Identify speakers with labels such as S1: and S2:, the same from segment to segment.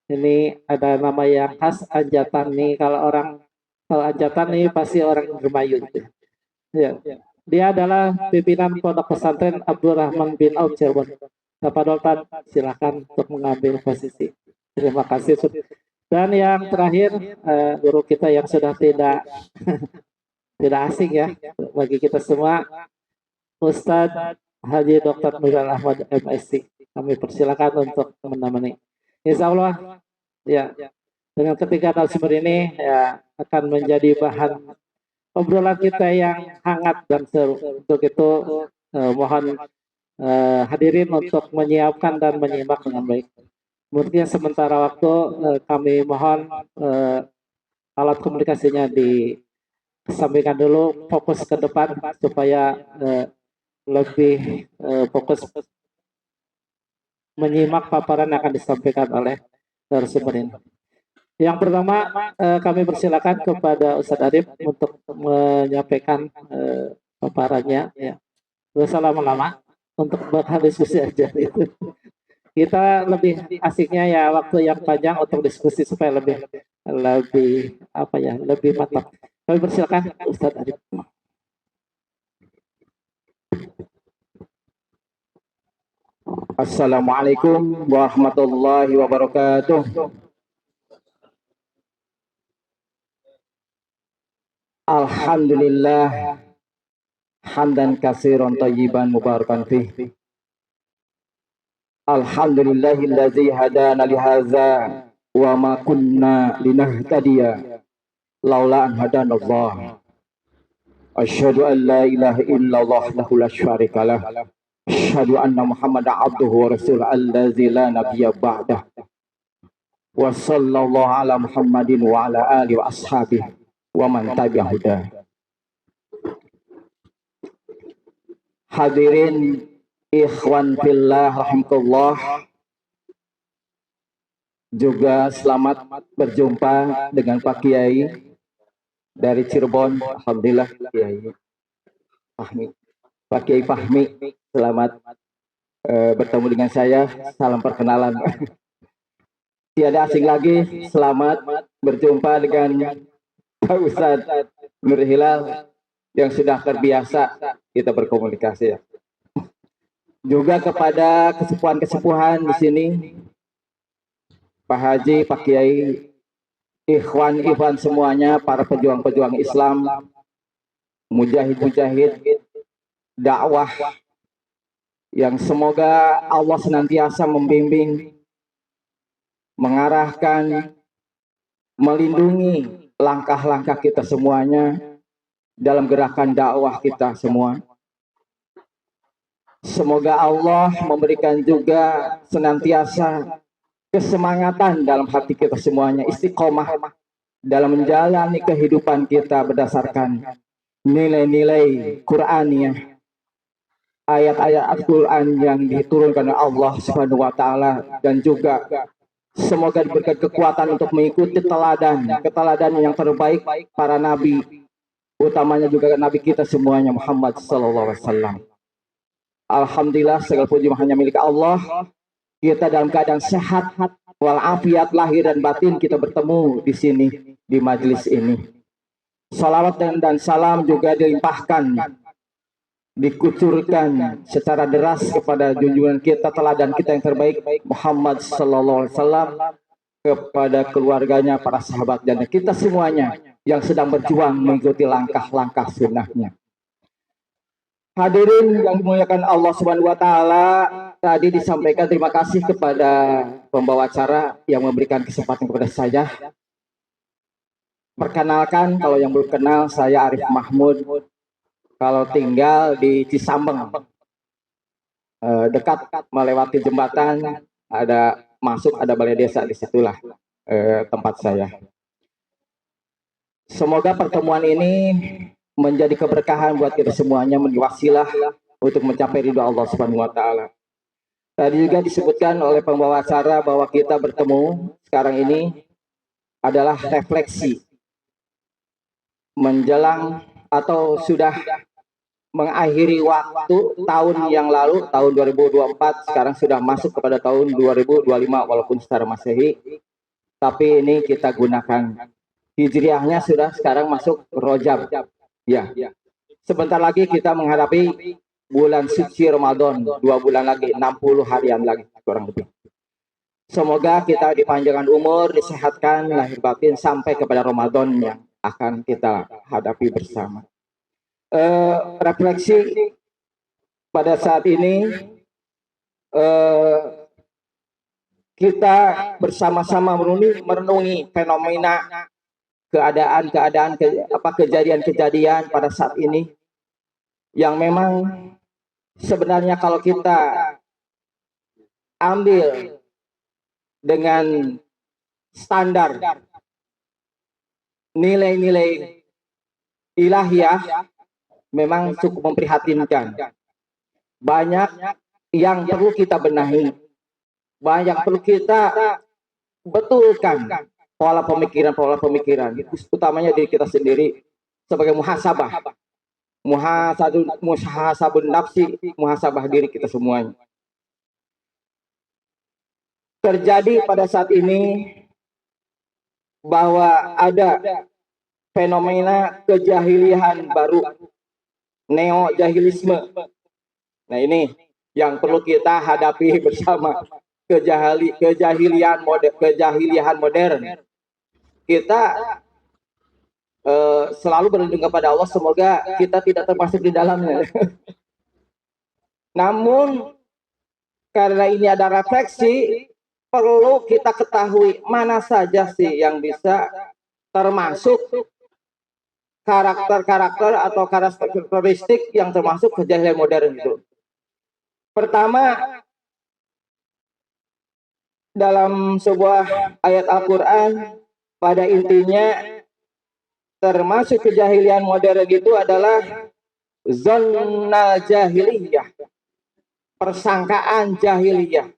S1: Ini ada nama yang khas Anjatan nih. Kalau orang tahu Anjatan nih pasti orang Indramayu gitu. Ya. Dia adalah pimpinan Pondok Pesantren Abdurrahman bin Auf Cirebon. Bapak Doltan, silakan untuk mengambil posisi. Terima kasih. Dan yang terakhir, guru kita yang sudah tidak asing ya bagi kita semua, Ustadz Haji Dr. Nurul Ahmad MSc. Kami persilakan untuk menemani. Insya Allah, ya, dengan ketiga narasumber ini ya akan menjadi bahan obrolan kita yang hangat dan seru. Untuk itu mohon hadirin untuk menyiapkan dan menyimak dengan baik. Mungkin sementara waktu kami mohon alat komunikasinya disampaikan dulu, fokus ke depan supaya lebih fokus menyimak paparan yang akan disampaikan oleh narasumber ini. Yang pertama kami persilakan kepada Ustadz Arif untuk menyampaikan paparannya. Ya. Gak usah lama-lama untuk bahan diskusi aja. Kita lebih asiknya ya waktu yang panjang untuk diskusi supaya lebih apa ya lebih mantap. Kami persilakan Ustadz Arif.
S2: Assalamualaikum warahmatullahi wabarakatuh. Alhamdulillah hamdan katsiran thayyiban mubarakan fih. Alhamdulillahillazi hadana li hadza wa ma kunna linahtadiya laula an hadanallah. Asyhadu an la ilaha illallah wahdahu la syarika lah. Asyhadu anna Muhammadan abduhu wa rasuluhu allazi la nabiyya ba'dah. Wa sallallahu ala Muhammadin wa ala alihi wa ashabihi wa man tabi'ahu huda. Hadirin ikhwan fillah rahimakumullah, juga selamat berjumpa dengan Pak Kiai dari Cirebon. Alhamdulillah Kiai Fahmi, Pak Kiai Fahmi, selamat bertemu dengan saya. Salam perkenalan. Tiada asing lagi, selamat berjumpa dengan Pak Ustadz Nur Hilal yang sudah terbiasa kita berkomunikasi ya. Juga kepada kesepuhan-kesepuhan di sini, Pak Haji, Pak Kiai, ikhwan semuanya, para pejuang-pejuang Islam, mujahid-mujahid, dakwah, yang semoga Allah senantiasa membimbing, mengarahkan, melindungi langkah-langkah kita semuanya dalam gerakan dakwah kita semua. Semoga Allah memberikan juga senantiasa kesemangatan dalam hati kita semuanya, istiqomah dalam menjalani kehidupan kita berdasarkan nilai-nilai Qur'aniyah, ayat-ayat Al-Quran yang diturunkan oleh Allah Subhanahu wa Ta'ala, dan juga semoga diberikan kekuatan untuk mengikuti keteladanan yang terbaik para nabi, utamanya juga nabi kita semuanya Muhammad sallallahu alaihi wasallam. Alhamdulillah, segala puji hanya milik Allah. Kita dalam keadaan sehat walafiat lahir dan batin, kita bertemu di sini di majelis ini. Salawat dan salam juga dilimpahkan, dikucurkan secara deras kepada junjungan kita, teladan kita yang terbaik Muhammad sallallahu alaihi wasallam, kepada keluarganya, para sahabat, dan kita semuanya yang sedang berjuang mengikuti langkah-langkah sunnahnya. Hadirin yang dimuliakan Allah Subhanahu wa Ta'ala, tadi disampaikan terima kasih kepada pembawa acara yang memberikan kesempatan kepada saya. Perkenalkan, kalau yang belum kenal, saya Arif Mahmud. Kalau tinggal di Cisambeng, dekat melewati jembatan, ada balai desa, di situlah tempat saya. Semoga pertemuan ini menjadi keberkahan buat kita semuanya, menjadi wasilah untuk mencapai ridho Allah Subhanahu wa Ta'ala. Tadi juga disebutkan oleh pembawa acara bahwa kita bertemu sekarang ini adalah refleksi menjelang atau sudah mengakhiri waktu tahun yang lalu, tahun 2024, sekarang sudah masuk kepada tahun 2025 walaupun secara Masehi. tapi ini kita gunakan Hijriahnya sudah sekarang masuk Rajab. Ya, sebentar lagi kita menghadapi bulan suci Ramadan, 2 bulan lagi, 60 harian lagi kurang lebih. Semoga kita dipanjangkan umur, disehatkan lahir batin sampai kepada Ramadan yang akan kita hadapi bersama. Refleksi pada saat ini kita bersama-sama merenungi fenomena kejadian-kejadian pada saat ini yang memang sebenarnya kalau kita ambil dengan standar nilai-nilai ilahiyah memang cukup memprihatinkan. Banyak yang perlu kita benahi, banyak perlu kita betulkan pola pemikiran, utamanya diri kita sendiri sebagai muhasabun nafsi, muhasabah diri kita semuanya. Terjadi pada saat ini bahwa ada fenomena kejahilian baru, neo-jahilisme. Nah ini yang perlu kita hadapi bersama, kejahilian modern. Kita selalu berlindung kepada Allah, semoga kita tidak termasuk di dalamnya. Namun karena ini ada refleksi, perlu kita ketahui mana saja sih yang bisa termasuk karakter-karakter atau karakteristik yang termasuk kejahilian modern itu. Pertama, dalam sebuah ayat Al-Quran, pada intinya termasuk kejahilian modern itu adalah zonna jahiliyah, persangkaan jahiliyah,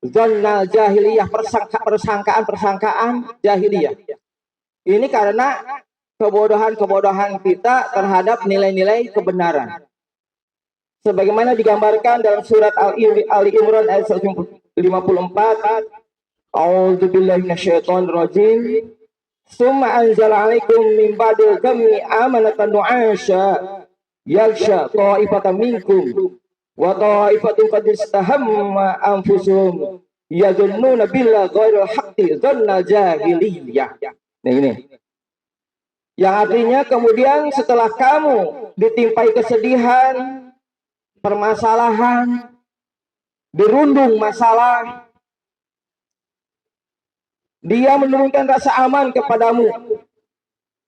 S2: zonna jahiliyah, persangkaan jahiliyah. Ini karena kebodohan kita terhadap nilai-nilai kebenaran. Sebagaimana digambarkan dalam surat Ali Imran ayat 54, A'udzubillahi minasyaitonir rajim. Summa anzala 'alaikum min ba'dil ghammi amanatan nu'asya yaghsha ta'ifatan minkum wa ta'ifatun qad istahamma anfusuhum yadhunnuna billahi ghairil haqqi dhanna jahiliyah. Nah ini. Yang artinya kemudian setelah kamu ditimpai kesedihan, permasalahan, dirundung masalah, Dia menurunkan rasa aman kepadamu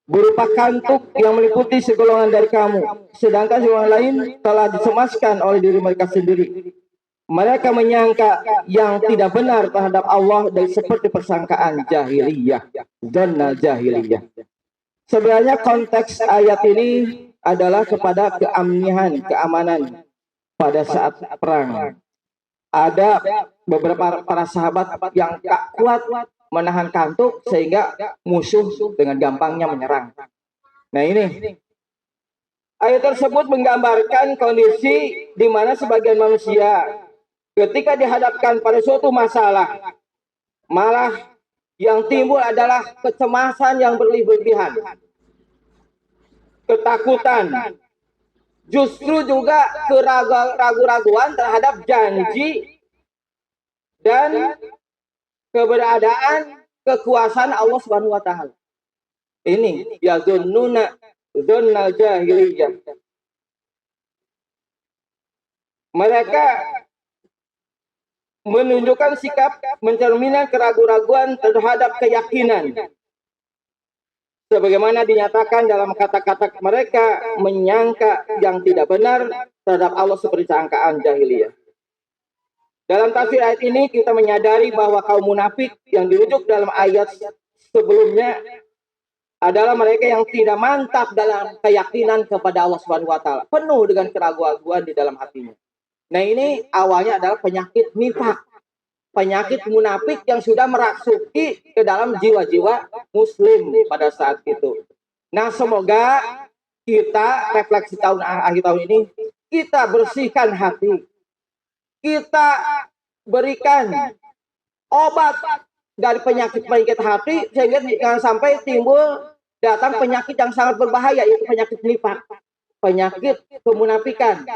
S2: berupa kantuk yang meliputi segolongan dari kamu, sedangkan segolongan lain telah dicemaskan oleh diri mereka sendiri. Mereka menyangka yang tidak benar terhadap Allah dan seperti persangkaan jahiliyah, zonna jahiliyah. Sebenarnya konteks ayat ini adalah kepada keamanan pada saat perang. Ada beberapa para sahabat yang tak kuat menahan kantuk sehingga musuh dengan gampangnya menyerang. Nah ini ayat tersebut menggambarkan kondisi di mana sebagian manusia ketika dihadapkan pada suatu masalah, malah yang timbul adalah kecemasan yang berlebihan, ketakutan, justru juga keraguan terhadap janji dan keberadaan kekuasaan Allah Subhanahu wa taala. Ini ya zunnuna dzannal jahiliyah. Mereka menunjukkan sikap mencerminkan keraguan-raguan terhadap keyakinan. Sebagaimana dinyatakan dalam kata-kata mereka menyangka yang tidak benar terhadap Allah seperti sangkaan jahiliyah. Dalam tafsir ayat ini kita menyadari bahwa kaum munafik yang dirujuk dalam ayat sebelumnya adalah mereka yang tidak mantap dalam keyakinan kepada Allah Subhanahu wa taala, penuh dengan keraguan-raguan di dalam hatinya. Nah, ini awalnya adalah penyakit nifak, penyakit munafik yang sudah merasuki ke dalam jiwa-jiwa muslim pada saat itu. Nah, semoga kita refleksi akhir tahun ini kita bersihkan hati. Kita berikan obat dari penyakit-penyakit hati sehingga jangan sampai timbul datang penyakit yang sangat berbahaya, yaitu penyakit nifak, penyakit kemunafikan,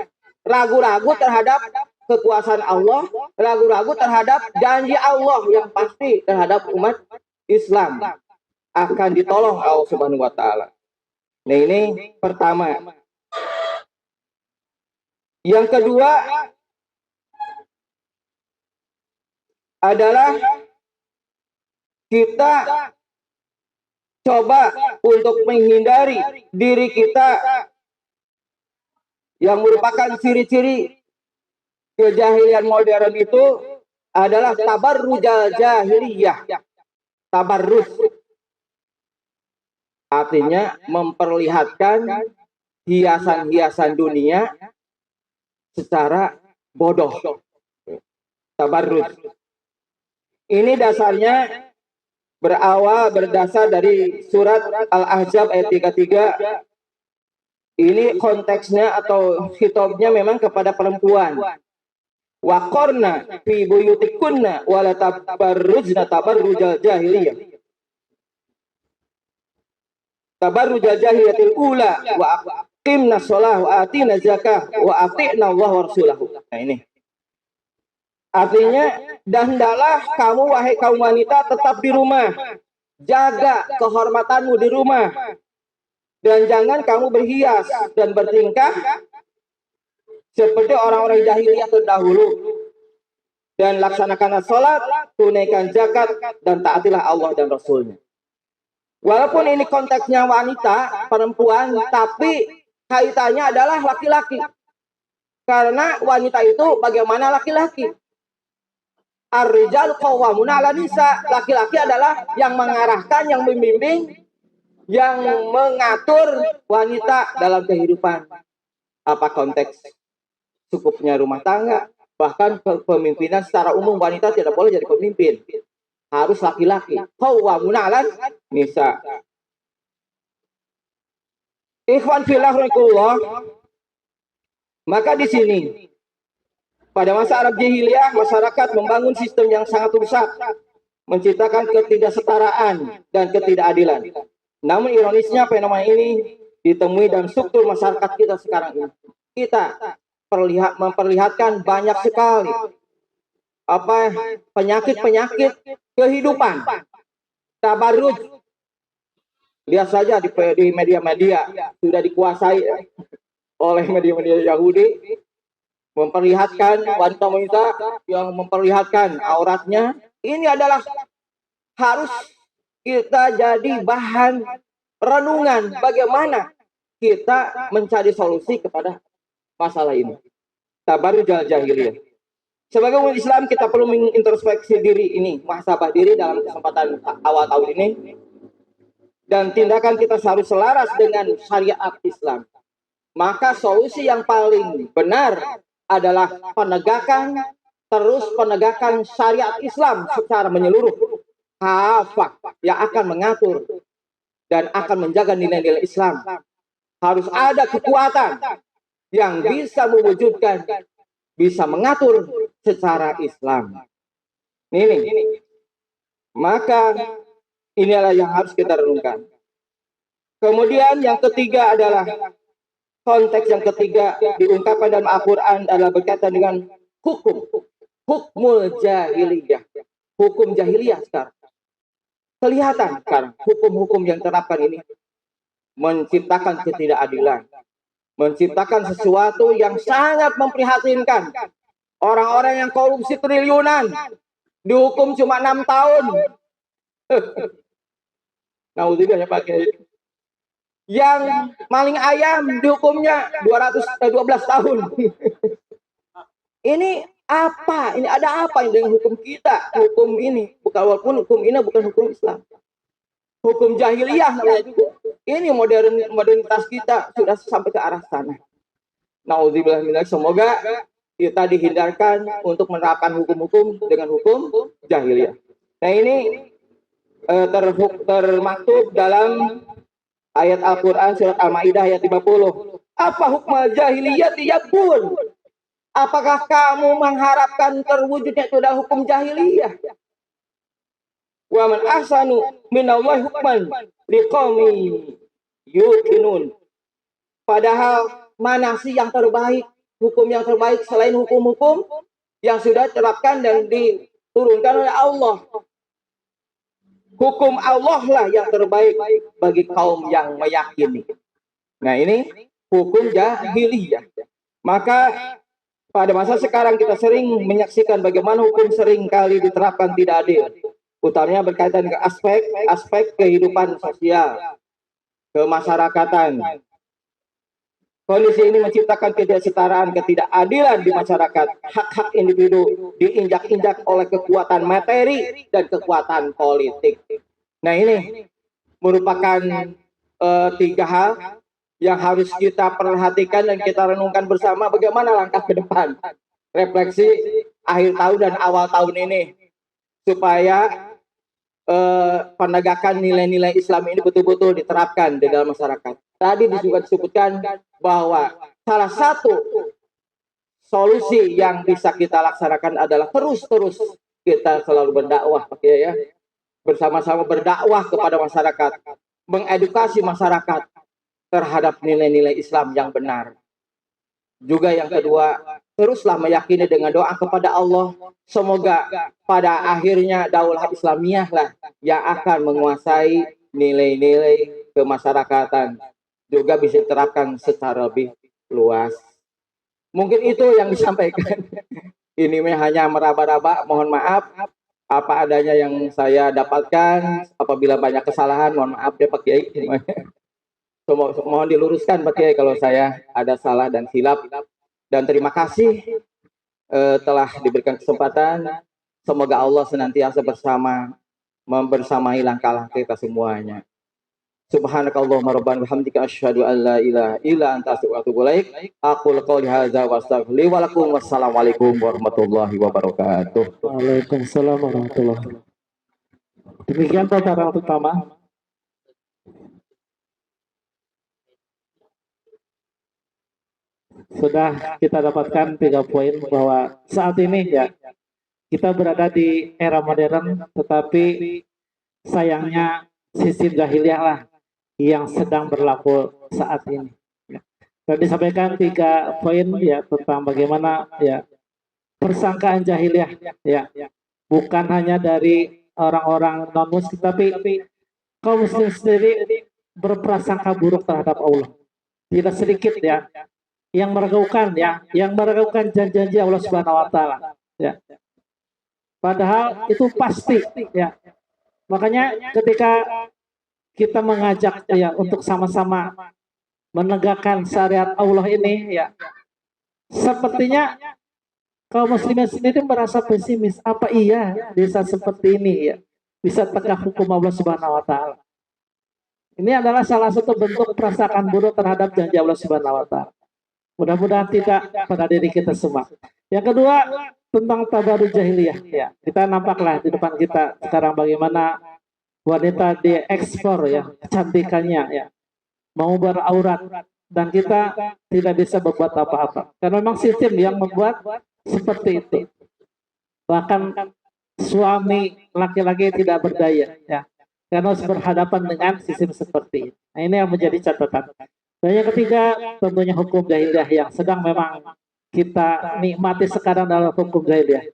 S2: ragu-ragu terhadap kekuasaan Allah, ragu-ragu terhadap janji Allah yang pasti terhadap umat Islam akan ditolong Allah Subhanahu wa taala. Nah, ini pertama. Yang kedua adalah kita coba untuk menghindari diri kita yang merupakan ciri-ciri kejahilian modern itu adalah tabarrujal jahiliyah. Tabarrus artinya memperlihatkan hiasan-hiasan dunia secara bodoh. Tabarrus. Ini dasarnya berdasar dari surat Al-Ahzab ayat 33. Ini konteksnya atau khitabnya memang kepada perempuan. Waqarna fi buyutikunna wala tabarrujna tabarrujal jahiliyah. Tabarrujal jahiliyatil ula wa aqimna shalah wa atina zakah wa ati'na Allah wa rasulahu. Nah, ini. Artinya, dan hendaklah kamu wahai kaum wanita tetap di rumah. Jaga kehormatanmu di rumah. Dan jangan kamu berhias dan bertingkah seperti orang-orang jahiliyah terdahulu. Dan laksanakanlah sholat, tunaikan zakat, dan taatilah Allah dan Rasulnya. Walaupun ini konteksnya wanita, perempuan, tapi kaitannya adalah laki-laki. Karena wanita itu bagaimana laki-laki? Ar-rijal qawwamuna 'alan nisa. Laki-laki adalah yang mengarahkan, yang membimbing, yang mengatur wanita dalam kehidupan. Apa konteks cukupnya rumah tangga, bahkan kepemimpinan secara umum wanita tidak boleh jadi pemimpin. Harus laki-laki. Qawwamuna 'alan nisa. Ikhwan fillah rahimakumullah. Maka di sini pada masa Arab jahiliyah, masyarakat membangun sistem yang sangat rusak, menciptakan ketidaksetaraan dan ketidakadilan. Namun ironisnya fenomena ini ditemui dalam struktur masyarakat kita sekarang ini. Kita memperlihatkan banyak sekali penyakit-penyakit kehidupan. Tabarruj. Lihat saja di media-media sudah dikuasai oleh media-media Yahudi. Memperlihatkan wanita-wanita yang memperlihatkan auratnya. Ini adalah harus kita jadi bahan renungan bagaimana kita mencari solusi kepada masalah ini. Tabarrujal jahiliyah. Sebagai umat Islam kita perlu mengintrospeksi diri ini, muhasabah diri dalam kesempatan awal tahun ini. Dan tindakan kita harus selaras dengan syariat Islam. Maka solusi yang paling benar adalah penegakan syariat Islam secara menyeluruh, kafah, yang akan mengatur dan akan menjaga nilai-nilai Islam. Harus ada kekuatan yang bisa mewujudkan, bisa mengatur secara Islam. Ini. Maka inilah yang harus kita renungkan. Kemudian yang ketiga adalah konteks yang ketiga diungkapkan dalam Al-Quran adalah berkaitan dengan hukmul jahiliyah. Hukum jahiliyah sekarang. Kelihatan sekarang hukum-hukum yang terapkan ini menciptakan ketidakadilan. Menciptakan sesuatu yang sangat memprihatinkan. Orang-orang yang korupsi triliunan dihukum cuma 6 tahun. Nauzubillah ya Pak Kiai. Yang maling ayam dihukumnya 12 tahun. Ini apa? Ini ada apa dengan hukum kita? Hukum ini bukan, walaupun hukum ini bukan hukum Islam. Hukum jahiliyah namanya juga. Ini modernitas kita sudah sampai ke arah sana. Nauzubillah minzalik. Semoga kita dihindarkan untuk menerapkan hukum-hukum dengan hukum jahiliyah. Nah, ini termaktub dalam ayat Al-Quran surat Al-Ma'idah ayat 50. Apa hukum jahiliyah yabun? Apakah kamu mengharapkan terwujudnya itu adalah hukum jahiliyah? Wa man ahsanu minallahi hukman liqaumin yuqinun. Padahal mana sih yang terbaik, hukum yang terbaik selain hukum-hukum yang sudah diterapkan dan diturunkan oleh Allah. Hukum Allah lah yang terbaik bagi kaum yang meyakini. Nah ini hukum jahiliyah. Maka pada masa sekarang kita sering menyaksikan bagaimana hukum sering kali diterapkan tidak adil. Utamanya berkaitan dengan aspek kehidupan sosial, kemasyarakatan. Kondisi ini menciptakan ketidaksetaraan, ketidakadilan di masyarakat. Hak-hak individu diinjak-injak oleh kekuatan materi dan kekuatan politik. Nah ini merupakan tiga hal yang harus kita perhatikan dan kita renungkan bersama bagaimana langkah ke depan. Refleksi akhir tahun dan awal tahun ini. Supaya penegakan nilai-nilai Islam ini betul-betul diterapkan di dalam masyarakat. Tadi juga disebutkan bahwa salah satu solusi yang bisa kita laksanakan adalah terus-terus kita selalu berdakwah, Pak Kiai ya. Bersama-sama berdakwah kepada masyarakat, mengedukasi masyarakat terhadap nilai-nilai Islam yang benar. Juga yang kedua, teruslah meyakini dengan doa kepada Allah, semoga pada akhirnya daulah Islamiyah lah yang akan menguasai nilai-nilai kemasyarakatan, juga bisa diterapkan secara lebih luas. Mungkin itu yang disampaikan. Ini hanya meraba-raba, mohon maaf apa adanya yang saya dapatkan. Apabila banyak kesalahan, mohon maaf ya Pak Kiai. Mohon diluruskan Pak Kiai kalau saya ada salah dan silap. Dan terima kasih telah diberikan kesempatan. Semoga Allah senantiasa membersamai langkah-langkah kita semuanya. Subhanakallahumma rabbana bihamdika asyhadu an la ilaha illa anta astaghfiruka wa atubu ilaik. Aqulu qouli hadza wa astaghfiru wa lakum. Wassalamualaikum warahmatullahi wabarakatuh.
S1: Waalaikumsalam warahmatullahi wabarakatuh. Demikian paparan pertama. Sudah kita dapatkan 3 poin bahwa saat ini ya kita berada di era modern, tetapi sayangnya sistem jahiliyah lah yang sedang berlaku saat ini. Dan disampaikan 3 poin ya tentang bagaimana ya persangkaan jahiliyah ya, bukan hanya dari orang-orang non muslim tapi kaum muslim sendiri berprasangka buruk terhadap Allah. Tidak sedikit ya yang meragukan janji-janji Allah Subhanahu wa taala ya. Padahal itu pasti ya. Makanya ketika kita mengajak ya untuk sama-sama menegakkan syariat Allah ini ya, sepertinya kaum muslimin sendiri merasa pesimis. Apa iya bisa seperti ini ya, bisa tegak hukum Allah Subhanahu wa taala. Ini adalah salah satu bentuk perasaan buruk terhadap janji Allah Subhanahu wa taala. Mudah-mudahan tidak pada diri kita semua. Yang kedua tentang tabarruj jahiliyah ya. Kita nampaklah di depan kita sekarang bagaimana wanita diekspor ya kecantikannya ya, mau beraurat, dan kita tidak bisa berbuat apa-apa karena memang sistem yang membuat seperti itu. Bahkan suami laki-laki tidak berdaya ya karena harus berhadapan dengan sistem seperti ini. Nah, ini yang menjadi catatan. Dan yang ketiga tentunya hukum jahiliyah yang sedang memang kita nikmati sekarang dalam hukum jahiliyah.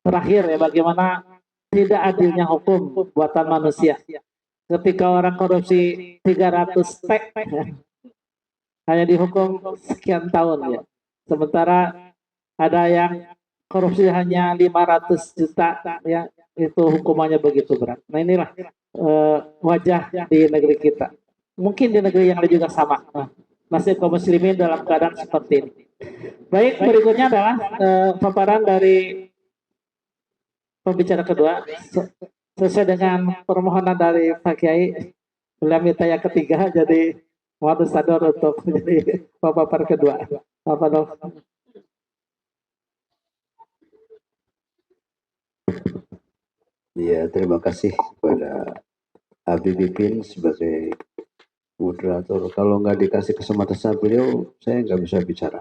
S1: Terakhir ya bagaimana tidak adilnya hukum buatan manusia. Ketika orang korupsi 300 T hanya dihukum sekian tahun ya. Sementara ada yang korupsi hanya 500 juta ya, itu hukumannya begitu berat. Nah inilah wajah di negeri kita. Mungkin di negeri yang lain juga sama. Nasib kaum muslimin dalam keadaan seperti ini. Baik, berikutnya adalah paparan dari pembicara kedua. Sesuai dengan permohonan dari Pak Kiai, beliau minta yang ketiga, jadi mohon sadar untuk menjadi paparan kedua. Bapak Dok.
S3: Ya, terima kasih kepada Habib Ipin sebagai moderator. Kalau nggak dikasih kesempatan sama beliau, saya nggak bisa bicara.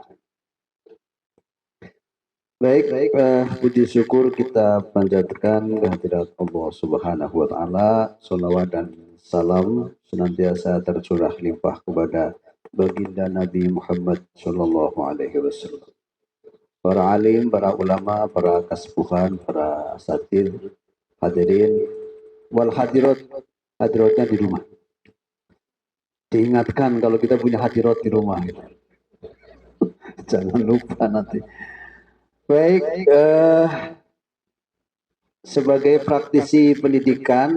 S3: Baik, puji syukur kita panjatkan kehadirat Allah Subhanahu wa Ta'ala. Salawat dan salam senantiasa tercurah limpah kepada baginda Nabi Muhammad Sallallahu Alaihi Wasallam. Para alim, para ulama, para kasbuhan, para asatidz, hadirin wal hadirat, hadiratnya di rumah. Diingatkan kalau kita punya hadirat di rumah. Jangan lupa nanti. Baik, sebagai praktisi pendidikan,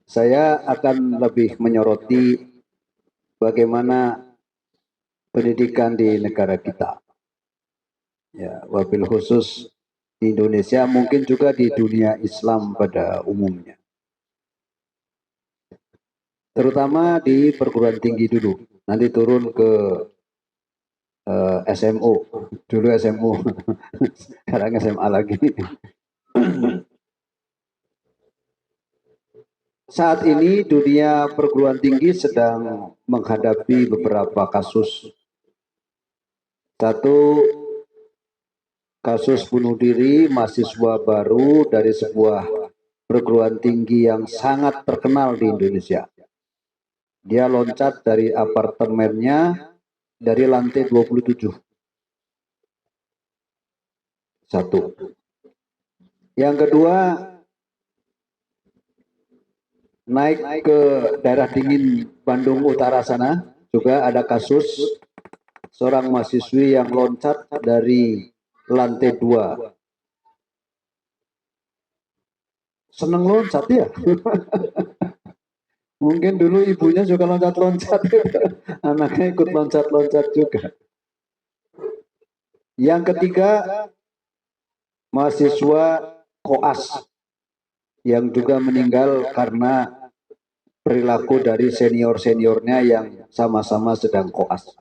S3: saya akan lebih menyoroti bagaimana pendidikan di negara kita. Ya, wabil khusus di Indonesia, mungkin juga di dunia Islam pada umumnya. Terutama di perguruan tinggi dulu, nanti turun ke SMO, dulu SMO, sekarang SMA lagi. Saat ini dunia perguruan tinggi sedang menghadapi beberapa kasus. Satu, kasus bunuh diri mahasiswa baru dari sebuah perguruan tinggi yang sangat terkenal di Indonesia. Dia loncat dari apartemennya dari lantai 27. Satu. Yang kedua, naik ke daerah dingin Bandung Utara sana, juga ada kasus seorang mahasiswi yang loncat dari lantai 2. Seneng loncat ya. Mungkin dulu ibunya juga loncat-loncat, anaknya ikut loncat-loncat juga. Yang ketiga, mahasiswa koas yang juga meninggal karena perilaku dari senior-seniornya yang sama-sama sedang koas.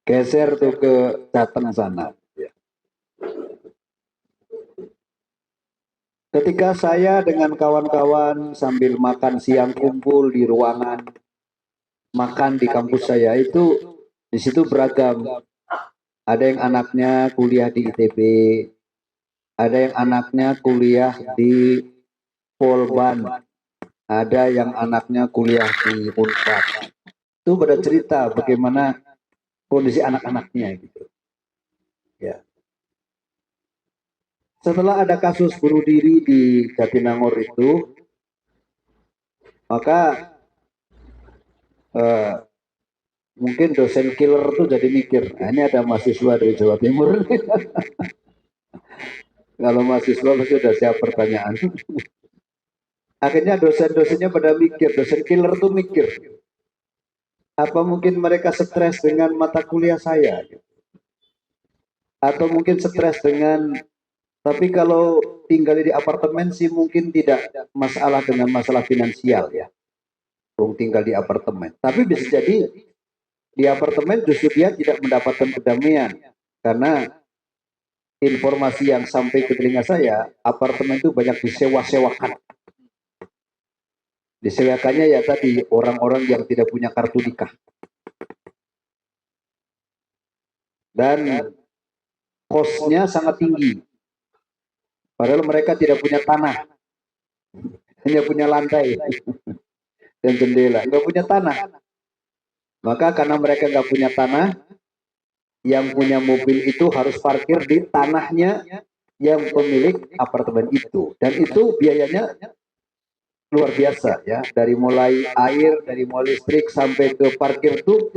S3: Geser tuh ke Jateng sana. Ketika saya dengan kawan-kawan sambil makan siang kumpul di ruangan makan di kampus saya, itu di situ beragam. Ada yang anaknya kuliah di ITB, ada yang anaknya kuliah di Polban, ada yang anaknya kuliah di Unpad. Itu pada cerita bagaimana kondisi anak-anaknya gitu. Ya. Setelah ada kasus bunuh diri di Jatinangor itu, maka mungkin dosen killer tuh jadi mikir, nah, ini ada mahasiswa dari Jawa Timur. Kalau mahasiswa pasti sudah siap pertanyaan. Akhirnya dosen-dosennya pada mikir, dosen killer tuh mikir, apa mungkin mereka stres dengan mata kuliah saya? Atau mungkin stres dengan, tapi kalau tinggal di apartemen sih mungkin tidak masalah dengan masalah finansial ya. Tinggal di apartemen. Tapi bisa jadi di apartemen justru dia tidak mendapatkan kedamaian. Karena informasi yang sampai ke telinga saya, apartemen itu banyak disewa-sewakan. Disewakannya ya tadi orang-orang yang tidak punya kartu nikah. Dan kosnya sangat tinggi. Padahal mereka tidak punya tanah. Hanya punya lantai dan jendela. Nggak punya tanah. Maka karena mereka nggak punya tanah, yang punya mobil itu harus parkir di tanahnya yang pemilik apartemen itu. Dan itu biayanya luar biasa ya. Dari mulai air, dari mulai listrik sampai ke parkir itu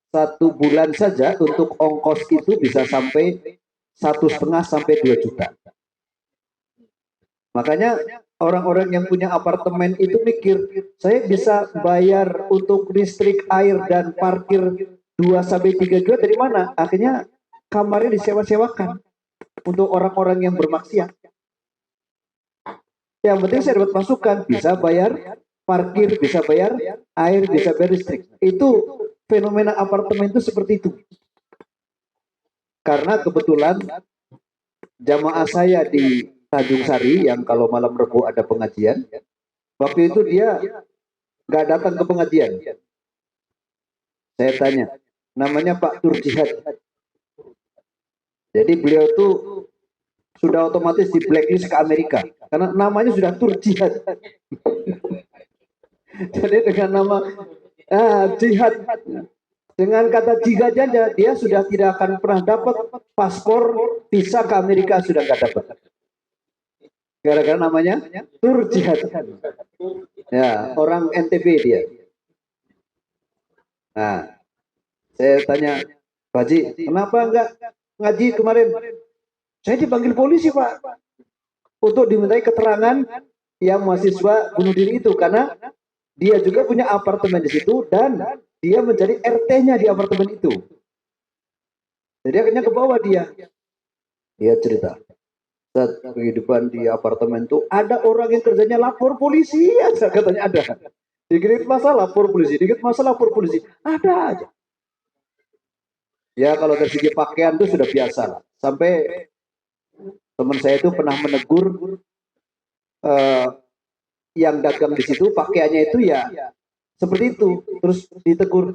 S3: 1 bulan saja untuk ongkos itu bisa sampai 1,5 sampai 2 juta. Makanya orang-orang yang punya apartemen itu mikir, saya bisa bayar untuk listrik, air, dan parkir 2 sampai 3 juta dari mana? Akhirnya kamarnya disewa-sewakan untuk orang-orang yang bermaksiat. Yang penting saya dapat masukan, bisa bayar parkir, bisa bayar air, bisa bayar listrik. Itu fenomena apartemen itu seperti itu. Karena kebetulan jamaah saya di Tanjung Sari yang kalau malam Rebo ada pengajian, waktu itu dia nggak datang ke pengajian. Saya tanya, namanya Pak Tur Jihad. Jadi beliau tuh sudah otomatis di blacklist ke Amerika karena namanya sudah Tur Jihad. Jadi dengan nama jihad, dengan kata jihad aja dia sudah tidak akan pernah dapat paspor visa ke Amerika, sudah nggak dapat. Gara-gara namanya Tur Jihad. Ya, orang NTB dia. Nah, saya tanya, Pak Haji, kenapa enggak ngaji kemarin? Saya dipanggil polisi, Pak, untuk dimintai keterangan yang mahasiswa bunuh diri itu, karena dia juga punya apartemen di situ dan dia menjadi RT-nya di apartemen itu. Jadi akhirnya ke bawah dia cerita. Saat kehidupan di apartemen itu ada orang yang kerjanya lapor polisi aja, katanya ada. Dikit masalah lapor polisi, dikit masalah lapor polisi, ada aja. Ya kalau dari segi pakaian itu sudah biasa lah. Sampai teman saya itu pernah menegur yang dagang di situ, pakaiannya itu ya seperti itu. Terus ditegur,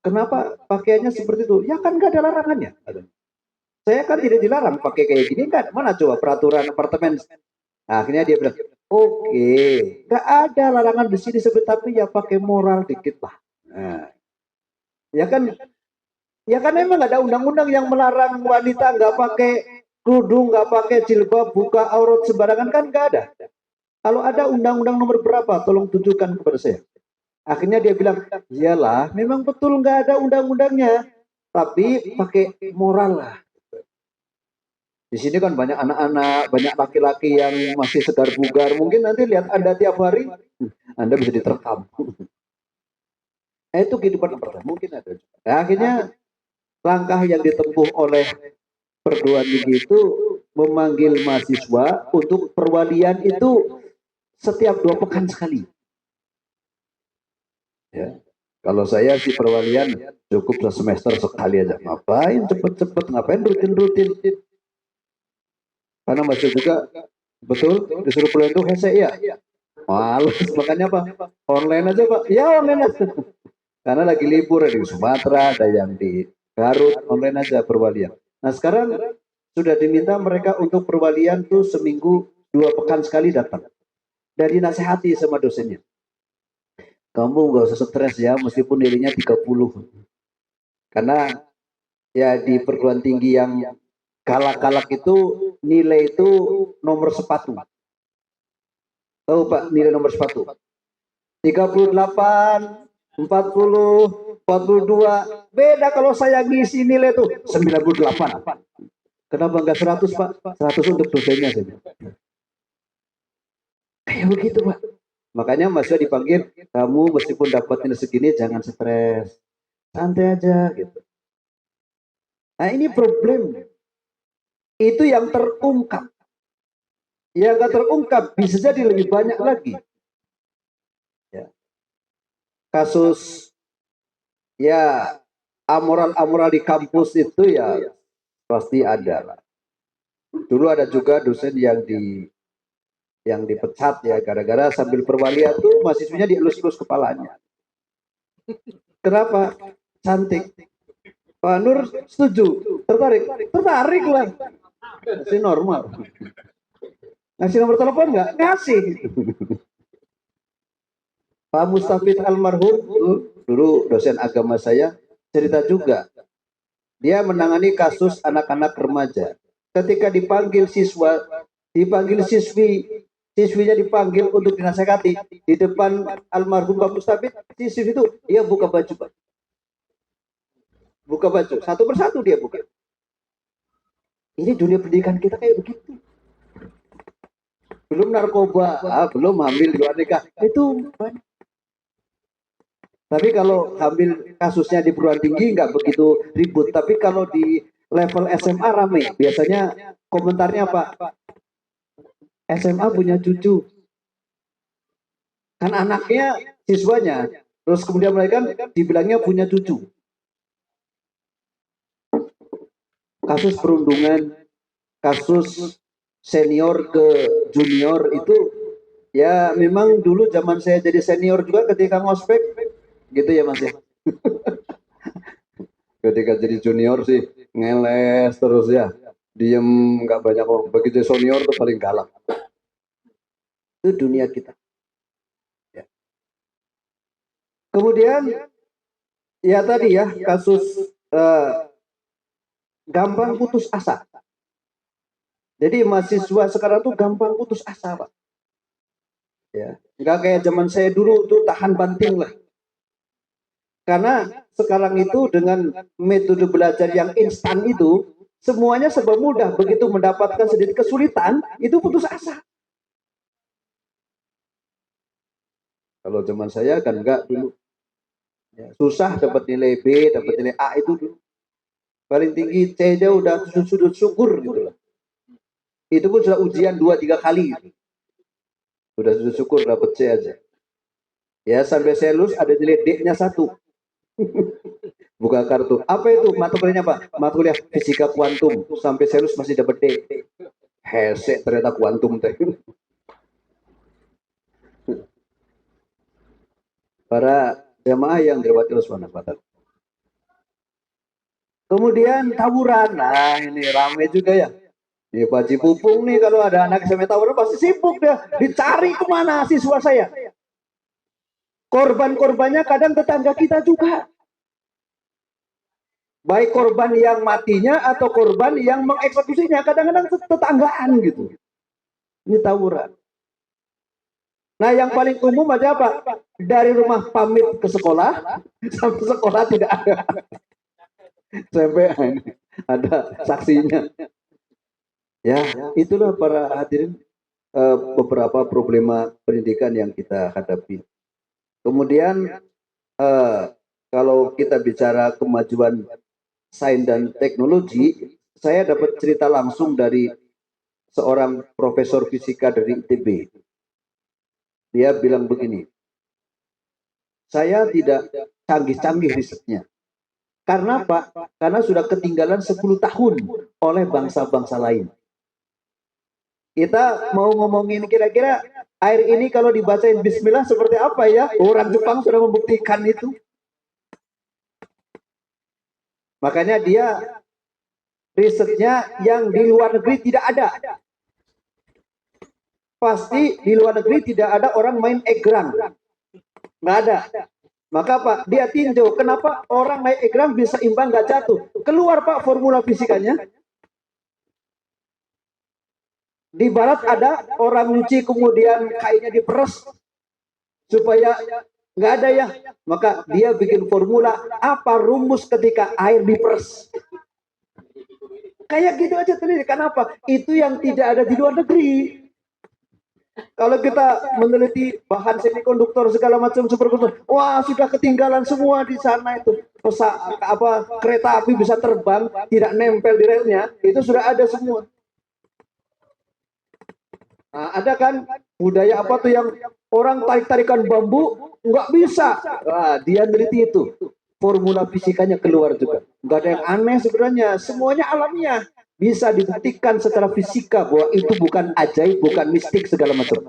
S3: kenapa pakaiannya seperti itu? Ya kan nggak ada larangannya. Saya kan tidak dilarang pakai kayak gini kan? Mana coba peraturan apartemen? Nah, akhirnya dia bilang, oke, nggak ada larangan di sini tapi ya pakai moral dikit lah. Nah, ya kan memang ada undang-undang yang melarang wanita nggak pakai kerudung, nggak pakai jilbab, buka aurat sembarangan, kan nggak ada. Kalau ada undang-undang nomor berapa, tolong tunjukkan kepada saya. Akhirnya dia bilang, iyalah, memang betul nggak ada undang-undangnya, tapi pakai moral lah. Di sini kan banyak anak-anak, banyak laki-laki yang masih segar bugar. Mungkin nanti lihat Anda tiap hari, Anda bisa diterkam. Itu kehidupan apartemen, mungkin ada. Nah, akhirnya langkah yang ditempuh oleh perguruan tinggi itu memanggil mahasiswa untuk perwalian itu setiap 2 pekan sekali. Ya. Kalau saya sih perwalian cukup semester sekali aja. Ngapain cepet-cepet, ngapain rutin-rutin. Karena masih juga betul disuruh perwalian itu hese ya. Males, makanya apa? Online aja Pak. Ya online aja. Karena lagi libur di Sumatera, ada yang di Garut, online aja perwalian. Nah sekarang sudah diminta mereka untuk perwalian tuh seminggu 2 pekan sekali datang. Dan dinasehati sama dosennya. Kamu nggak usah stres ya, meskipun nilainya 30. Karena ya di perguruan tinggi yang galak-galak itu nilai itu nomor sepatu. Tahu Pak nilai nomor sepatu? 38, 40, 42. Beda kalau saya ngisi nilai tuh 98. Kenapa enggak 100 Pak? 100 untuk dosennya saja. Kayak begitu Pak. Makanya mahasiswa dipanggil, kamu meskipun dapat nilai segini jangan stres. Santai aja gitu. Nah ini problem. Itu yang terungkap. Yang enggak terungkap bisa jadi lebih banyak lagi. Ya. Kasus ya amoral-amoral di kampus itu ya pasti ada lah. Dulu ada juga dosen yang dipecat ya gara-gara sambil perwalian tuh mahasiswanya dielus-elus kepalanya. Kenapa? Cantik. Pak Nur setuju, tertarik lah. Masih normal. Ngasih nomor telepon nggak? Ngasih. Pak Mustafid almarhum dulu dosen agama saya cerita juga. Dia menangani kasus anak-anak remaja. Ketika dipanggil siswinya dipanggil untuk dinasehati di depan almarhum Pak Mustafid, siswi itu dia buka baju, Pak. Buka baju, satu persatu dia buka. Ini dunia pendidikan kita kayak begitu. Belum narkoba, belum hamil di luar nikah, itu banyak. Tapi kalau hamil kasusnya di perguruan tinggi nggak begitu ribut. Tapi kalau di level SMA rame. Biasanya komentarnya apa? SMA punya cucu. Kan anaknya siswanya. Terus kemudian mereka dibilangnya punya cucu. Kasus perundungan, kasus senior ke junior itu ya memang dulu zaman saya jadi senior juga ketika ngospek gitu ya Mas ya. Ketika jadi junior sih ngeles terus ya, diem nggak banyak ngomong. Begitu senior tuh paling galak. Itu dunia kita. Ya. Kemudian ya tadi ya kasus gampang putus asa. Jadi mahasiswa sekarang tuh gampang putus asa, Pak. Ya, nggak kayak zaman saya dulu tuh tahan banting lah. Karena sekarang itu dengan metode belajar yang instan itu, semuanya serba mudah. Begitu mendapatkan sedikit kesulitan, itu putus asa. Kalau zaman saya kan enggak dulu. Ya, susah dapat nilai B, dapat nilai A itu dulu. Paling tinggi C aja udah sudut syukur gitu lah. Itu pun sudah ujian 2-3 kali. Sudah sujud syukur dapat C aja. Ya sampai saya lulus ada nilai D-nya 1. Buka kartu. Apa itu mata kuliahnya Pak? Mata kuliah fisika kuantum. Sampai saya lulus masih dapat D. Hesek ternyata kuantum teh. Para jamaah yang dirahmati Allah Subhanahu wa taala. Kemudian tawuran. Nah, ini ramai juga ya. Di Pak Cipupung nih kalau ada anak SMA tawuran pasti sibuk dia. Dicari kemana siswa saya. Korban-korbannya kadang tetangga kita juga. Baik korban yang matinya atau korban yang mengeksekusinya. Kadang-kadang tetanggaan gitu. Ini tawuran. Nah yang paling umum aja apa? Dari rumah pamit ke sekolah, sampai sekolah tidak ada. Sampai ada saksinya. Ya, itulah para hadirin beberapa problema pendidikan yang kita hadapi. Kemudian kalau kita bicara kemajuan sains dan teknologi, saya dapat cerita langsung dari seorang profesor fisika dari ITB. Dia bilang begini, saya tidak canggih-canggih risetnya. Karena apa? Karena sudah ketinggalan 10 tahun oleh bangsa-bangsa lain. Kita mau ngomongin kira-kira air ini kalau dibacain bismillah seperti apa ya? Orang Jepang sudah membuktikan itu. Makanya dia risetnya yang di luar negeri tidak ada. Pasti di luar negeri tidak ada orang main egrang. Nggak ada. Maka Pak, dia tinjau kenapa orang main egrang bisa imbang nggak jatuh. Keluar Pak formula fisikanya. Di barat ada orang nyuci kemudian kainnya diperes supaya nggak ada ya. Maka dia bikin formula apa rumus ketika air diperes. Kayak gitu aja tadi. Kenapa? Itu yang tidak ada di luar negeri. Kalau kita meneliti bahan semikonduktor segala macam superkonduktor, wah sudah ketinggalan semua di sana itu. Kereta api bisa terbang, tidak nempel di relnya, itu sudah ada semua. Nah, ada kan budaya apa tuh yang orang tarik-tarikan bambu nggak bisa. Wah, dia meneliti itu. Formula fisikanya keluar juga. Nggak ada yang aneh sebenarnya. Semuanya alamiah. Bisa dibuktikan secara fisika bahwa itu bukan ajaib, bukan mistik segala macam.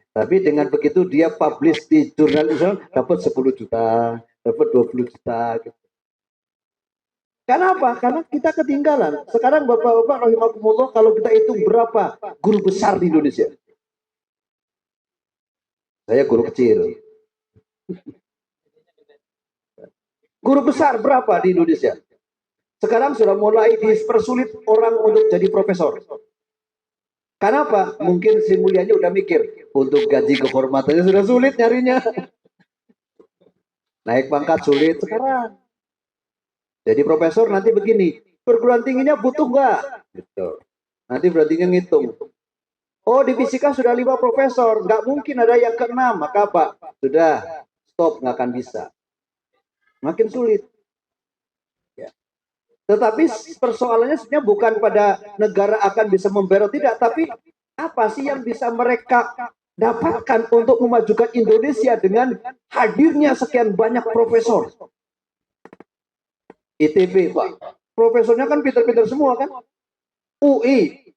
S3: Tapi dengan begitu dia publish di jurnal Islam dapat 10 juta, dapat 20 juta. Gitu. Kenapa? Karena kita ketinggalan. Sekarang Bapak-bapak rahimakumullah kalau kita hitung berapa guru besar di Indonesia. Saya guru kecil. Guru besar berapa di Indonesia? Sekarang sudah mulai dipersulit orang untuk jadi profesor. Kenapa? Mungkin si mulianya udah mikir, untuk gaji kehormatannya sudah sulit nyarinya. Naik pangkat sulit sekarang. Jadi profesor nanti begini, perguruan tingginya butuh nggak? Gitu. Nanti perguruan tinggi ngitung. Oh di fisika sudah 5 profesor, nggak mungkin ada yang ke-6. Maka apa? Sudah, stop, nggak akan bisa. Makin sulit. Tetapi persoalannya sebenarnya bukan pada negara akan bisa membayar tidak, tapi apa sih yang bisa mereka dapatkan untuk memajukan Indonesia dengan hadirnya sekian banyak profesor. ITB Pak, profesornya kan pinter-pinter semua kan, UI,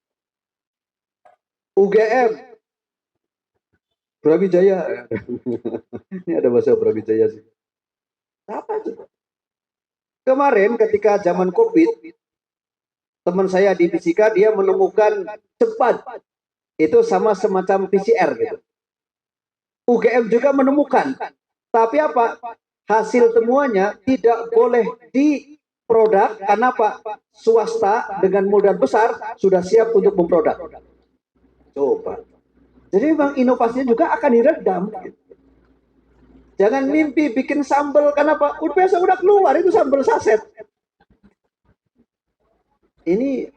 S3: UGM, Brawijaya. Ini ada bahasa Brawijaya sih. Apa itu? Kemarin ketika zaman COVID, teman saya di fisika dia menemukan cepat itu sama semacam PCR gitu. UGM juga menemukan, tapi apa? Hasil temuannya tidak boleh diproduk karena apa? Swasta dengan modal besar sudah siap untuk memproduk. Coba. Jadi memang inovasinya juga akan diredam. Jangan mimpi bikin sambal, kenapa? Biasa udah keluar itu sambal saset. Ini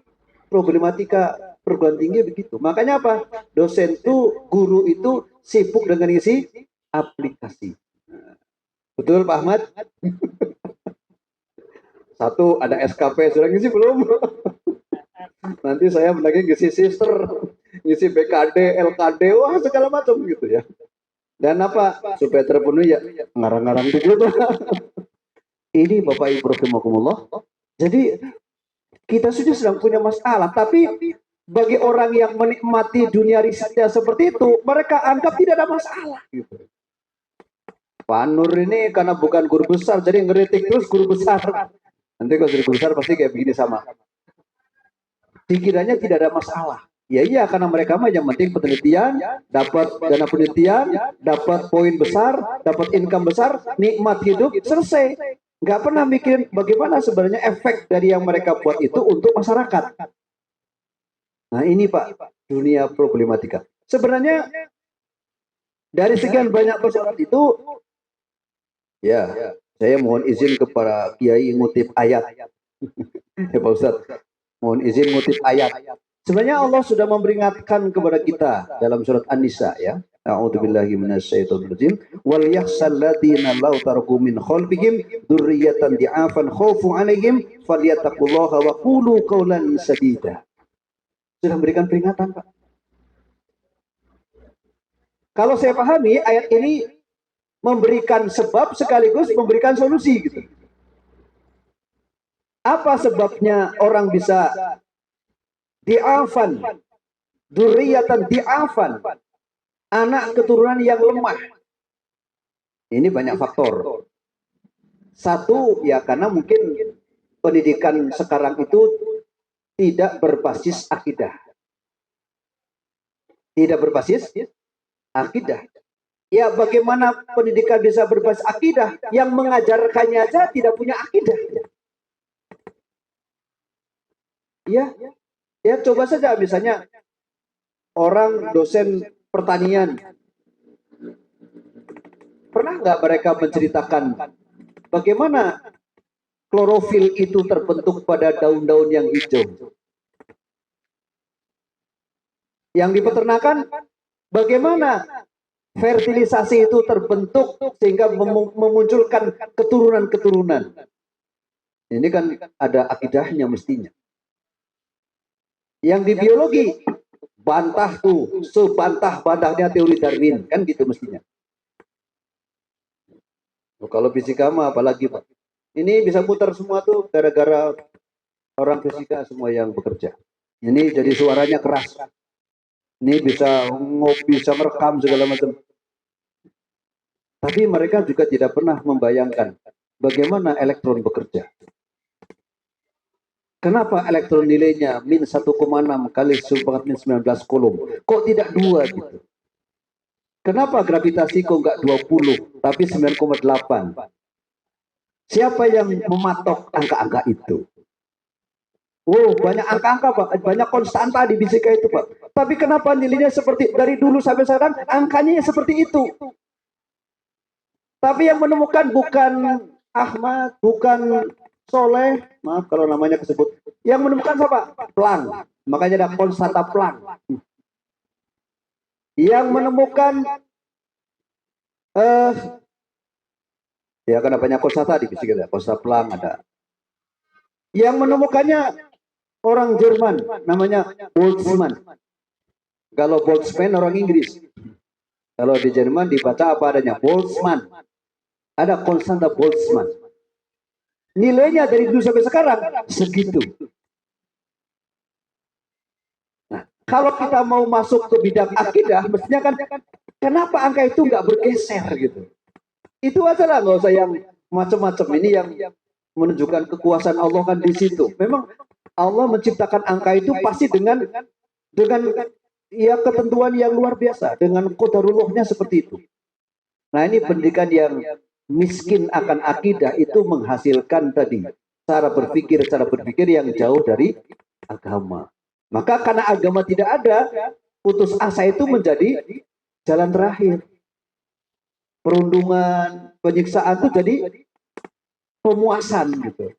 S3: problematika perguruan tinggi begitu. Makanya apa? Dosen itu, guru itu sibuk dengan isi aplikasi. Betul Pak Ahmad? Satu ada SKP, sudah ngisi belum? Nanti saya lagi ngisi sister, ngisi BKD, LKD, wah segala macam gitu ya. Dan apa? Supaya terpenuhi ya ngarang-ngarang dulu. Ini Bapak Ibu rahimakumullah. Jadi kita sudah sedang punya masalah, tapi bagi orang yang menikmati dunia risetnya seperti itu, mereka anggap tidak ada masalah. Gitu. Pak Nur ini karena bukan guru besar, jadi ngeritik terus guru besar. Nanti kalau guru besar pasti kayak begini sama. Dikiranya tidak ada masalah. Ya iya, karena mereka mah yang penting penelitian, dapat dana penelitian, dapat poin besar, dapat income besar, nikmat hidup, selesai. Nggak pernah mikirin bagaimana sebenarnya efek dari yang mereka buat itu untuk masyarakat. Nah ini Pak, dunia problematika. Sebenarnya dari sekian banyak persoalan itu, ya saya mohon izin kepada Kiai ngutip ayat. Ya Pak Ustadz, mohon izin ngutip ayat. Sebenarnya Allah sudah memperingatkan kepada kita dalam surat An-Nisa ya. A'udzubillahi minasyaitonirrajim. Wal yakhshal ladzina law taraku min khalfihim dzurriyyatan di'afan khaufu 'alaihim falyattaqullaha wa qulu qawlan sadida. Sudah memberikan peringatan, Pak. Kalau saya pahami ayat ini memberikan sebab sekaligus memberikan solusi gitu. Apa sebabnya orang bisa di'afan, dzurriyyatan di'afan, anak keturunan yang lemah? Ini banyak faktor. Satu, ya karena mungkin pendidikan sekarang itu tidak berbasis akidah. Tidak berbasis akidah. Ya bagaimana pendidikan bisa berbasis akidah? Yang mengajarkannya aja tidak punya akidah. Ya coba saja misalnya orang dosen pertanian. Pernah nggak mereka menceritakan bagaimana klorofil itu terbentuk pada daun-daun yang hijau? Yang di peternakan, bagaimana fertilisasi itu terbentuk sehingga memunculkan keturunan-keturunan? Ini kan ada akidahnya mestinya. Yang di biologi, bantah tuh, sebantah-bantahnya teori Darwin, kan gitu mestinya. Kalau fisika mah apalagi Pak. Ini bisa putar semua tuh gara-gara orang fisika semua yang bekerja. Ini jadi suaranya keras. Ini bisa merekam segala macam. Tapi mereka juga tidak pernah membayangkan bagaimana elektron bekerja. Kenapa elektron nilainya min 1,6 kali 10⁻⁻⁹ kulum? Kok tidak 2 gitu? Kenapa gravitasi kok enggak 20 tapi 9,8? Siapa yang mematok angka-angka itu? Oh, banyak angka-angka Pak, banyak konstanta di fisika itu Pak. Tapi kenapa nilainya seperti dari dulu sampai sekarang angkanya seperti itu? Tapi yang menemukan bukan Ahmad, bukan Soleh, maaf kalau namanya kesebut. Yang menemukan siapa? Planck. Makanya ada konstanta Planck. Yang menemukan ya karena banyak konstanta di fisika ada. Konstanta Planck ada. Yang menemukannya orang Jerman, namanya Boltzmann. Kalau Boltzmann orang Inggris. Kalau di Jerman dibaca apa adanya? Boltzmann. Ada konstanta Boltzmann. Nilainya dari dulu sampai sekarang segitu. Nah, kalau kita mau masuk ke bidang akidah, mestinya kan kenapa angka itu nggak bergeser gitu? Itu aja lah, nggak usah yang macam-macam. Ini yang menunjukkan kekuasaan Allah kan di situ. Memang Allah menciptakan angka itu pasti dengan ya ketentuan yang luar biasa, dengan qadarullahnya seperti itu. Nah, ini pendidikan yang miskin akan akidah itu menghasilkan tadi cara berpikir yang jauh dari agama. Maka karena agama tidak ada, putus asa itu menjadi jalan terakhir. Perundungan, penyiksaan itu jadi pemuasan gitu.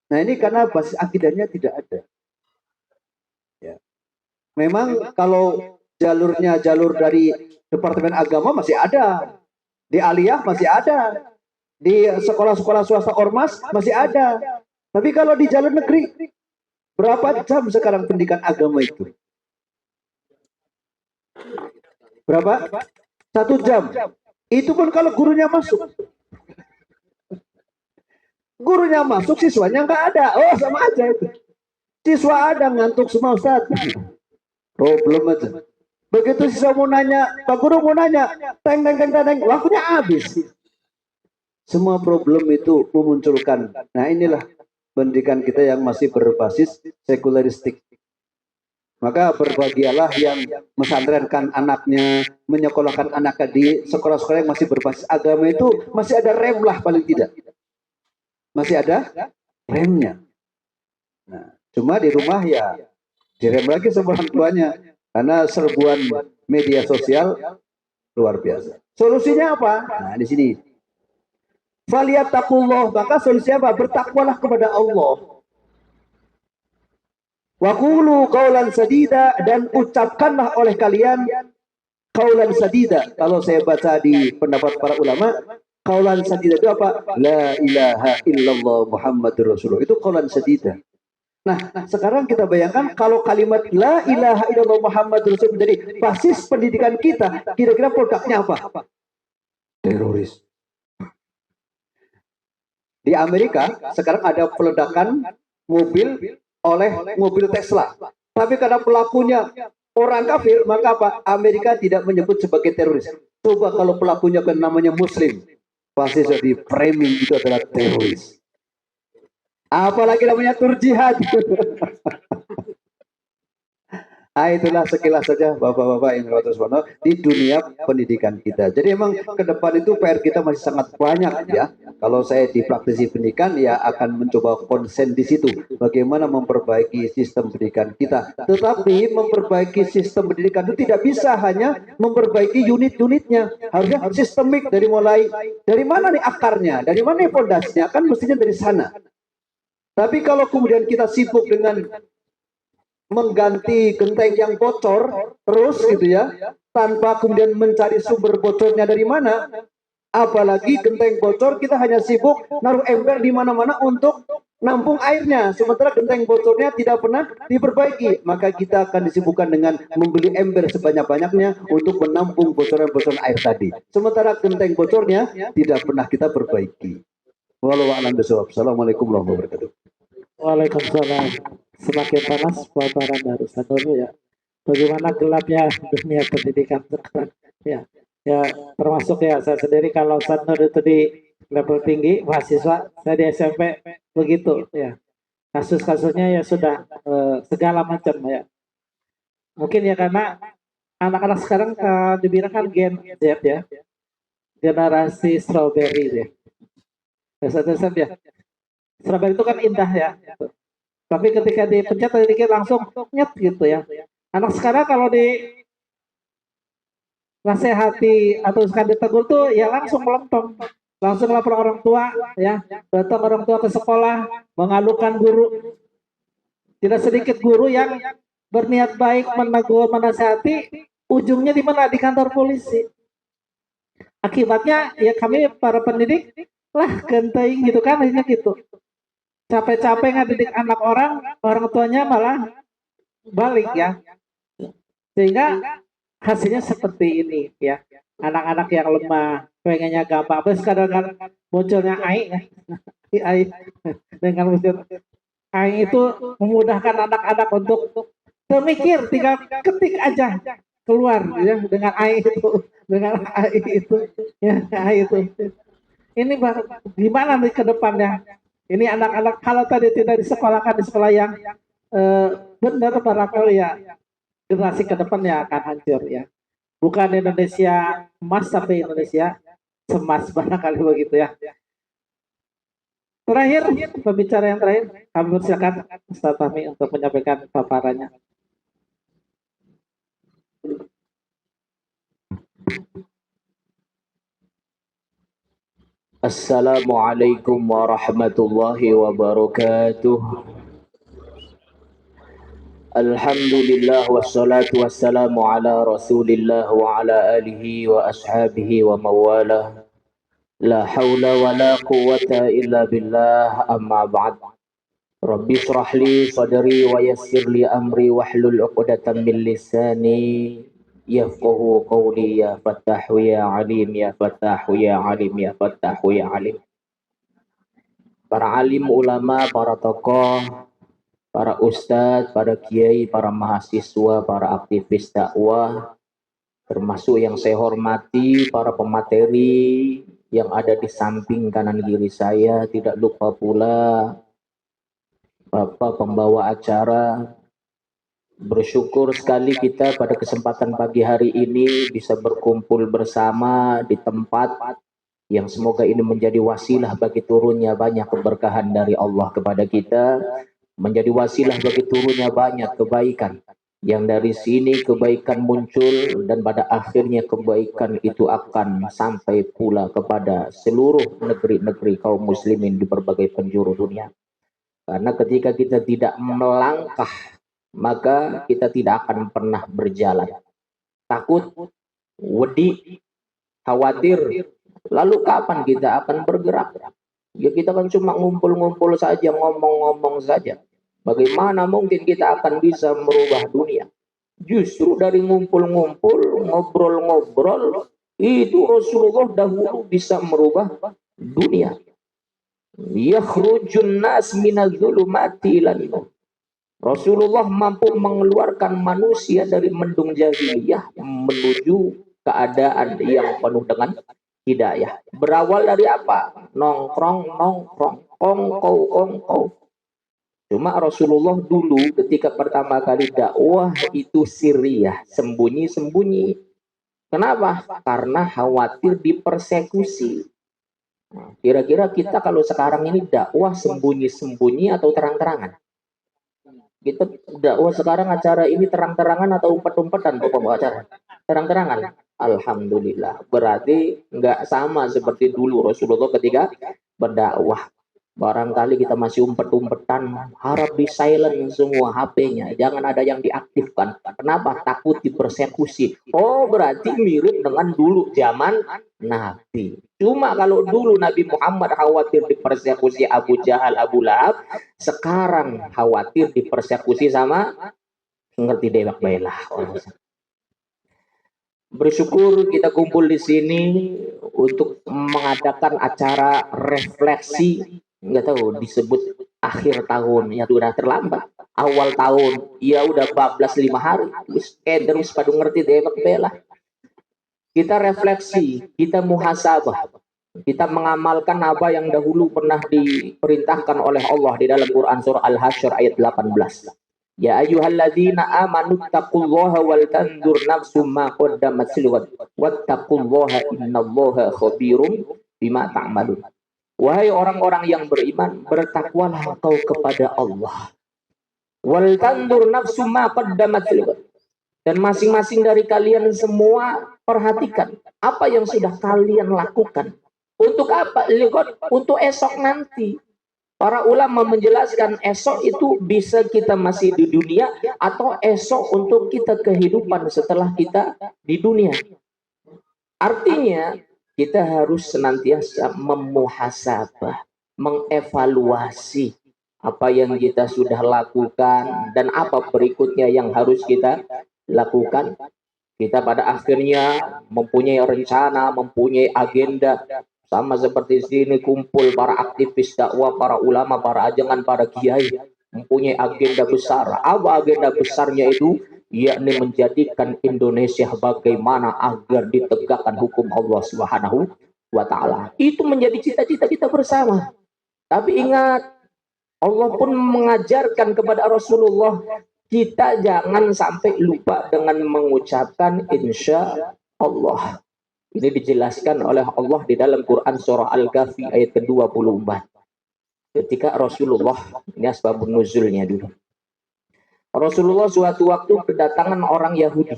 S3: Nah, ini karena basis akidahnya tidak ada. Ya. Memang kalau jalurnya jalur dari Departemen Agama masih ada, di Aliyah masih ada, di sekolah-sekolah swasta ormas masih ada. Tapi kalau di jalur negeri, berapa jam sekarang pendidikan agama itu? Berapa? 1 jam. Itu pun kalau gurunya masuk. Gurunya masuk, siswanya nggak ada. Oh, sama aja itu. Siswa ada, ngantuk semua, Ustaz. Problem aja. Begitu siswa mau nanya, Pak Guru mau nanya, teng, waktunya habis. Semua problem itu memunculkan. Nah, inilah pendidikan kita yang masih berbasis sekularistik. Maka berbahagialah yang mesantrenkan anaknya, menyekolahkan anaknya di sekolah-sekolah yang masih berbasis agama itu, masih ada rem lah paling tidak. Masih ada remnya. Nah, cuma di rumah ya direm lagi sama orang tuanya, karena serbuan media sosial luar biasa. Solusinya apa? Nah, di sini. Falyattaqullah, maka solusinya apa? Bertakwalah kepada Allah. Wa qulu qaulan sadida, dan ucapkanlah oleh kalian qaulan sadida. Kalau saya baca di pendapat para ulama, qaulan sadida itu apa? La ilaha illallah Muhammadur Rasulullah. Itu qaulan sadida. Nah, sekarang kita bayangkan kalau kalimat la ilaha illallah Muhammadur Rasulullah menjadi basis pendidikan kita, kira-kira produknya apa? Teroris. Di Amerika sekarang ada peledakan mobil oleh mobil Tesla. Tapi karena pelakunya orang kafir, maka apa? Amerika tidak menyebut sebagai teroris. Coba kalau pelakunya kan namanya Muslim, pasti sudah di framing itu adalah teroris. Apalagi namanya tur jihad. Nah, itulah sekilas saja Bapak-bapak yang dirahmati di dunia pendidikan kita. Jadi emang ke depan itu PR kita masih sangat banyak ya. Kalau saya di praktisi pendidikan ya akan mencoba konsen di situ. Bagaimana memperbaiki sistem pendidikan kita. Tetapi memperbaiki sistem pendidikan itu tidak bisa hanya memperbaiki unit-unitnya. Harusnya sistemik dari mana nih akarnya, dari mana nih pondasinya, kan mestinya dari sana. Tapi kalau kemudian kita sibuk dengan mengganti genteng yang bocor terus gitu ya, tanpa kemudian mencari sumber bocornya dari mana, apalagi genteng bocor kita hanya sibuk naruh ember di mana-mana untuk nampung airnya, sementara genteng bocornya tidak pernah diperbaiki, maka kita akan disibukkan dengan membeli ember sebanyak-banyaknya untuk menampung bocoran-bocoran air tadi, sementara genteng bocornya tidak pernah kita perbaiki. Wallahu a'lam bishawab. Assalamualaikum warahmatullahi wabarakatuh.
S1: Waalaikumsalam. Semakin panas paparan barusan dulu ya. Bagaimana gelapnya dunia pendidikan sekarang ya. Ya termasuk ya saya sendiri kalau Sanur itu di level tinggi mahasiswa, saya di SMP begitu ya. Kasus-kasusnya ya sudah segala macam ya. Mungkin ya karena anak-anak sekarang dibilang kan Gen Z ya. Generasi strawberry ya. Biasa-biasa ya. Strawberry itu kan indah ya. Tapi ketika dipencet dikit langsung nyet gitu ya. Anak sekarang kalau di nasihati atau sekali ditegur tuh ya langsung melempem, langsung lapor orang tua ya, datang orang tua ke sekolah mengalukan guru. Tidak sedikit guru yang berniat baik menegur menasihati, ujungnya di mana? Di kantor polisi. Akibatnya ya kami para pendidik lah genteng gitu kan, akhirnya gitu. Capek-capek ngedidik anak orang tuanya malah balik ya. Sehingga hasilnya seperti ini ya. Anak-anak yang lemah, pengennya gampang. Terus kadang-kadang munculnya AI ya. AI dengan muncul AI itu memudahkan anak-anak untuk termikir, tinggal ketik aja keluar ya dengan AI itu, dengan AI itu ya, AI itu. Ini gimana nih ke depannya? Ini anak-anak kalau tadi tidak disekolahkan di sekolah yang benar, barangkali ya generasi ke depannya akan hancur ya. Bukan Indonesia emas, tapi Indonesia cemas barangkali begitu ya. Terakhir, pembicara yang terakhir, kami persilakan Ustaz Fahmi untuk menyampaikan paparannya.
S4: Assalamualaikum warahmatullahi wabarakatuh. Alhamdulillah wassalatu wassalamu ala rasulillah wa ala alihi wa ashabihi wa mawalah. La hawla wa la quwwata illa billah, amma ba'd. Rabbi shrah li sadri wa yassir li amri wahlul 'uqdatam min lisani yafqahu qawli. Ya Fattahu ya Alim, ya Fattahu ya Alim, ya Fattahu ya Alim. Para alim ulama, para tokoh, para ustadz, para kiai, para mahasiswa, para aktivis dakwah, termasuk yang saya hormati para pemateri yang ada di samping kanan kiri saya, tidak lupa pula Bapak pembawa acara. Bersyukur sekali kita pada kesempatan pagi hari ini bisa berkumpul bersama di tempat yang semoga ini menjadi wasilah bagi turunnya banyak keberkahan dari Allah kepada kita, menjadi wasilah bagi turunnya banyak kebaikan, yang dari sini kebaikan muncul dan pada akhirnya kebaikan itu akan sampai pula kepada seluruh negeri-negeri kaum muslimin di berbagai penjuru dunia. Karena ketika kita tidak melangkah, maka kita tidak akan pernah berjalan. Takut, wedi, khawatir, lalu kapan kita akan bergerak? Ya kita kan cuma ngumpul-ngumpul saja, ngomong-ngomong saja. Bagaimana mungkin kita akan bisa merubah dunia? Justru dari ngumpul-ngumpul, ngobrol-ngobrol, itu Rasulullah dahulu bisa merubah dunia. Yakhrujun nas minadz-dzulumati ilan nur. Rasulullah mampu mengeluarkan manusia dari mendung jahiliyah menuju keadaan yang penuh dengan hidayah. Berawal dari apa? Nongkrong, kongkow. Cuma Rasulullah dulu ketika pertama kali dakwah itu sirriyah, sembunyi-sembunyi. Kenapa? Karena khawatir dipersekusi. Nah, kira-kira kita kalau sekarang ini dakwah sembunyi-sembunyi atau terang-terangan? Kita dakwah sekarang acara ini terang-terangan atau umpet-umpetan pokok acara? Terang-terangan. Alhamdulillah. Berarti nggak sama seperti dulu Rasulullah ketika berdakwah. Barangkali kita masih umpet-umpetan, harap di silent semua HP-nya, jangan ada yang diaktifkan. Kenapa? Takut dipersekusi. Oh, berarti mirip dengan dulu zaman Nabi. Cuma kalau dulu Nabi Muhammad khawatir dipersekusi Abu Jahal, Abu Lahab, sekarang khawatir dipersekusi sama ngerti dewak bailah. Bersyukur kita kumpul di sini untuk mengadakan acara refleksi, nggak tahu disebut akhir tahun ya, udah terlambat. Awal tahun ya udah 14 5 hari terus pada ngerti dewak bailah. Kita refleksi, kita muhasabah, kita mengamalkan apa yang dahulu pernah diperintahkan oleh Allah di dalam Quran surah Al-Hasyr ayat 18. Ya ayyuhalladzina amanu taqullaha wal tanzur nafsum ma qaddamat lighad wattaqullaha innallaha khabirum bima ta'malun. Wahai orang-orang yang beriman, bertakwalah engkau kepada Allah. Wal tanzur nafsum ma qaddamat lighad. Dan masing-masing dari kalian semua perhatikan apa yang sudah kalian lakukan. Untuk apa? Untuk esok nanti. Para ulama menjelaskan esok itu bisa kita masih di dunia atau esok untuk kita kehidupan setelah kita di dunia. Artinya kita harus senantiasa memuhasabah, mengevaluasi apa yang kita sudah lakukan dan apa berikutnya yang harus kita lakukan. Kita pada akhirnya mempunyai rencana, mempunyai agenda. Sama seperti sini kumpul para aktivis dakwah, para ulama, para ajangan, para kiai mempunyai agenda besar. Apa agenda besarnya itu? Yakni menjadikan Indonesia bagaimana agar ditegakkan hukum Allah Subhanahu wa Ta'ala. Itu menjadi cita-cita kita bersama. Tapi ingat, Allah pun mengajarkan kepada Rasulullah, kita jangan sampai lupa dengan mengucapkan insya Allah. Ini dijelaskan oleh Allah di dalam Quran surah Al-Kahfi ayat ke-24. Ketika Rasulullah, ini asbabun nuzulnya dulu. Rasulullah suatu waktu kedatangan orang Yahudi,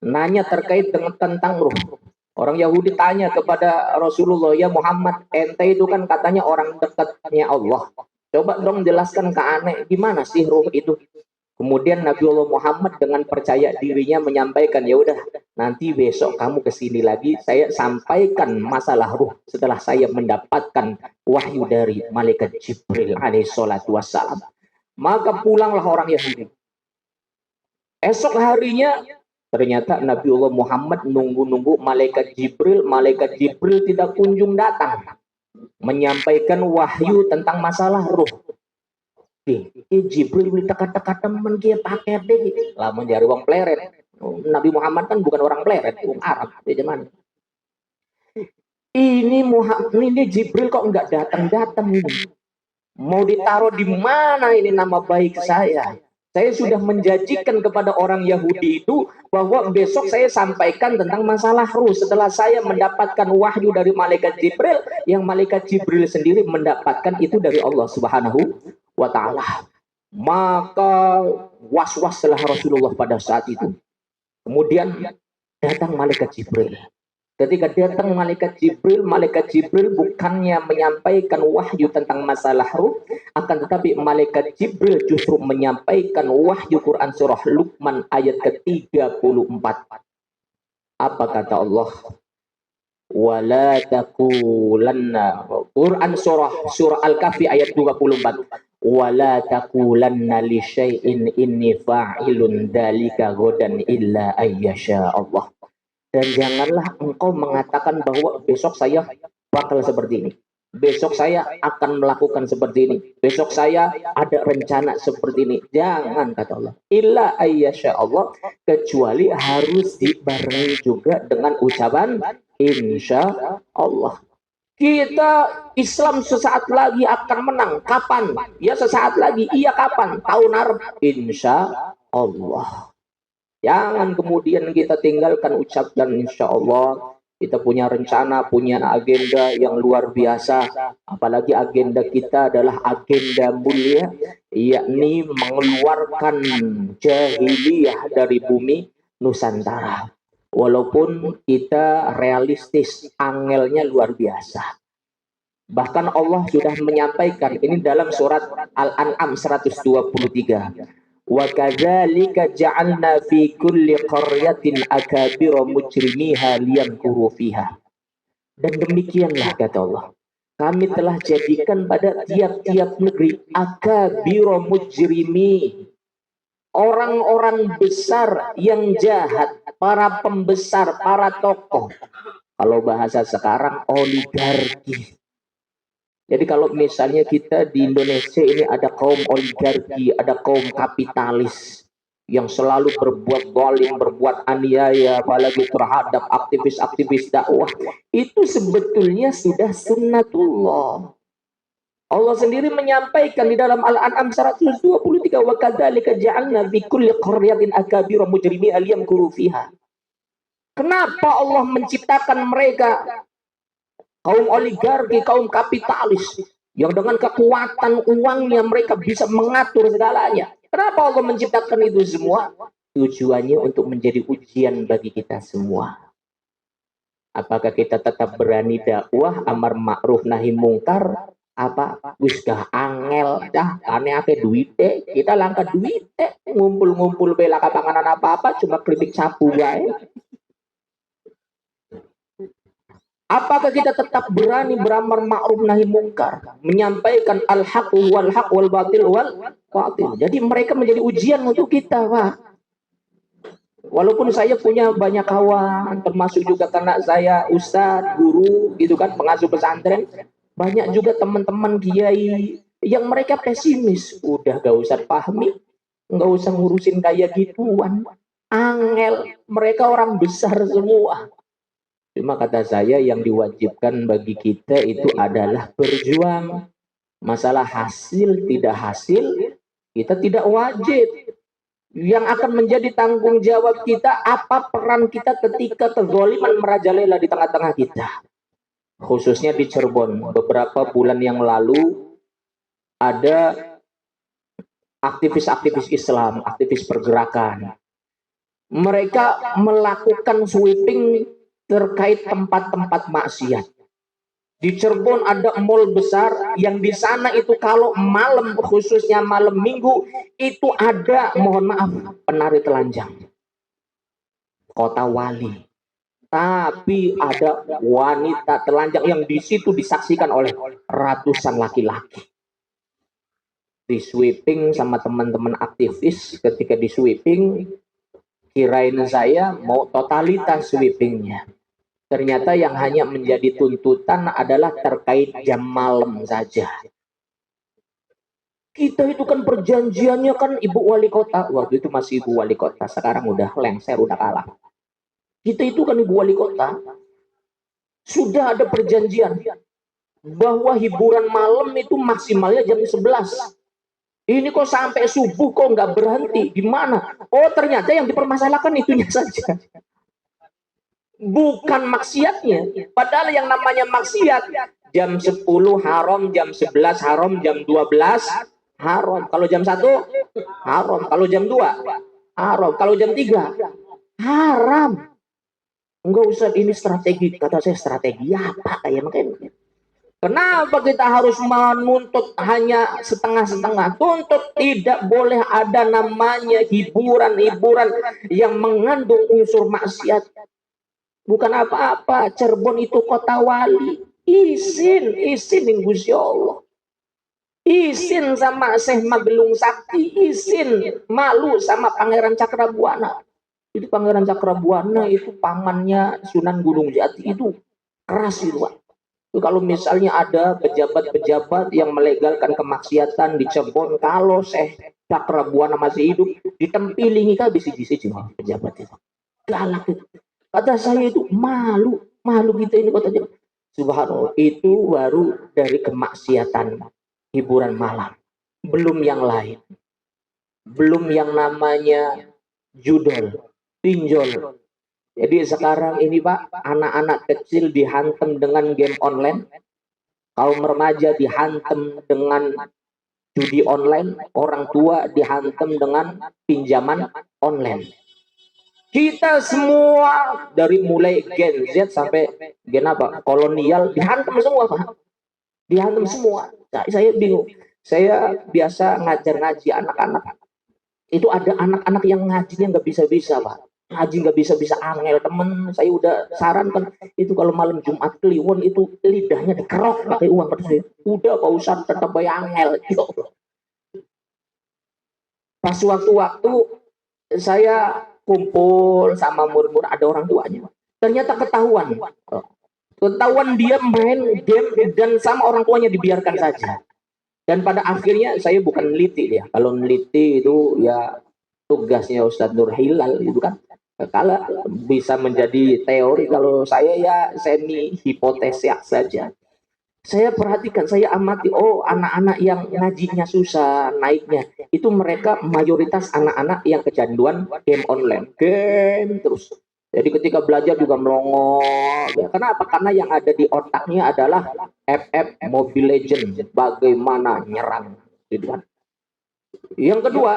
S4: nanya terkait dengan tentang ruh. Orang Yahudi tanya kepada Rasulullah, ya Muhammad, ente itu kan katanya orang dekatnya Allah. Coba dong jelaskan ke aneh, gimana sih ruh itu? Kemudian Nabiullah Muhammad dengan percaya dirinya menyampaikan, ya udah, nanti besok kamu kesini lagi, saya sampaikan masalah ruh setelah saya mendapatkan wahyu dari malaikat Jibril alaihissalatu wassalam. Maka pulanglah orang Yahudi. Esok harinya ternyata Nabiullah Muhammad nunggu-nunggu malaikat Jibril tidak kunjung datang menyampaikan wahyu tentang masalah ruh. Jibril minta kata-kata temen dia pakai deh, lamun dari wong pleret. Nabi Muhammad kan bukan orang pleret, wong Arab di zaman. Ini Jibril kok nggak datang-datang ini? Mau ditaruh di mana ini nama baik saya? Saya sudah menjanjikan kepada orang Yahudi itu bahwa besok saya sampaikan tentang masalah ruh setelah saya mendapatkan wahyu dari malaikat Jibril, yang malaikat Jibril sendiri mendapatkan itu dari Allah Subhanahu wa ta'ala. Maka was-waslah Rasulullah pada saat itu. Kemudian datang malaikat Jibril. Ketika datang malaikat Jibril bukannya menyampaikan wahyu tentang masalah ruh, akan tetapi malaikat Jibril justru menyampaikan wahyu Quran surah Luqman ayat ke-34. Apa kata Allah? Wala taqulanna, Quran surah Al-Kahfi ayat 24. Wala taqulanna li syai'in inni fa'ilun dzalika ghadan illa ayyasha Allah. Dan janganlah engkau mengatakan bahwa besok saya bakal seperti ini. Besok saya akan melakukan seperti ini. Besok saya ada rencana seperti ini. Jangan, kata Allah. Illa ayyasha Allah. Kecuali harus dibarengi juga dengan ucapan insya Allah. Kita Islam sesaat lagi akan menang. Kapan? Ya sesaat lagi. Iya kapan? Tahun Arab. Insya Allah. Jangan kemudian kita tinggalkan ucapkan insya Allah. Kita punya rencana, punya agenda yang luar biasa. Apalagi agenda kita adalah agenda mulia, yakni mengeluarkan jahiliyah dari bumi Nusantara. Walaupun kita realistis, angelnya luar biasa. Bahkan Allah sudah menyampaikan ini dalam surat Al-An'am 123. Wa kadzalika ja'alna fi kulli qaryatin akabira mujrimiha liyamkuru fiha. Dan demikianlah kata Allah, kami telah jadikan pada tiap-tiap negeri akabira mujrimi, orang-orang besar yang jahat, para pembesar, para tokoh. Kalau bahasa sekarang oligarki. Jadi kalau misalnya kita di Indonesia ini ada kaum oligarki, ada kaum kapitalis yang selalu berbuat zalim, berbuat aniaya, apalagi terhadap aktivis-aktivis dakwah, itu sebetulnya sudah sunnatullah. Allah sendiri menyampaikan di dalam Al-An'am 123, wa kadzalika ja'alna fi kulli qaryatin akabira mujrimiha liyamkuru fiha. Kenapa Allah menciptakan mereka? Kaum oligarki, kaum kapitalis yang dengan kekuatan uangnya mereka bisa mengatur segalanya. Kenapa Allah menciptakan itu semua? Tujuannya untuk menjadi ujian bagi kita semua. Apakah kita tetap berani dakwah amar ma'ruf nahi mungkar? Apa wis dah angel dah aneh ake duit kita langka duit ngumpul-ngumpul bela kapanganan apa-apa cuma klinik sapu wae. Apakah kita tetap berani beramar ma'ruf nahi mungkar, menyampaikan al-haq wal batil wal batil? Jadi mereka menjadi ujian untuk kita, Pak. Walaupun saya punya banyak kawan, termasuk juga karena saya ustadz, guru, gitu kan, pengasuh pesantren, banyak juga teman-teman kiai yang mereka pesimis. Udah gak usah pahami, gak usah ngurusin kayak gituan. Angel, mereka orang besar semua. Cuma kata saya yang diwajibkan bagi kita itu adalah berjuang. Masalah hasil tidak hasil, kita tidak wajib. Yang akan menjadi tanggung jawab kita, apa peran kita ketika kezaliman merajalela di tengah-tengah kita. Khususnya di Cirebon, beberapa bulan yang lalu ada aktivis-aktivis Islam, aktivis pergerakan. Mereka melakukan sweeping terkait tempat-tempat maksiat. Di Cirebon ada mall besar yang di sana itu kalau malam, khususnya malam minggu, itu ada, mohon maaf, penari telanjang. Kota Wali. Tapi ada wanita telanjang yang di situ disaksikan oleh ratusan laki-laki. Di sweeping sama teman-teman aktivis, ketika di sweeping, kirain saya mau totalitas sweepingnya. Ternyata yang hanya menjadi tuntutan adalah terkait jam malam saja. Kita itu kan perjanjiannya kan Ibu Wali Kota. Waktu itu masih Ibu Wali Kota. Sekarang udah lengser, udah kalah. Kita itu kan Ibu Wali Kota. Sudah ada perjanjian. Bahwa hiburan malam itu maksimalnya jam 11. Ini kok sampai subuh kok nggak berhenti. Gimana? Oh ternyata yang dipermasalahkan itunya saja. Bukan maksiatnya. Padahal yang namanya maksiat jam 10 haram, jam 11 haram, jam 12 haram. Kalau jam 1 haram, kalau jam 2 haram, kalau jam 3 haram. Enggak usah ini strategi. Kata saya strategi apa kayak makanya. Kenapa kita harus menuntut hanya setengah-setengah? Tuntut tidak boleh ada namanya hiburan-hiburan yang mengandung unsur maksiat. Bukan apa-apa, Cirebon itu kota wali. Izin yang Gusti Allah. Izin sama Syekh Magelung Sakti, izin malu sama Pangeran Cakrabuana. Itu Pangeran Cakrabuana itu pamannya Sunan Gunung Jati, itu keras itu, Pak. Itu kalau misalnya ada pejabat-pejabat yang melegalkan kemaksiatan di Cirebon, kalau Syekh Cakrabuana masih hidup, ditempilingi kan bisi-bisi pejabat itu. Galak itu. Kata saya itu malu kita ini kota Cirebon. Subhanallah, itu baru dari kemaksiatan hiburan malam. Belum yang lain. Belum yang namanya judol, pinjol. Jadi sekarang ini Pak, anak-anak kecil dihantam dengan game online. Kaum remaja dihantam dengan judi online. Orang tua dihantam dengan pinjaman online. Kita semua dari mulai Gen Z sampai Gen apa kolonial dihantam semua Pak, dihantam semua. Nah, saya bingung. Saya biasa ngaji anak-anak. Itu ada anak-anak yang ngajinya nggak bisa-bisa Pak. Ngaji nggak bisa-bisa, angel. Temen saya udah sarankan itu kalau malam Jumat Kliwon itu lidahnya dikerok pakai uang kertas. Udah Pak Ustadz tetap bayar angel. Pas waktu-waktu saya kumpul sama murid-murid, ada orang tuanya. Ternyata ketahuan dia main game dan sama orang tuanya dibiarkan saja. Dan pada akhirnya saya bukan neliti ya. Kalau neliti itu ya tugasnya Ustadz Nur Hilal itu kan. Kalau bisa menjadi teori, kalau saya ya semi hipotesis saja. Saya perhatikan, saya amati, oh anak-anak yang ngajinya susah naiknya, itu mereka mayoritas anak-anak yang kecanduan game online, game terus. Jadi ketika belajar juga melongo. Ya, kenapa? Karena yang ada di otaknya adalah FF Mobile Legends, bagaimana nyerang, gitu kan. Yang kedua,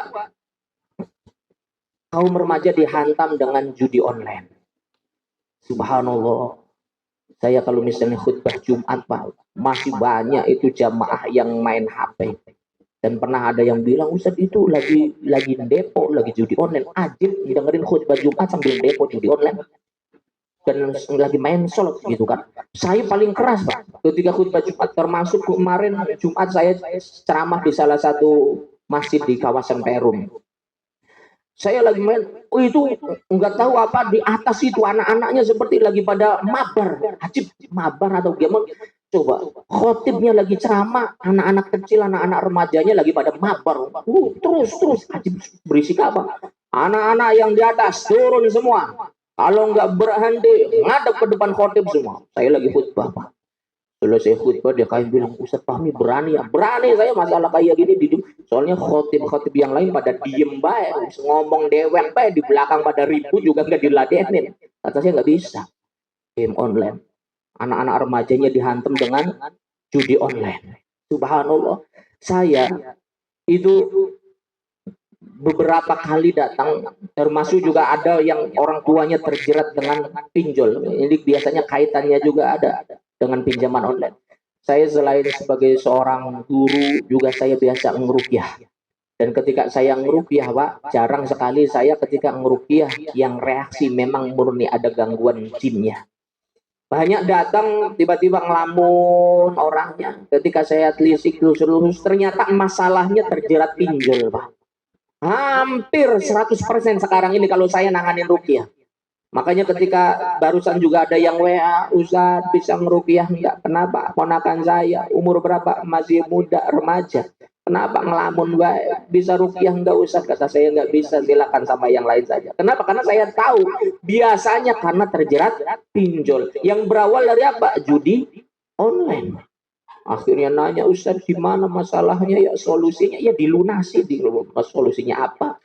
S4: kaum remaja dihantam dengan judi online. Subhanallah. Saya kalau misalnya khutbah Jumat Pak, masih banyak itu jamaah yang main HP. Dan pernah ada yang bilang, Ustadz itu lagi depo, lagi judi online. Ajib dengerin khutbah Jumat sambil depo judi online. Dan lagi main sholat gitu kan. Saya paling keras Pak, ketika khutbah Jumat, termasuk kemarin Jumat saya ceramah di salah satu masjid di kawasan Perum. Saya lagi main, oh itu nggak tahu apa di atas itu anak-anaknya seperti lagi pada mabar, ajib mabar atau gimana? Coba khotibnya lagi ceramah, anak-anak kecil, anak-anak remajanya lagi pada mabar, terus ajib, berisik apa? Anak-anak yang di atas turun semua, kalau nggak berhenti ngadep ke depan khotib semua. Saya lagi khutbah Pak. Selesai khutbah dia kayak bilang, Ustaz Fahmi berani ya? Berani saya masalah kayak gini. Soalnya khotib-khotib yang lain pada diem baik, ngomong dewek baik, di belakang pada ribut juga nggak diladenin. Kata saya nggak bisa. Game online. Anak-anak remajanya dihantam dengan judi online. Subhanallah. Saya itu beberapa kali datang, termasuk juga ada yang orang tuanya terjerat dengan pinjol. Ini biasanya kaitannya juga ada dengan pinjaman online. Saya selain sebagai seorang guru juga saya biasa ngeruqyah. Dan ketika saya ngeruqyah, Pak, jarang sekali saya ketika ngeruqyah yang reaksi memang murni ada gangguan jinnya. Banyak datang tiba-tiba ngelamun orangnya. Ketika saya telisik lurus-lurus ternyata masalahnya terjerat pinjol, Pak. Hampir 100% sekarang ini kalau saya nanganin ruqyah. Makanya ketika barusan juga ada yang WA, Ustaz bisa ngeruqyah enggak? Kenapa? Ponakan saya umur berapa? Masih muda, remaja. Kenapa ngelamun baik? Bisa ruqyah enggak Ustaz? Kata saya enggak bisa, silakan sama yang lain saja. Kenapa? Karena saya tahu biasanya karena terjerat pinjol. Yang berawal dari apa? Judi online. Akhirnya nanya, Ustaz gimana masalahnya? Ya solusinya ya dilunasi. Solusinya apa?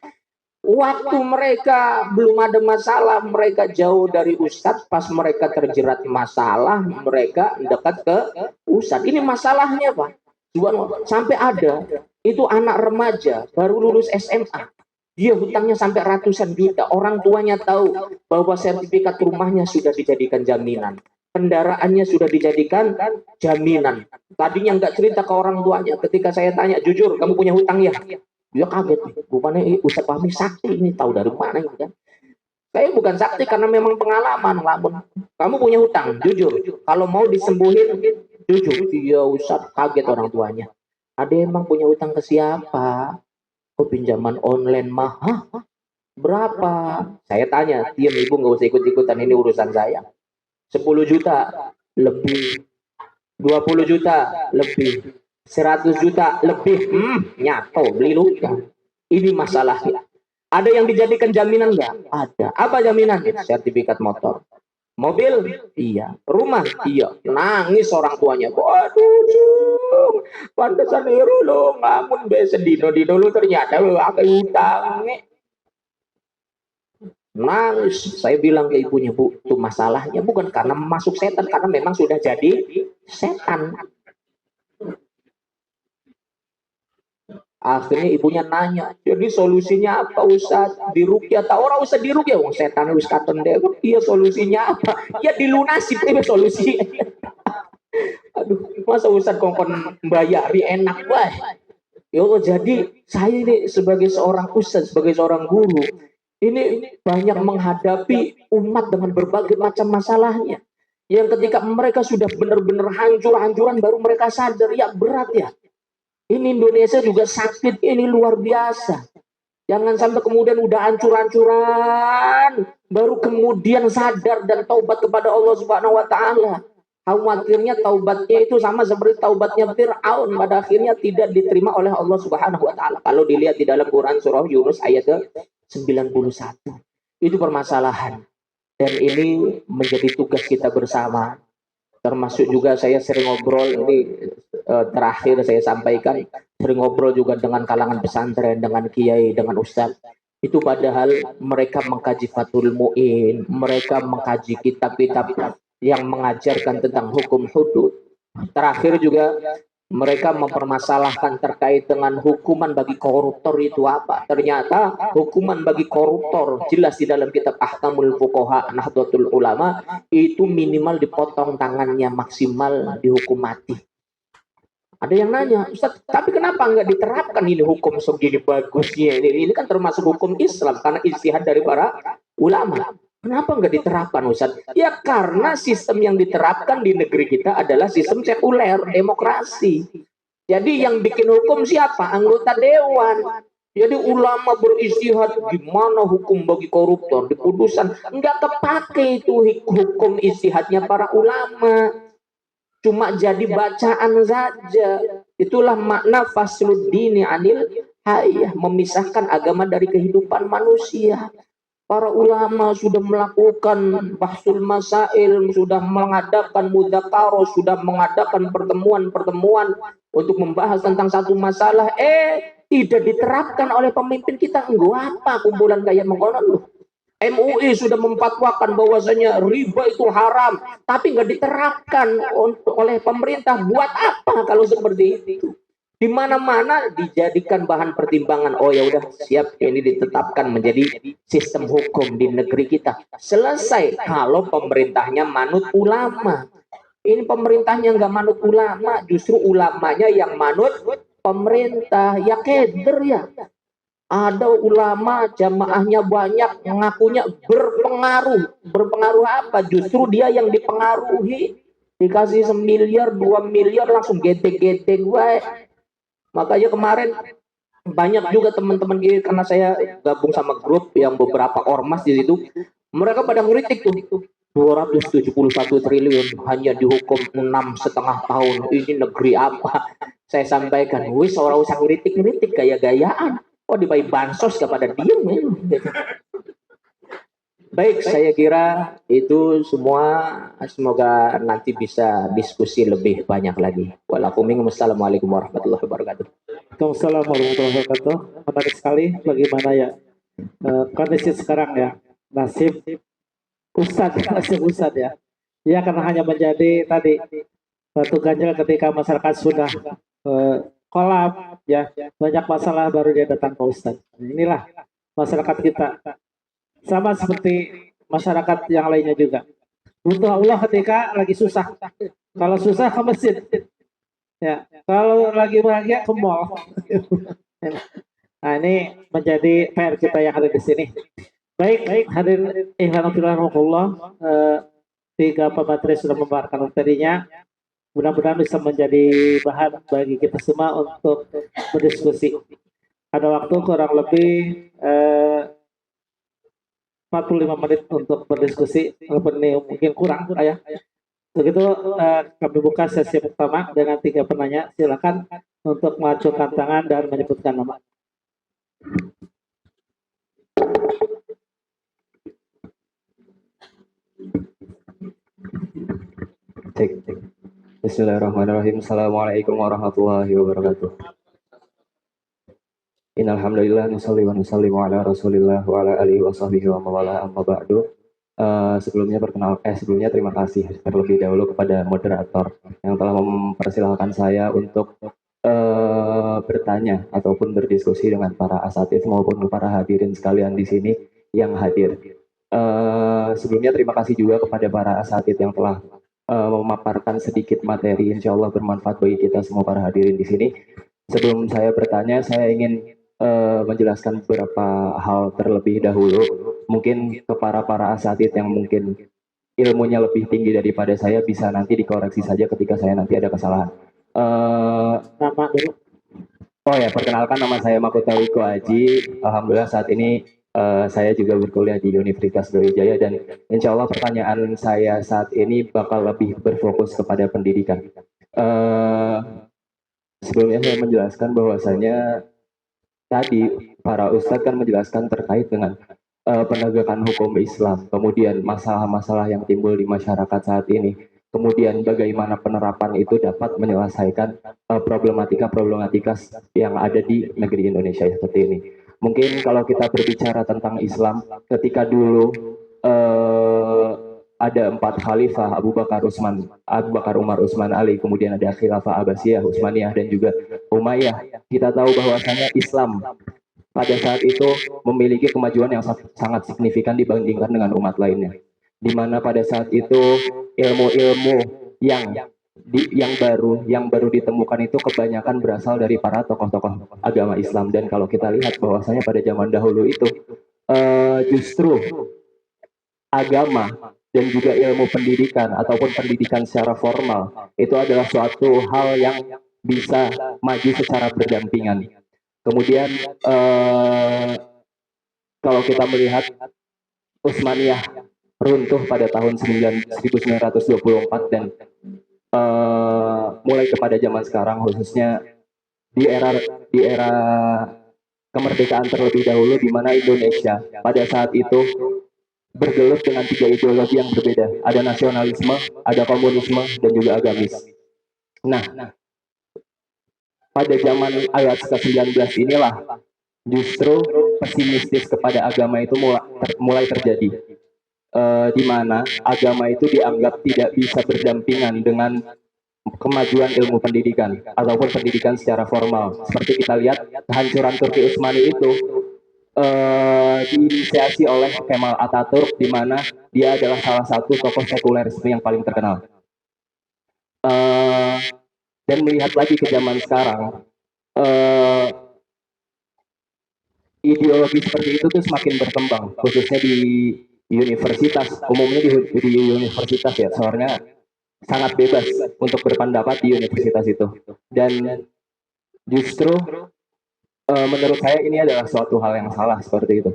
S4: Waktu mereka belum ada masalah, mereka jauh dari Ustadz. Pas mereka terjerat masalah, mereka dekat ke Ustadz. Ini masalahnya, Pak. Sampai ada, itu anak remaja, baru lulus SMA. Dia hutangnya sampai ratusan juta. Orang tuanya tahu bahwa sertifikat rumahnya sudah dijadikan jaminan. Kendaraannya sudah dijadikan jaminan. Tadinya nggak cerita ke orang tuanya. Ketika saya tanya, jujur, kamu punya hutang ya? Dia kaget, rupanya Ustaz Fahmi sakti ini, tahu dari mana ini kan? Saya bukan sakti karena memang pengalaman. Kamu punya hutang, jujur. Kalau mau disembuhin, jujur. Iya Ustaz, kaget orang tuanya. Ada emang punya hutang ke siapa? Oh pinjaman online mah. Hah? Berapa? Saya tanya, diam ibu nggak usah ikut-ikutan, ini urusan saya. 10 juta lebih, 20 juta lebih, 100 juta lebih, nyato beli luka. Ini masalahnya. Ada yang dijadikan jaminan nggak? Ada. Apa jaminan? Sertifikat motor. Mobil? Iya. Rumah? Iya. Nangis orang tuanya. Waduh, cung. Pantesan iru lo ngamun be sedino-dino lo ternyata lo akan utang. Nangis. Saya bilang ke ibunya, Bu, itu masalahnya bukan karena masuk setan, karena memang sudah jadi setan. Akhirnya ibunya nanya, jadi solusinya apa Ustaz? Diruqyah, tak orang Ustaz diruqyah, wong setan wis katon deh. Iya solusinya apa? Ya dilunasi itu solusi. Aduh, masa Ustaz kongkon bayari enak bae. Yo, jadi saya ini sebagai seorang ustaz, sebagai seorang guru, ini banyak menghadapi umat dengan berbagai macam masalahnya. Yang ketika mereka sudah benar-benar hancur-hancuran baru mereka sadar, ya berat ya. Ini Indonesia juga sakit, ini luar biasa. Jangan sampai kemudian udah hancur-hancuran, baru kemudian sadar dan taubat kepada Allah Subhanahu wa Ta'ala. Khawatirnya taubatnya itu sama seperti taubatnya Fir'aun, pada akhirnya tidak diterima oleh Allah Subhanahu wa Ta'ala. Kalau dilihat di dalam Quran surah Yunus ayat 91. Itu permasalahan. Dan ini menjadi tugas kita bersama. Termasuk juga saya sering ngobrol, ini terakhir saya sampaikan, sering ngobrol juga dengan kalangan pesantren, dengan kiai, dengan ustadz. Itu padahal mereka mengkaji Fathul Mu'in, mereka mengkaji kitab-kitab yang mengajarkan tentang hukum hudud. Terakhir juga mereka mempermasalahkan terkait dengan hukuman bagi koruptor itu apa. Ternyata hukuman bagi koruptor jelas di dalam kitab Ahkamul Fuqaha Nahdlatul Ulama itu minimal dipotong tangannya, maksimal dihukum mati. Ada yang nanya, Ustaz, tapi kenapa nggak diterapkan ini hukum segini bagusnya? Ini kan termasuk hukum Islam karena ijtihad dari para ulama. Kenapa nggak diterapkan, Ustaz? Ya karena sistem yang diterapkan di negeri kita adalah sistem sekuler, demokrasi. Jadi yang bikin hukum siapa? Anggota dewan. Jadi ulama beristihad gimana hukum bagi koruptor di putusan. Nggak kepake itu hukum istihadnya para ulama. Cuma jadi bacaan saja. Itulah makna fasluddini anil hayah, memisahkan agama dari kehidupan manusia. Para ulama sudah melakukan bahsul masail, sudah mengadakan mudzakarah, sudah mengadakan pertemuan-pertemuan untuk membahas tentang satu masalah. Tidak diterapkan oleh pemimpin kita. Enggak apa kumpulan kayak mengkonon loh. MUI sudah memfatwakan bahwasanya riba itu haram, tapi nggak diterapkan oleh pemerintah. Buat apa kalau seperti itu? Di mana-mana dijadikan bahan pertimbangan. Oh ya udah, siap, ini ditetapkan menjadi sistem hukum di negeri kita. Selesai kalau pemerintahnya manut ulama. Ini pemerintahnya nggak manut ulama, justru ulamanya yang manut pemerintah. Ya keder ya. Ada ulama jamaahnya banyak, ngakunya berpengaruh. Berpengaruh apa? Justru dia yang dipengaruhi. Dikasih 1 miliar, 2 miliar langsung gede-gede gue. Makanya kemarin banyak juga teman-teman gitu, karena saya gabung sama grup yang beberapa ormas di situ, mereka pada ngeritik tuh 271 triliun hanya dihukum 6,5 tahun. Ini negeri apa? Saya sampaikan, wis orang usah ngeritik gaya-gayaan. Oh, dibayar bansos kepada diem ya. Baik, saya kira itu semua. Semoga nanti bisa diskusi lebih banyak lagi. Wassalamualaikum warahmatullahi wabarakatuh.
S1: Waalaikumsalam warahmatullahi wabarakatuh. Menarik sekali bagaimana ya kondisi sekarang ya, nasib Ustadz ya. Ya karena hanya menjadi tadi batu ganjil ketika masyarakat sudah kolap ya, banyak masalah baru dia datang ke Ustadz. Inilah masyarakat kita, sama seperti masyarakat yang lainnya juga. Butuh Allah ketika lagi susah. Kalau susah ke masjid. Ya, kalau lagi bahagia ke mall. Nah, ini menjadi PR kita yang ada di sini. Baik, hadirin ihwanillah, 3 pemateri sudah memaparkan materinya. Mudah-mudahan bisa menjadi bahan bagi kita semua untuk berdiskusi. Ada waktu kurang lebih 45 menit untuk berdiskusi, walaupun ini mungkin kurang ya. Begitu kami buka sesi pertama dengan 3 penanya. Silakan untuk mengacungkan tangan dan menyebutkan nama.
S2: Bismillahirrahmanirrahim. Assalamualaikum warahmatullahi wabarakatuh. Innalhamdulillah nusalli wa nusallimu ala Rasulillah wa ala alihi wa sahbihi wa mawala amma ba'du. Sebelumnya terima kasih terlebih dahulu kepada moderator yang telah mempersilahkan saya untuk bertanya ataupun berdiskusi dengan para asatidz maupun para hadirin sekalian di sini yang hadir. Sebelumnya terima kasih juga kepada para asatidz yang telah memaparkan sedikit materi, insya Allah bermanfaat bagi kita semua para hadirin di sini. Sebelum saya bertanya, saya ingin menjelaskan beberapa hal terlebih dahulu. Mungkin ke para asatidz yang mungkin ilmunya lebih tinggi daripada saya bisa nanti dikoreksi saja ketika saya nanti ada kesalahan.
S1: Nama dulu.
S2: Oh ya, perkenalkan, nama saya Makota Wiko Aji. Alhamdulillah saat ini saya juga berkuliah di Universitas Brawijaya, dan insya Allah pertanyaan saya saat ini bakal lebih berfokus kepada pendidikan. Sebelumnya saya menjelaskan bahwasanya tadi para ustadz kan menjelaskan terkait dengan penegakan hukum Islam, kemudian masalah-masalah yang timbul di masyarakat saat ini, kemudian bagaimana penerapan itu dapat menyelesaikan problematika yang ada di negeri Indonesia seperti ini. Mungkin kalau kita berbicara tentang Islam, ketika dulu ada 4 khalifah, Abu Bakar, Umar, Utsman, Ali, kemudian ada khilafah Abbasiyah, Utsmaniyah, dan juga Umayyah. Kita tahu bahwasanya Islam pada saat itu memiliki kemajuan yang sangat signifikan dibandingkan dengan umat lainnya, di mana pada saat itu ilmu-ilmu yang baru ditemukan itu kebanyakan berasal dari para tokoh-tokoh agama Islam. Dan kalau kita lihat bahwasanya pada zaman dahulu itu justru agama dan juga ilmu pendidikan ataupun pendidikan secara formal itu adalah suatu hal yang bisa maju secara berdampingan. Kemudian kalau kita melihat Utsmaniyah runtuh pada tahun 1924, dan mulai kepada zaman sekarang, khususnya di era
S4: kemerdekaan terlebih dahulu, di mana Indonesia pada saat itu bergelut dengan 3 ideologi yang berbeda. Ada nasionalisme, ada komunisme, dan juga agamis. Nah, pada zaman ayat ke-19 inilah justru pesimistis kepada agama itu mulai terjadi. Di mana agama itu dianggap tidak bisa berdampingan dengan kemajuan ilmu pendidikan ataupun pendidikan secara formal. Seperti kita lihat, kehancuran Turki Utsmani itu diinisiasi oleh Kemal Atatürk, di mana dia adalah salah satu tokoh sekulerisme yang paling terkenal. Dan melihat lagi ke zaman sekarang, ideologi seperti itu tuh semakin berkembang, khususnya di universitas, umumnya di universitas ya, soalnya sangat bebas untuk berpendapat di universitas itu. Dan justru menurut saya ini adalah suatu hal yang salah seperti itu.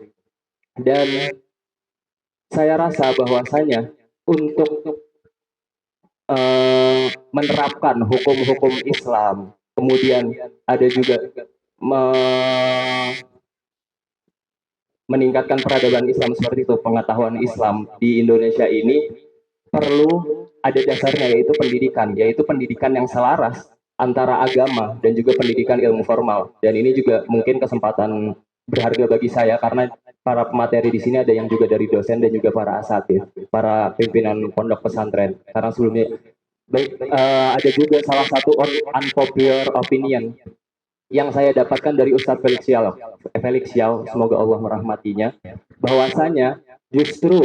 S4: Dan saya rasa bahwasanya untuk menerapkan hukum-hukum Islam, kemudian ada juga meningkatkan peradaban Islam seperti itu, pengetahuan Islam di Indonesia ini perlu ada dasarnya, yaitu pendidikan yang selaras antara agama dan juga pendidikan ilmu formal. Dan ini juga mungkin kesempatan berharga bagi saya, karena para pemateri di sini ada yang juga dari dosen dan juga para asatidz, para pimpinan pondok pesantren. Karena sebelumnya ada juga salah satu unpopular opinion yang saya dapatkan dari Ustadz Felix Xiao, semoga Allah merahmatinya, bahwasanya justru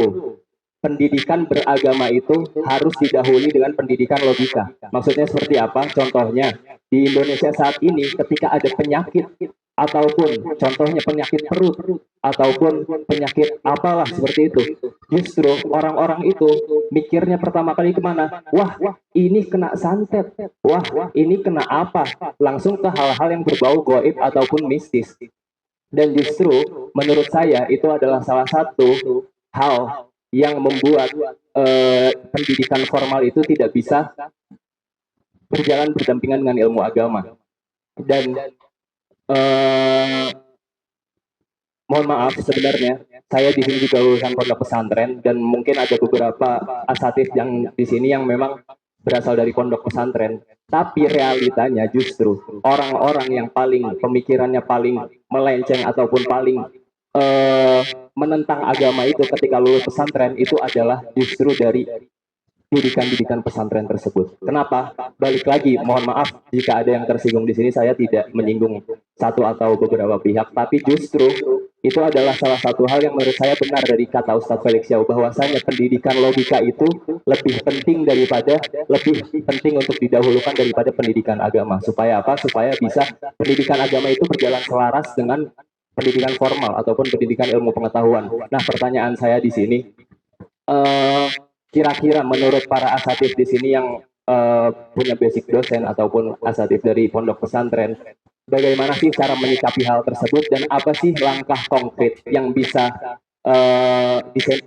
S4: pendidikan beragama itu harus didahului dengan pendidikan logika. Maksudnya seperti apa? Contohnya, di Indonesia saat ini ketika ada penyakit, ataupun contohnya penyakit perut, ataupun penyakit apalah seperti itu, justru orang-orang itu mikirnya pertama kali kemana? Wah, ini kena santet. Wah, ini kena apa? Langsung ke hal-hal yang berbau gaib ataupun mistis. Dan justru menurut saya itu adalah salah satu hal yang membuat pendidikan formal itu tidak bisa berjalan berdampingan dengan ilmu agama. Dan mohon maaf, sebenarnya saya di sini juga lulusan pondok pesantren, dan mungkin ada beberapa asatidz yang di sini yang memang berasal dari pondok pesantren. Tapi realitanya justru orang-orang yang paling pemikirannya paling melenceng ataupun paling menentang agama itu ketika lulus pesantren itu adalah justru dari didikan pesantren tersebut. Kenapa? Balik lagi, mohon maaf jika ada yang tersinggung di sini, saya tidak menyinggung satu atau beberapa pihak, tapi justru itu adalah salah satu hal yang menurut saya benar dari kata Ustadz Felix Xiao, bahwasanya pendidikan logika itu lebih penting untuk didahulukan daripada pendidikan agama. Supaya apa? Supaya bisa pendidikan agama itu berjalan selaras dengan pendidikan formal ataupun pendidikan ilmu pengetahuan. Nah, pertanyaan saya di sini, kira-kira menurut para asatidz di sini yang punya basic dosen ataupun asatidz dari pondok pesantren, bagaimana sih cara menyikapi hal tersebut, dan apa sih langkah konkret yang bisa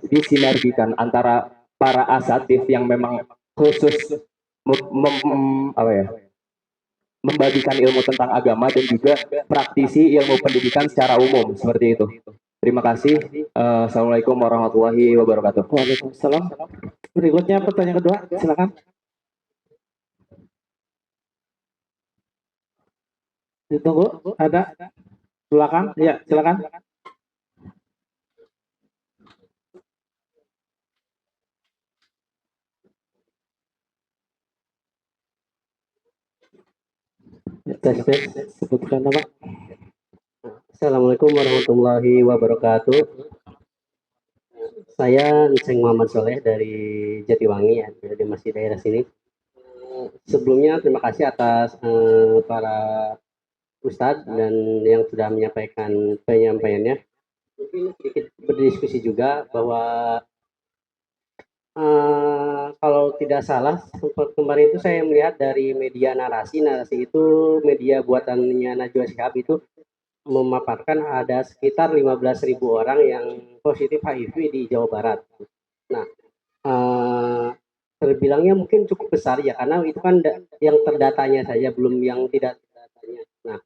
S4: disinergikan antara para asatidz yang memang khusus membagikan ilmu tentang agama dan juga praktisi ilmu pendidikan secara umum seperti itu. Terima kasih. Assalamualaikum warahmatullahi wabarakatuh.
S1: Waalaikumsalam. Berikutnya pertanyaan kedua, silakan. Ditunggu, ada belakang, ya silakan. Tes, sebutkan nama.
S5: Assalamualaikum warahmatullahi wabarakatuh. Saya Nceng Muhammad Soleh dari Jatiwangi, ya, dari masih daerah sini. Sebelumnya terima kasih atas para ustadz dan yang sudah menyampaikan penyampaiannya. Mungkin sedikit berdiskusi juga bahwa kalau tidak salah kemarin itu saya melihat dari media narasi itu media buatannya Najwa Shihab itu memaparkan ada sekitar 15.000 orang yang positif HIV di Jawa Barat. Nah, terbilangnya mungkin cukup besar ya, karena itu kan yang terdatanya saja, belum yang tidak terdatanya. Nah,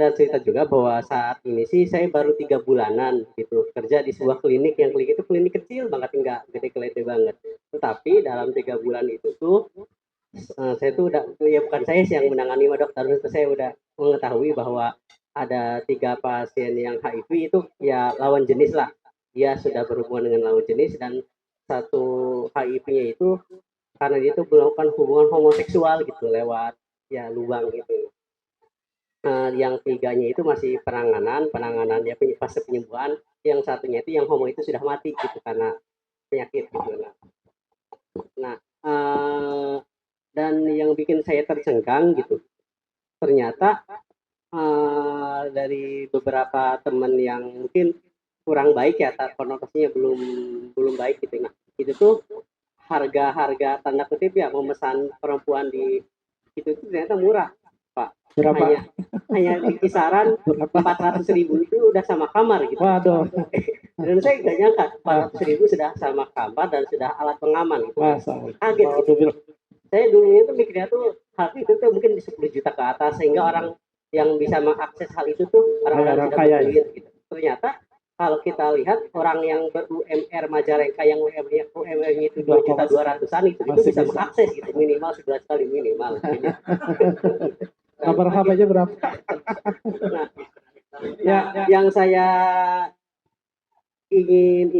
S5: ada cerita juga bahwa saat ini sih saya baru 3 bulanan gitu kerja di sebuah klinik, yang klinik itu klinik kecil banget, enggak gede-gede banget. Tetapi dalam 3 bulan itu tuh saya tuh udah, ya bukan saya sih yang menangani sama dokter, itu saya udah mengetahui bahwa ada 3 pasien yang HIV itu ya lawan jenis lah. Dia sudah berhubungan dengan lawan jenis, dan satu HIV-nya itu karena dia itu melakukan hubungan homoseksual gitu lewat ya lubang gitu. Yang 3-nya itu masih penanganan ya fase penyembuhan, yang satunya itu yang homo itu sudah mati gitu karena penyakit gitu. Nah, dan yang bikin saya tercengkang gitu, ternyata dari beberapa teman yang mungkin kurang baik ya, konotasinya belum belum baik gitu. Nah, itu tuh harga-harga tanda kutip ya memesan perempuan di itu tuh ternyata murah, Pak.
S1: Berapa?
S5: Hanya di kisaran 400.000 itu udah sama kamar gitu.
S1: Waduh.
S5: Dan saya nggak nyangka 400.000 sudah sama kamar dan sudah alat pengaman gitu.
S1: Masa.
S5: Kaget gitu. Saya dulunya tuh mikirnya tuh hal itu tuh mungkin di 10 juta ke atas, sehingga orang yang bisa mengakses hal itu tuh orang-orang sudah
S1: kaya
S5: berduit gitu. Ternyata kalau kita lihat orang yang ber-UMR Majalengka yang UMR-nya itu 2.200.000-an itu bisa mengakses gitu, minimal 11 kali minimal.
S1: Nomor HP-nya berapa?
S5: Nah, ya, yang saya ingin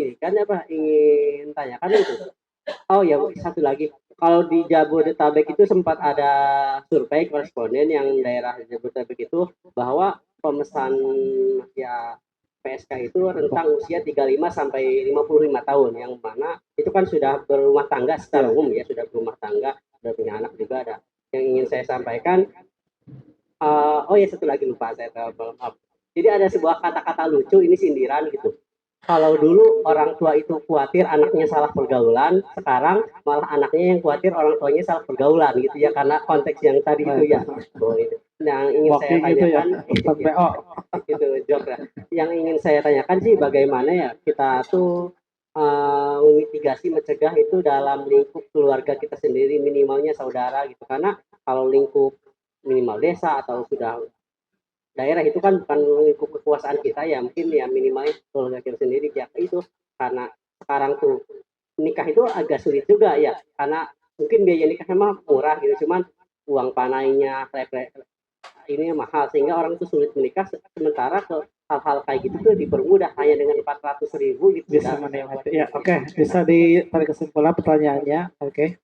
S5: tanyakan itu. Oh ya, satu lagi. Kalau di Jabodetabek itu sempat ada survei koresponden yang daerah Jabodetabek itu bahwa pemesan ya PSK itu rentang usia 35 sampai 55 tahun, yang mana itu kan sudah berumah tangga secara umum ya, sudah berumah tangga, sudah punya anak juga ada. Yang ingin saya sampaikan, oh ya satu lagi lupa saya, maaf. Jadi ada sebuah kata-kata lucu, ini sindiran gitu. Kalau dulu orang tua itu khawatir anaknya salah pergaulan, sekarang malah anaknya yang khawatir orang tuanya salah pergaulan gitu ya, karena konteks yang tadi itu ya. Yang ingin saya tanyakan itu joke ya. Yang ingin saya tanyakan sih bagaimana ya kita tuh memitigasi, mencegah itu dalam lingkup keluarga kita sendiri, minimalnya saudara gitu. Karena kalau lingkup minimal desa atau sudah daerah itu kan bukan lingkup kekuasaan kita ya, mungkin ya minimalnya keluarga kita sendiri ya itu. Karena sekarang tuh nikah itu agak sulit juga ya, karena mungkin biaya nikahnya mah murah gitu, cuman uang panainya ini mahal, sehingga orang tuh sulit menikah. Sementara ke hal-hal kayak gitu tuh dipermudah hanya dengan 400.000 gitu
S1: bisa menikmati ya. Oke, bisa ditarik kesimpulan pertanyaannya. Oke.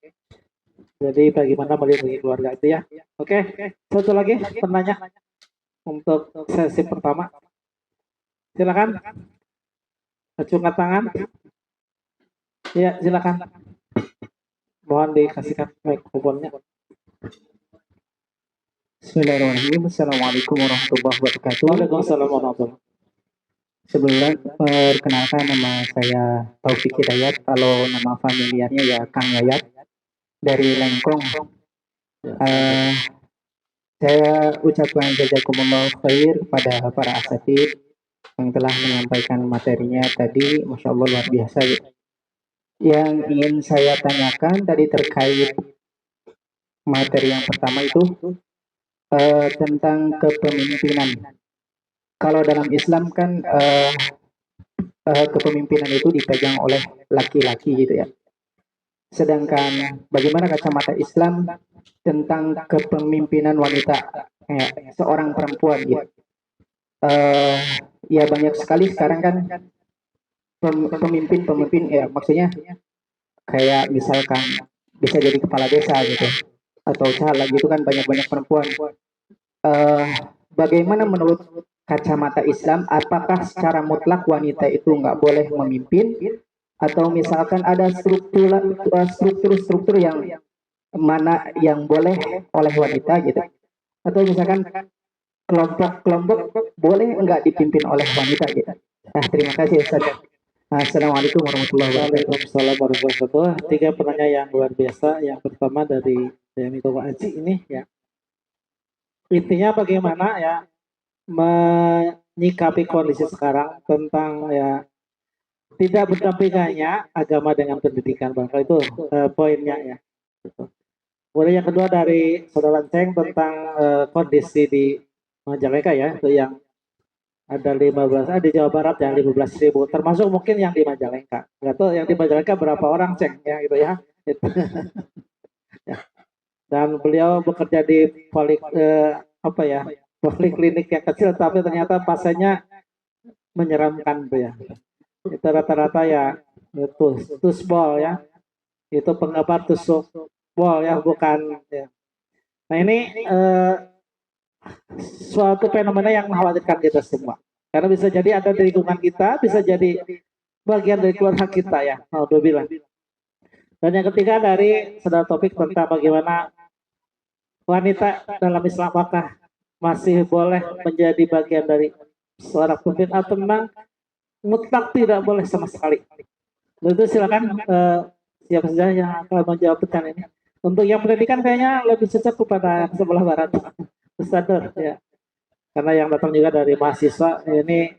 S1: Jadi bagaimana melindungi keluarga itu ya. Oke, satu lagi penanya untuk sesi pertama. Silakan. Acungkan tangan. Ya, silakan. Mohon dikasihkan mikrofonnya.
S2: Bismillahirrahmanirrahim. Assalamualaikum warahmatullahi wabarakatuh.
S1: Waalaikumsalam warahmatullahi wabarakatuh.
S2: Sebelumnya perkenalkan, nama saya Taufik Hidayat. Kalau nama familiarnya ya Kang Yayat dari Lengkong. Saya ucapkan jazakumullah khair kepada para asatid yang telah menyampaikan materinya tadi, Masya Allah luar biasa. Yang ingin saya tanyakan tadi terkait materi yang pertama itu tentang kepemimpinan. Kalau dalam Islam kan kepemimpinan itu dipegang oleh laki-laki gitu ya. Sedangkan bagaimana kacamata Islam tentang kepemimpinan wanita, seorang perempuan gitu. Ya banyak sekali sekarang kan pemimpin ya, maksudnya kayak misalkan bisa jadi kepala desa gitu atau caleg gitu kan, banyak perempuan. Bagaimana menurut kacamata Islam, apakah secara mutlak wanita itu nggak boleh memimpin, atau misalkan ada struktur yang mana yang boleh oleh wanita gitu, atau misalkan kelompok boleh enggak dipimpin oleh wanita gitu. Terima kasih Ustaz. Assalamualaikum warahmatullahi wabarakatuh.
S1: Waalaikumsalam warahmatullahi wabarakatuh. 3 penanya yang luar biasa. Yang pertama dari Mito Aji ini ya. Intinya bagaimana ya menyikapi kondisi sekarang tentang ya tidak berdampingannya agama dengan pendidikan, barangkali itu poinnya ya. Kemudian yang kedua dari Saudara Ceng tentang kondisi di Majalengka ya, itu yang ada 15, di Jawa Barat yang 15.000, termasuk mungkin yang di Majalengka. Nggak tahu yang di Majalengka berapa orang cek ya gitu ya. Dan beliau bekerja di poliklinik yang kecil, tapi ternyata pasiennya menyeramkan tuh ya. Itu rata-rata ya tusbol ya. Itu penggemar tusbol ya, bukan ya. Nah ini suatu fenomena yang mengkhawatirkan kita semua. Karena bisa jadi ada di lingkungan kita, bisa jadi bagian dari keluarga kita ya. Alhamdulillah. Dan yang ketiga dari saudara topik tentang bagaimana wanita dalam Islam apakah masih boleh menjadi bagian dari seorang pemimpin atau memang mutlak tidak boleh sama sekali. Itu silakan siapa saja yang akan menjawab pertanyaan ini. Untuk yang pendidikan kayaknya lebih cocok kepada sebelah barat, Ustadz ya. Karena yang datang juga dari mahasiswa ini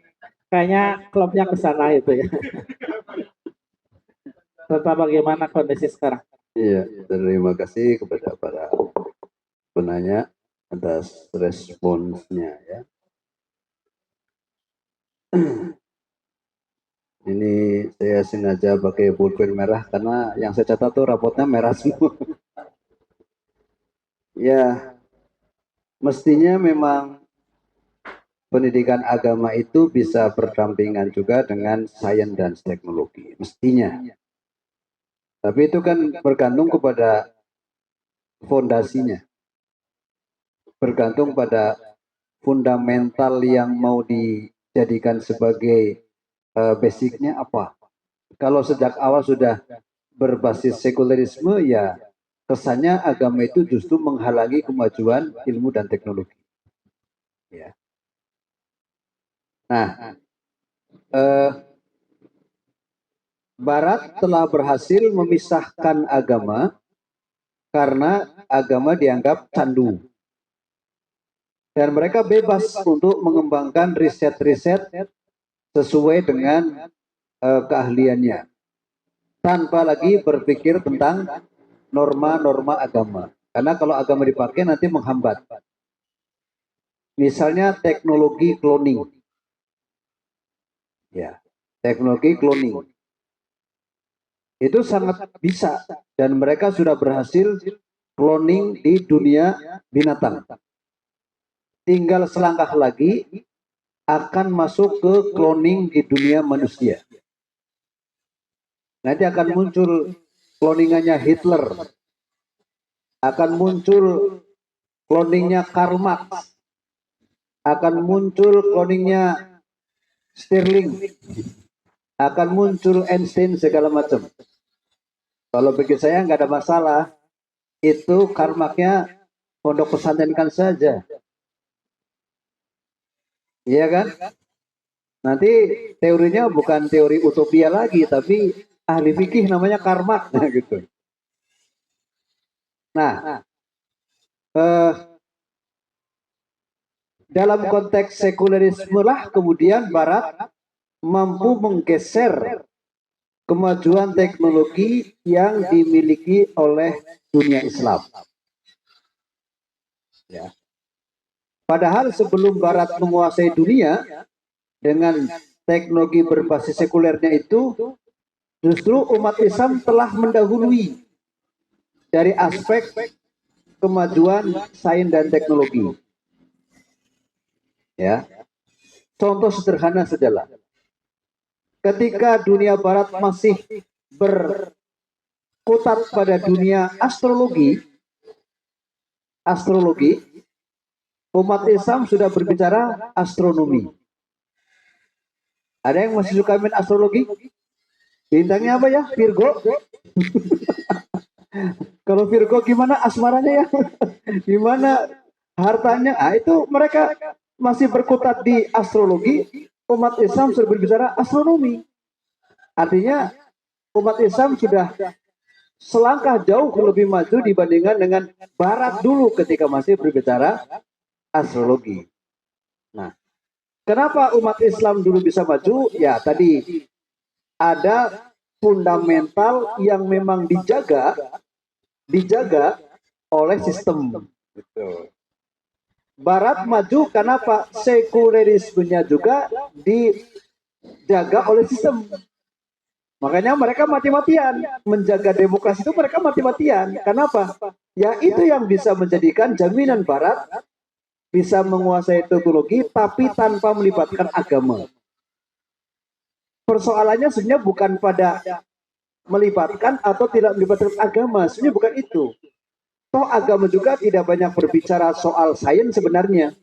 S1: kayaknya klubnya ke sana itu ya. Tentang bagaimana kondisi sekarang.
S3: Iya, terima kasih kepada para penanya atas responsnya ya. Ini saya sengaja pakai pulpen merah karena yang saya catat tuh rapotnya merah semua. Ya, mestinya memang pendidikan agama itu bisa berdampingan juga dengan sains dan teknologi, mestinya. Tapi itu kan bergantung kepada fondasinya, bergantung pada fundamental yang mau dijadikan sebagai basicnya apa. Kalau sejak awal sudah berbasis sekularisme, ya kesannya agama itu justru menghalangi kemajuan ilmu dan teknologi. Ya. Nah, Barat telah berhasil memisahkan agama karena agama dianggap candu. Dan mereka bebas untuk mengembangkan riset-riset sesuai dengan keahliannya. Tanpa lagi berpikir tentang norma-norma agama. Karena kalau agama dipakai nanti menghambat. Misalnya teknologi cloning. Ya, teknologi cloning. Itu sangat bisa dan mereka sudah berhasil cloning di dunia binatang. Tinggal selangkah lagi akan masuk ke cloning di dunia manusia. Nanti akan muncul cloningannya Hitler, akan muncul cloningnya Karl Marx, akan muncul cloningnya Stirling, akan muncul Einstein segala macam. Kalau bagi saya nggak ada masalah, itu Karl Marx-nya pondok pesantrenkan saja, iya kan? Nanti teorinya bukan teori utopia lagi, tapi ahli fikih namanya Karl Marx, gitu. Nah, dalam konteks sekularisme lah kemudian Barat mampu menggeser kemajuan teknologi yang dimiliki oleh dunia Islam. Ya. Padahal sebelum Barat menguasai dunia dengan teknologi berbasis sekulernya itu, justru umat Islam telah mendahului dari aspek kemajuan sains dan teknologi. Ya, contoh sederhana sajalah. Ketika dunia Barat masih berkutat pada dunia astrologi, umat Islam sudah berbicara astronomi. Ada yang masih suka main astrologi? Bintangnya apa ya? Virgo. Kalau Virgo gimana asmaranya ya? Gimana hartanya? Ah, itu mereka masih berkutat di astrologi. Umat Islam sudah berbicara astronomi. Artinya umat Islam sudah selangkah jauh lebih maju dibandingkan dengan Barat dulu ketika masih berbicara astrologi. Nah, kenapa umat Islam dulu bisa maju? Ya, tadi ada fundamental yang memang dijaga oleh sistem. Barat maju karena apa? Sekulerismenya juga dijaga oleh sistem. Makanya mereka mati-matian menjaga demokrasi itu, mereka mati-matian. Kenapa? Ya itu yang bisa menjadikan jaminan Barat bisa menguasai teknologi tapi tanpa melibatkan agama. Persoalannya sebenarnya bukan pada melibatkan atau tidak melibatkan agama, sebenarnya bukan itu. Toh agama juga tidak banyak berbicara soal sains sebenarnya.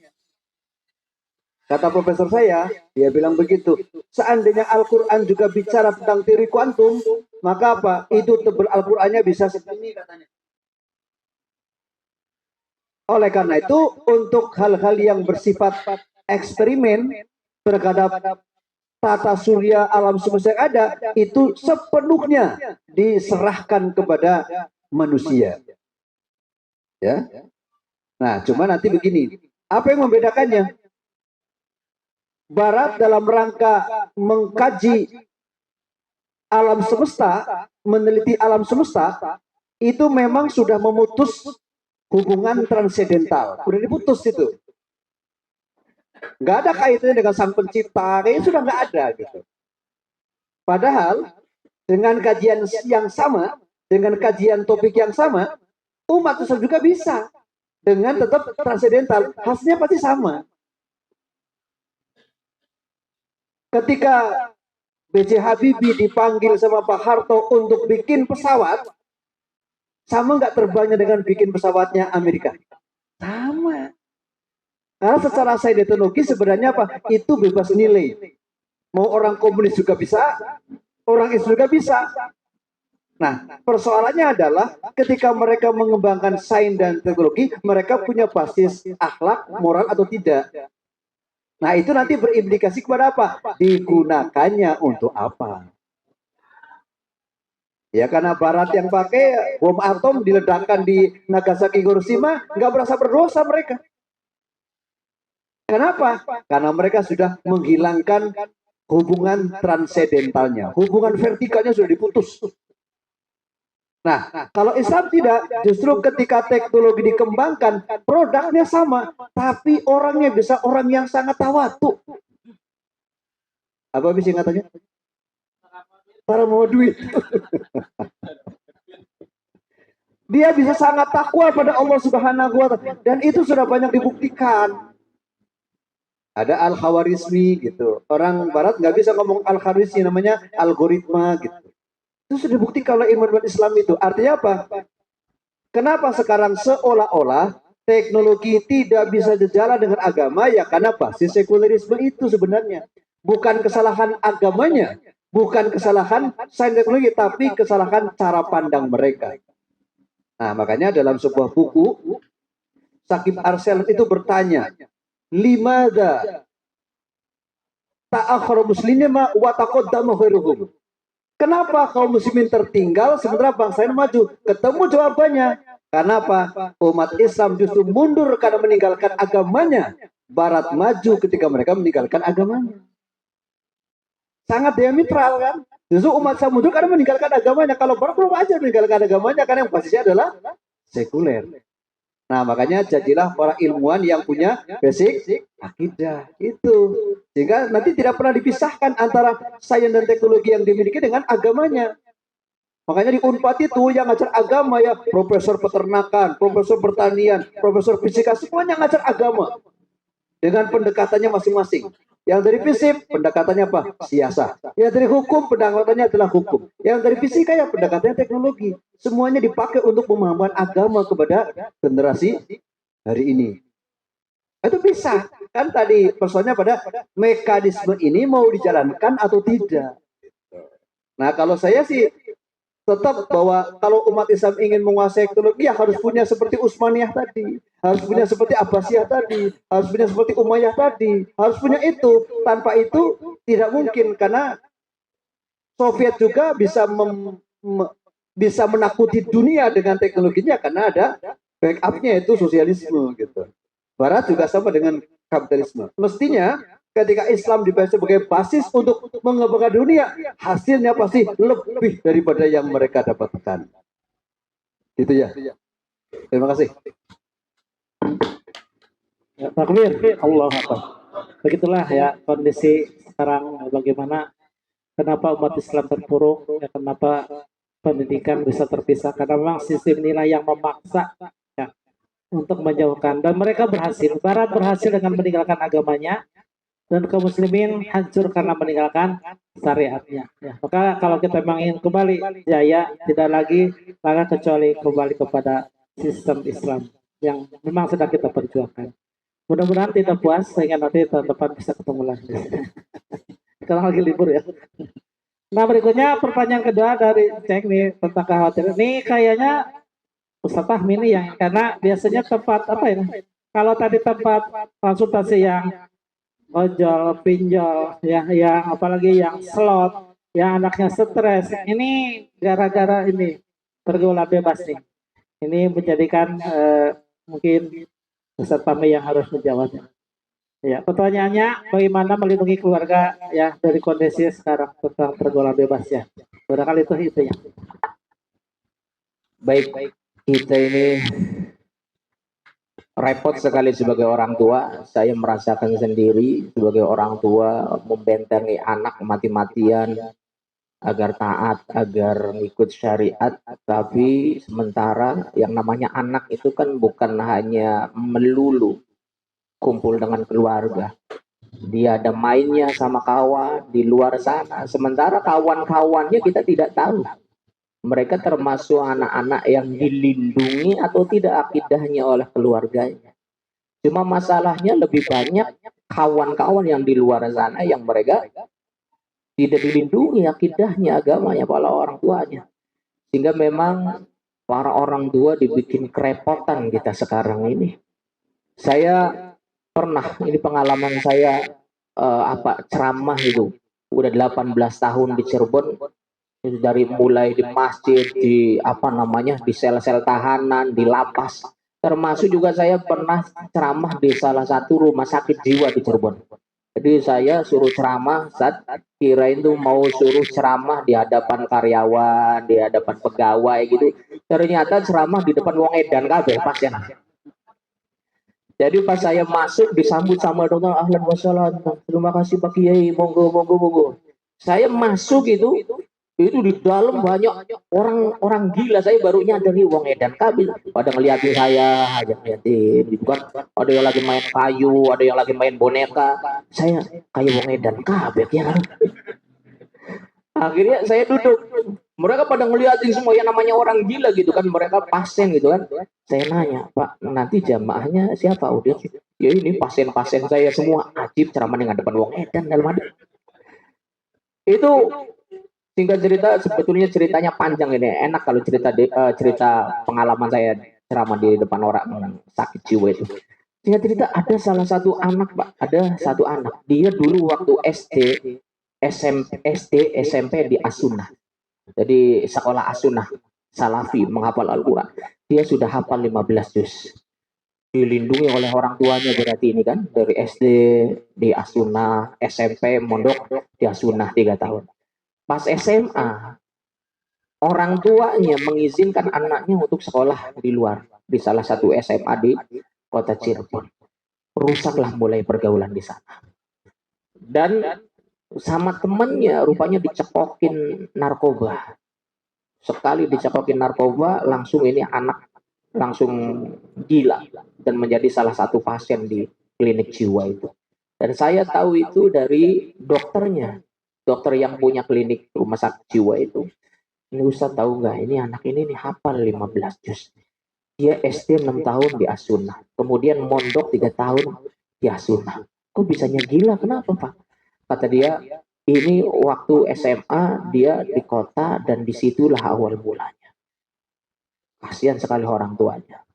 S3: Kata profesor saya, dia bilang begitu. Seandainya Al-Quran juga bicara tentang teori kuantum, maka apa? Itu tebel Al-Qurannya bisa segini katanya. Oleh karena itu, untuk hal-hal yang bersifat eksperimen terhadap tata surya alam semesta yang ada, itu sepenuhnya diserahkan kepada manusia. Ya. Nah, cuma nanti begini, apa yang membedakannya? Barat dalam rangka mengkaji alam semesta, meneliti alam semesta, itu memang sudah memutus hubungan transendental. Sudah diputus itu. Nggak ada kaitannya dengan sang pencipta, kayaknya sudah nggak ada gitu. Padahal dengan kajian yang sama, dengan kajian topik yang sama, umat Islam juga bisa dengan tetap transendental. Hasilnya pasti sama. Ketika B.J. Habibie dipanggil sama Pak Harto untuk bikin pesawat, sama nggak terbangnya dengan bikin pesawatnya Amerika? Sama. Karena secara sains teknologi sebenarnya apa? Itu bebas nilai. Mau orang komunis juga bisa, orang Islam juga bisa. Nah, persoalannya adalah ketika mereka mengembangkan sains dan teknologi, mereka punya basis akhlak, moral atau tidak. Nah, itu nanti berimplikasi kepada apa? Digunakannya untuk apa? Ya, karena Barat yang pakai bom atom diledakkan di Nagasaki, Hiroshima, nggak merasa berdosa mereka. Kenapa? Karena mereka sudah menghilangkan hubungan transendentalnya. Hubungan vertikalnya sudah diputus. Nah, kalau Islam tidak, justru ketika teknologi dikembangkan, produknya sama, tapi orangnya bisa orang yang sangat tawadu. Apa bisa katanya? Para mau duit. Dia bisa sangat takwa pada Allah Subhanahu wa Ta'ala, dan itu sudah banyak dibuktikan. Ada Al-Khawarizmi gitu. Orang Barat nggak bisa ngomong Al-Khawarizmi, namanya algoritma gitu. Itu sudah dibuktikan oleh ilmuwan Islam itu. Artinya apa? Kenapa sekarang seolah-olah teknologi tidak bisa sejalan dengan agama? Ya karena basis sekulerisme itu sebenarnya. Bukan kesalahan agamanya, bukan kesalahan sains teknologi, tapi kesalahan cara pandang mereka. Nah, makanya dalam sebuah buku, Sakib Arsel itu bertanya, limada ta'akhara muslimin wa taqaddama khairuhum. Kenapa kaum muslimin tertinggal sementara bangsa lain maju? Ketemu jawabannya. Kenapa? Umat Islam justru mundur karena meninggalkan agamanya. Barat maju ketika mereka meninggalkan agamanya. Sangat diametral kan? Justru umat Islam mundur karena meninggalkan agamanya. Kalau Barat belum aja meninggalkan agamanya karena yang basisnya adalah sekuler. Nah, makanya jadilah para ilmuwan yang punya basic akidah itu. Sehingga nanti tidak pernah dipisahkan antara sains dan teknologi yang dimiliki dengan agamanya. Makanya di Unpad itu yang ngajar agama ya profesor peternakan, profesor pertanian, profesor fisika, semuanya ngajar agama. Dengan pendekatannya masing-masing. Yang dari fisik, pendekatannya apa? Siasat. Yang dari hukum, pendekatannya adalah hukum. Yang dari fisika ya pendekatannya teknologi. Semuanya dipakai untuk pemahaman agama kepada generasi hari ini. Itu bisa. Kan tadi persoalannya pada mekanisme ini mau dijalankan atau tidak. Nah, kalau saya sih tetap bahwa kalau umat Islam ingin menguasai teknologi ya harus punya seperti Utsmaniyah tadi, harus punya seperti Abbasiyah tadi, harus punya seperti Umayyah tadi, harus punya itu. Tanpa itu tidak mungkin karena Soviet juga bisa menakuti dunia dengan teknologinya karena ada backupnya itu sosialisme gitu. Barat juga sama dengan kapitalisme. Mestinya ketika Islam dibaca sebagai basis untuk mengembangkan dunia, hasilnya pasti lebih daripada yang mereka dapatkan. Gitu ya. Terima kasih.
S1: Ya, takbir, Allah Akbar. Begitulah ya kondisi sekarang, bagaimana kenapa umat Islam terpuruk, ya, kenapa pendidikan bisa terpisah, karena memang sistem nilai yang memaksa ya, untuk menjauhkan, dan mereka berhasil. Barat berhasil dengan meninggalkan agamanya, dan kaum muslimin hancur karena meninggalkan syariatnya. Ya, maka kalau kita memang ingin kembali jaya, tidak lagi kecuali kembali kepada sistem Islam yang memang sedang kita perjuangkan. Mudah-mudahan tidak puas, sehingga nanti tahun depan bisa ketemu lagi. Sekarang lagi libur ya. Nah, berikutnya pertanyaan kedua dari Cek nih tentang kekhawatiran. Ini kayaknya Ustaz Fahmi ini yang, karena biasanya tempat apa ini? Kalau tadi tempat konsultasi yang ojol, pinjol, yang apalagi yang slot, yang anaknya stres. Ini gara-gara ini pergaulan bebas nih. Ini menjadikan mungkin Ustaz Fahmi yang harus menjawabnya. Ya, pertanyaannya bagaimana melindungi keluarga ya dari kondisi sekarang tentang pergaulan bebas ya. Barangkali itu ya.
S4: Baik, kita ini repot sekali sebagai orang tua. Saya merasakan sendiri sebagai orang tua membentengi anak mati-matian agar taat, agar ikut syariat. Tapi sementara yang namanya anak itu kan bukan hanya melulu kumpul dengan keluarga. Dia ada mainnya sama kawan di luar sana. Sementara kawan-kawannya kita tidak tahu. Mereka termasuk anak-anak yang dilindungi atau tidak akidahnya oleh keluarganya. Cuma masalahnya lebih banyak kawan-kawan yang di luar sana yang mereka tidak dilindungi akidahnya, agamanya, para orang tuanya. Sehingga memang para orang tua dibikin kerepotan kita sekarang ini. Saya pernah, ini pengalaman saya ceramah itu udah 18 tahun di Cirebon, dari mulai di masjid, di di sel-sel tahanan, di lapas, termasuk juga saya pernah ceramah di salah satu rumah sakit jiwa di Cirebon. Jadi saya suruh ceramah, saat kirain tuh mau suruh ceramah di hadapan karyawan, di hadapan pegawai gitu, ternyata ceramah di depan wong edan kabeh pasien. Jadi pas saya masuk disambut sama dokter, ahlan wassalam, terima kasih Pak Kiai, monggo monggo monggo. Saya masuk itu di dalam banyak orang gila. Saya baru nyadar nih wong edan kabil pada ngeliatin saya aja, ngeliatin gitu kan. Ada yang lagi main kayu, ada yang lagi main boneka. Saya kayak wong edan kabel ya. Akhirnya saya duduk. Mereka pada ngeliatin semua yang namanya orang gila gitu kan, mereka pasien gitu kan. Saya nanya, Pak, nanti jamaahnya siapa? Udah, ya ini pasien-pasien saya semua. Ajib ceramah dengan depan wong edan dalam ada. Itu singkat cerita, sebetulnya ceritanya panjang ini. Enak kalau cerita pengalaman saya ceramah di depan orang sakit jiwa itu. Singkat cerita, ada salah satu anak, Pak. Ada satu anak. Dia dulu waktu SD, SMP di As-Sunnah. Jadi sekolah As-Sunnah Salafi, menghafal Al-Quran. Dia sudah hafal 15 juz. Dilindungi oleh orang tuanya berarti ini kan. Dari SD di As-Sunnah, SMP mondok di As-Sunnah 3 tahun. Pas SMA, orang tuanya mengizinkan anaknya untuk sekolah di luar. Di salah satu SMA di kota Cirebon. Rusaklah mulai pergaulan di sana. Dan sama temennya rupanya dicekokin narkoba. Sekali dicekokin narkoba, langsung ini anak langsung gila dan menjadi salah satu pasien di klinik jiwa itu. Dan saya tahu itu dari dokternya, dokter yang punya klinik rumah sakit jiwa itu. Ini Ustaz tahu nggak, ini anak ini nih hafal 15 juz. Dia SD 6 tahun di As-Sunnah, kemudian mondok 3 tahun di As-Sunnah. Kok bisanya gila? Kenapa Pak? Kata dia, ini waktu SMA dia di kota dan disitulah awal mulanya. Kasihan sekali orang tuanya.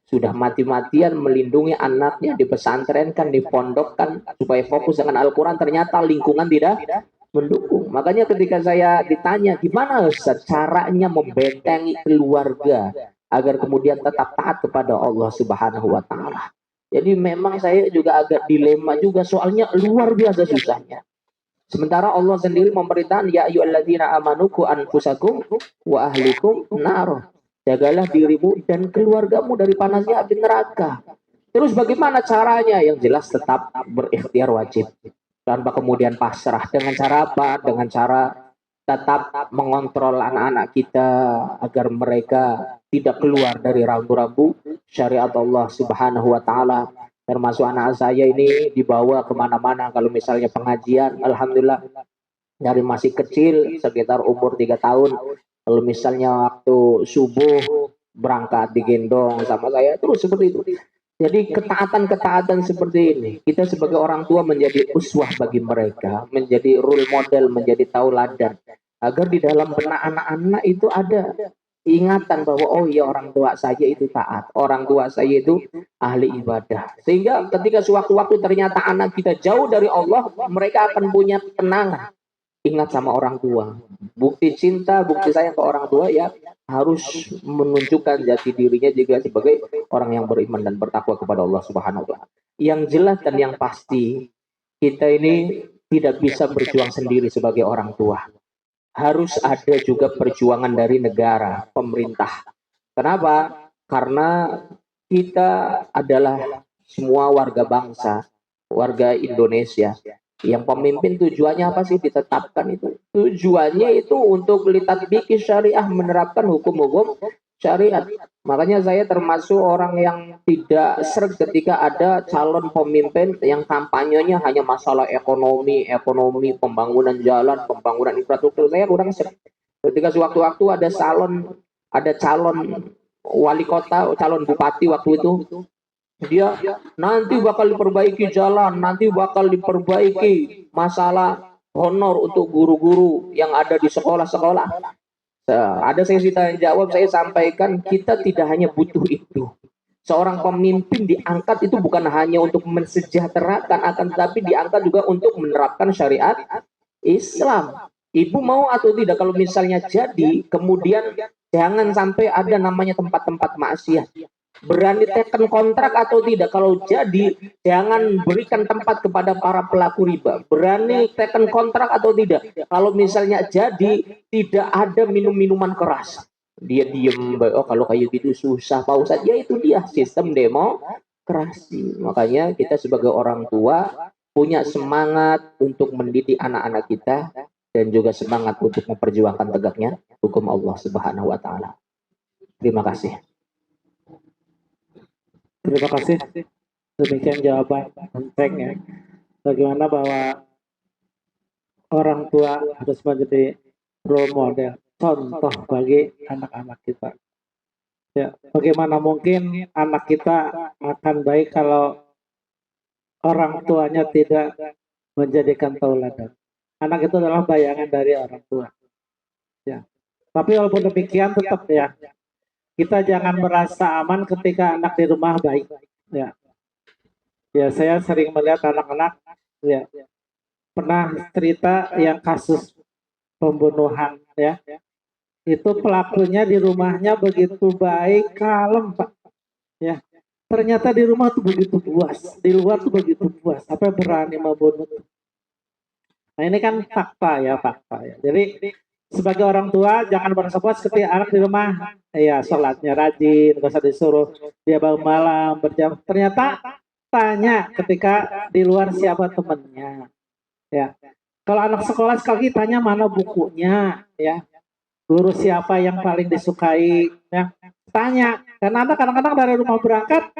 S4: Sudah mati-matian melindungi anaknya, dipesantrenkan, dipondokkan supaya fokus dengan Al-Quran. Ternyata lingkungan tidak mendukung. Makanya ketika saya ditanya, gimana Ustaz caranya membentengi keluarga agar kemudian tetap taat kepada Allah Subhanahu wa Ta'ala. Jadi memang saya juga agak dilema juga, soalnya luar biasa susahnya. Sementara Allah sendiri memerintahkan, ya ayyuhalladzina amanu qu anfusakum wa ahlikum nar. Jagalah dirimu dan keluargamu dari panasnya api neraka. Terus bagaimana caranya? Yang jelas tetap berikhtiar wajib. Tanpa kemudian pasrah. Dengan cara apa? Dengan cara tetap mengontrol anak-anak kita agar mereka tidak keluar dari rambu-rambu syariat Allah Subhanahu wa taala. Termasuk anak saya ini dibawa kemana-mana kalau misalnya pengajian, alhamdulillah dari masih kecil sekitar umur 3 tahun, kalau misalnya waktu subuh berangkat digendong sama saya terus seperti itu. Jadi ketaatan-ketaatan seperti ini, kita sebagai orang tua menjadi uswah bagi mereka, menjadi role model, menjadi tauladan, agar di dalam benak anak-anak itu ada ingatan bahwa oh iya orang tua saya itu taat, orang tua saya itu ahli ibadah. Sehingga ketika sewaktu-waktu ternyata anak kita jauh dari Allah, mereka akan punya kenangan. Ingat sama orang tua. Bukti cinta, bukti sayang ke orang tua ya harus menunjukkan jati dirinya juga sebagai orang yang beriman dan bertakwa kepada Allah Subhanahu wa taala. Yang jelas dan yang pasti, kita ini tidak bisa berjuang sendiri sebagai orang tua. Harus ada juga perjuangan dari negara, pemerintah. Kenapa? Karena kita adalah semua warga bangsa, warga Indonesia. Yang pemimpin tujuannya apa sih ditetapkan itu? Tujuannya itu untuk litatbiki syariah, menerapkan hukum-hukum syariat. Makanya saya termasuk orang yang tidak seret ketika ada calon pemimpin yang kampanyenya hanya masalah ekonomi, pembangunan jalan, pembangunan infrastruktur. Saya kurang seret. Ketika sewaktu-waktu ada calon wali kota, calon bupati waktu itu, dia nanti bakal diperbaiki jalan, nanti bakal diperbaiki masalah honor untuk guru-guru yang ada di sekolah-sekolah. Ada sesi tanya jawab, saya sampaikan kita tidak hanya butuh itu. Seorang pemimpin diangkat itu bukan hanya untuk mensejahterakan, akan tetapi diangkat juga untuk menerapkan syariat Islam. Ibu mau atau tidak kalau misalnya jadi, kemudian jangan sampai ada namanya tempat-tempat maksiat. Berani tekan kontrak atau tidak? Kalau jadi, jangan berikan tempat kepada para pelaku riba. Berani tekan kontrak atau tidak? Kalau misalnya jadi, tidak ada minum-minuman keras. Dia diem, oh kalau kayak gitu susah Pak Ustadz. Ya itu dia, sistem demokrasi. Makanya kita sebagai orang tua punya semangat untuk mendidik anak-anak kita dan juga semangat untuk memperjuangkan tegaknya hukum Allah Subhanahu wa taala. Terima kasih.
S1: Terima kasih. Demikian jawaban penting ya. Bagaimana bahwa orang tua harus menjadi role model, contoh bagi anak-anak kita. Ya, bagaimana mungkin anak kita akan baik kalau orang tuanya tidak menjadikan tauladan. Anak itu adalah bayangan dari orang tua. Ya. Tapi walaupun demikian tetap ya, kita jangan merasa aman ketika anak di rumah baik. Ya, ya saya sering melihat anak-anak ya pernah cerita yang kasus pembunuhan ya. Itu pelakunya di rumahnya begitu baik, kalem Pak. Ya, ternyata di rumah tuh begitu puas, di luar tuh begitu puas, sampai berani membunuh. Nah ini kan fakta ya. Jadi sebagai orang tua jangan merasa puas ketika anak di rumah ya sholatnya rajin, gak usah disuruh dia bangun malam berjam. Ternyata tanya ketika di luar siapa temennya. Ya, kalau anak sekolah sekali tanya mana bukunya, ya, guru siapa yang paling disukai, ya, tanya. Karena anak kadang-kadang dari rumah berangkat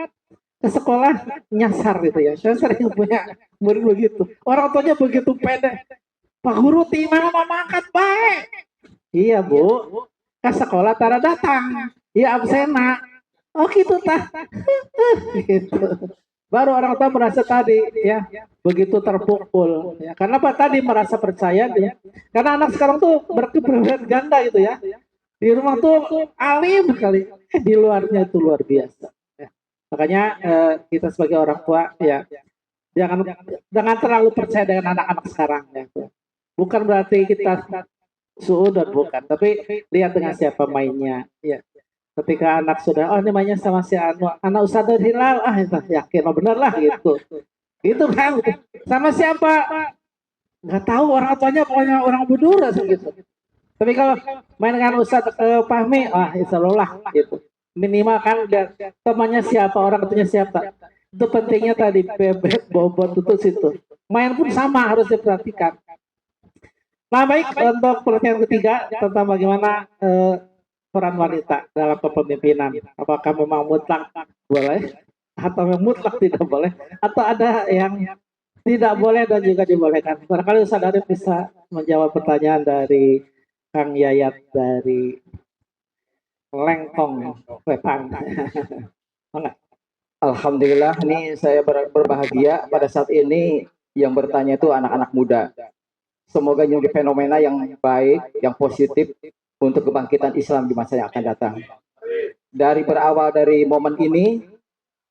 S1: ke sekolah nyasar gitu ya. Saya sering punya murid begitu. Orang tuanya begitu pede. Pak guru di mana mama angkat baik? Iya bu, ke sekolah tara datang. Iya absena. Oh gitu tah. Gitu. Baru orang tua merasa tadi ya begitu terpukul ya. Karena apa tadi merasa percaya ya. Karena anak sekarang tuh berkepribadian ganda gitu ya. Di rumah tuh alim sekali, di luarnya itu luar biasa. Ya. Makanya kita sebagai orang tua ya jangan terlalu percaya dengan anak-anak sekarang ya. Bukan berarti kita suudon bukan, tapi lihat dengan siapa mainnya ya. Ketika anak sudah oh ini mainnya sama si anak Ustadz Hilal itu yakin oh bener lah gitu kan sama siapa nggak tahu orang tuanya pokoknya orang Budura gitu. Tapi kalau main dengan Ustadz Fahmi insya Allah gitu minimal kan temannya siapa orang tuanya siapa Itu pentingnya tadi bebek, bobot, tutus itu. Main pun sama harus diperhatikan. Nah baik, untuk pertanyaan ketiga tentang bagaimana peran wanita dalam kepemimpinan. Apakah memang mutlak boleh atau memang mutlak tidak boleh, atau ada yang tidak boleh dan juga dibolehkan. Barangkali Ustaz Arif bisa menjawab pertanyaan dari Kang Yayat dari Lengkong Wetan.
S2: Alhamdulillah, ini saya berbahagia pada saat ini yang bertanya itu anak-anak muda. Semoga menjadi fenomena yang baik, yang positif untuk kebangkitan Islam di masa yang akan datang. Dari berawal dari momen ini,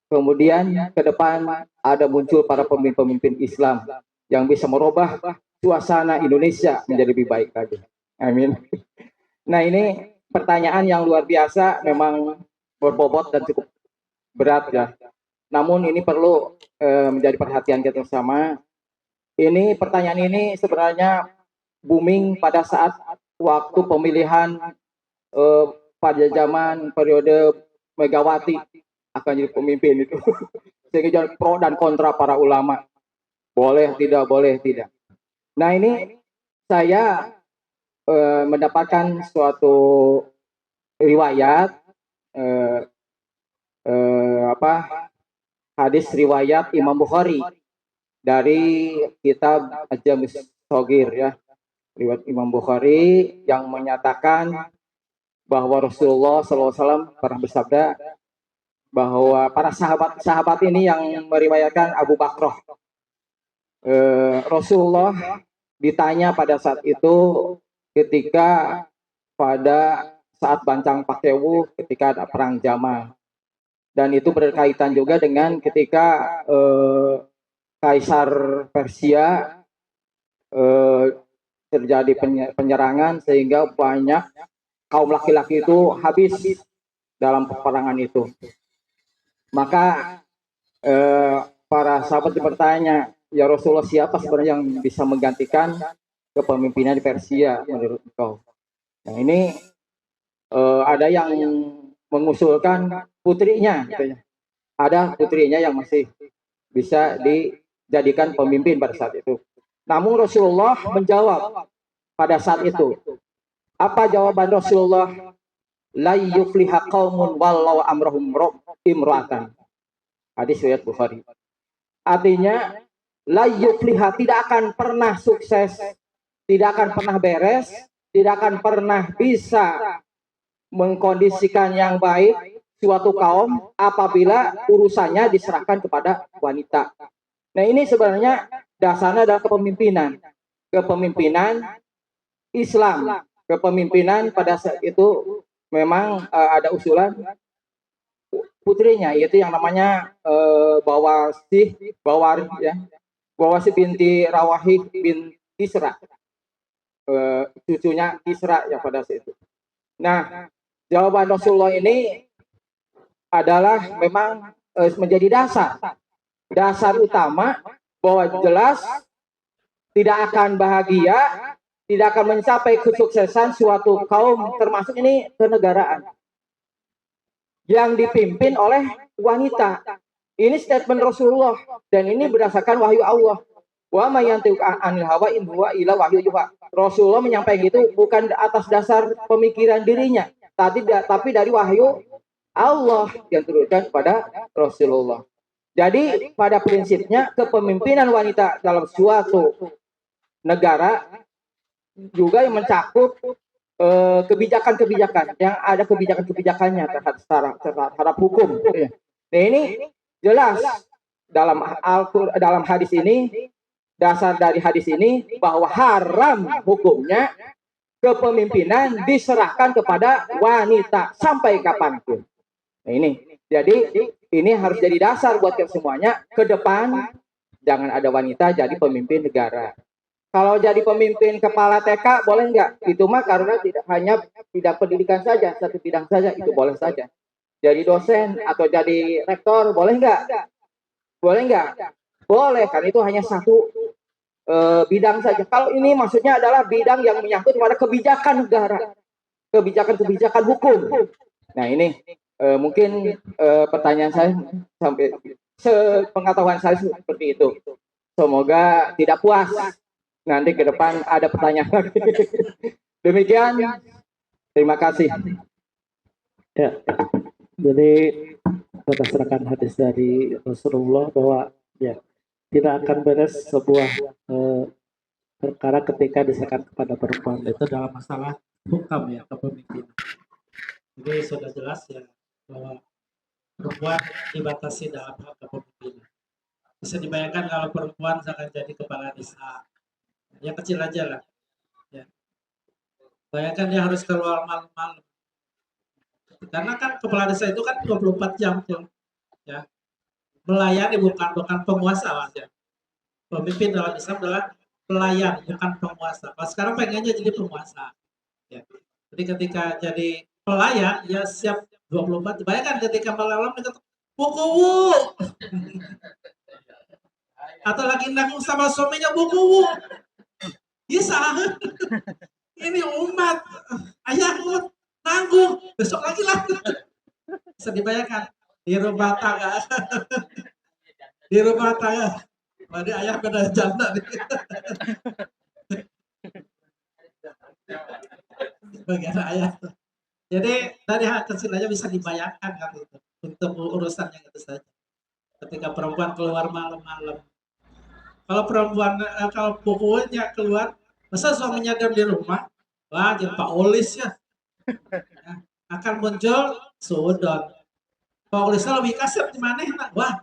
S2: kemudian ke depan ada muncul para pemimpin Islam yang bisa merubah suasana Indonesia menjadi lebih baik lagi. Amin. Nah, ini pertanyaan yang luar biasa, memang berbobot dan cukup berat ya. Namun ini perlu menjadi perhatian kita bersama. Ini pertanyaan ini sebenarnya booming pada saat waktu pemilihan pada zaman periode Megawati akan jadi pemimpin itu. Sehingga pro dan kontra para ulama. Boleh tidak, boleh tidak. Nah, ini saya mendapatkan suatu riwayat hadis riwayat Imam Bukhari dari kitab Al-Jamis Shogir ya. Riwayat Imam Bukhari yang menyatakan bahwa Rasulullah SAW pernah bersabda bahwa para sahabat ini yang meriwayatkan Abu Bakrah. Rasulullah ditanya pada saat itu ketika pada saat Bancang Pakewu ketika ada perang Jamal. Dan itu berkaitan juga dengan ketika Kaisar Persia terjadi penyerangan sehingga banyak kaum laki-laki itu habis dalam peperangan itu. Maka para sahabat bertanya, ya Rasulullah, siapa sebenarnya yang bisa menggantikan kepemimpinan di Persia menurut engkau? Yang ini ada yang mengusulkan putrinya, gitu ya. Ada putrinya yang masih bisa dijadikan pemimpin pada saat itu. Namun Rasulullah menjawab pada saat itu. Apa jawaban Rasulullah? La yufliha qaumun wallau amrahum imra'atan. Hadis riwayat Bukhari. Artinya la yufliha, tidak akan pernah sukses, tidak akan pernah beres, tidak akan pernah bisa mengkondisikan yang baik suatu kaum apabila urusannya diserahkan kepada wanita. Nah, ini sebenarnya dasarnya adalah kepemimpinan Islam, kepemimpinan pada saat itu memang ada usulan putrinya, yaitu yang namanya Bawari ya, Bawasi binti Rawahih bin Kisra, cucunya Kisra ya pada saat itu. Nah, jawaban Rasulullah ini adalah memang menjadi dasar utama bahwa jelas tidak akan bahagia, tidak akan mencapai kesuksesan suatu kaum, termasuk ini kenegaraan yang dipimpin oleh wanita. Ini statement Rasulullah dan ini berdasarkan wahyu Allah. Wa may yantiqu anil hawa in huwa illa wahyu yuha. Rasulullah menyampaikan itu bukan atas dasar pemikiran dirinya, tapi dari wahyu Allah yang turunkan kepada Rasulullah. Jadi pada prinsipnya kepemimpinan wanita dalam suatu negara juga yang mencakup kebijakan-kebijakan yang ada kebijakannya terhadap hukum. Nah, ini jelas dalam hadis ini, dasar dari hadis ini bahwa haram hukumnya kepemimpinan diserahkan kepada wanita sampai kapanpun. Nah, ini jadi ini harus jadi dasar buat kita semuanya ke depan, jangan ada wanita jadi pemimpin negara. Kalau jadi pemimpin kepala TK boleh nggak? Itu mah karena tidak hanya bidang pendidikan saja, satu bidang saja, itu boleh saja. Jadi dosen atau jadi rektor boleh nggak? Boleh nggak? Boleh, kan itu hanya satu bidang saja. Kalau ini maksudnya adalah bidang yang menyangkut pada kebijakan negara, kebijakan hukum. Nah, ini mungkin pertanyaan saya sepengetahuan saya seperti itu. Semoga tidak puas. Nanti ke depan ada pertanyaan lagi. Demikian. Terima kasih.
S1: Ya, jadi berdasarkan hadis dari Rasulullah bahwa ya tidak akan beres sebuah perkara ketika diserahkan kepada perempuan, itu dalam masalah hukum ya, kepemimpinan. Jadi sudah jelas ya bahwa perempuan dibatasi dalam hak kepemimpinan. Bisa dibayangkan kalau perempuan akan jadi kepala desa, yang kecil aja lah. Ya. Bayangkan dia harus keluar malam-malam. Karena kan kepala desa itu kan 24 jam tuh. Ya. Melayani bukan penguasa Mas ya. Pemimpin dalam Islam adalah pelayan, bukan penguasa. Kalau sekarang pengennya jadi penguasa. Ya. Jadi ketika jadi pelayan, ya siap 24. Bayangkan ketika malam itu buku atau lagi nanggung sama suaminya buku bisa. Ini umat ayahku nanggung, besok lagi lah. Bisa dibayangkan di rumah tangga. Di rumah tangga. Mari ayah kena janda nih. Bagaimana ayah? Jadi dari hal kecil aja bisa dibayangkan kan itu untuk urusan yang itu saja. Ketika perempuan keluar malam-malam, kalau perempuan kalau pokoknya keluar, masa suaminya diam di rumah, wah jadi Pak Olis ya, akan muncul sudon. Pak Olisnya lebih kasar di mana? Wah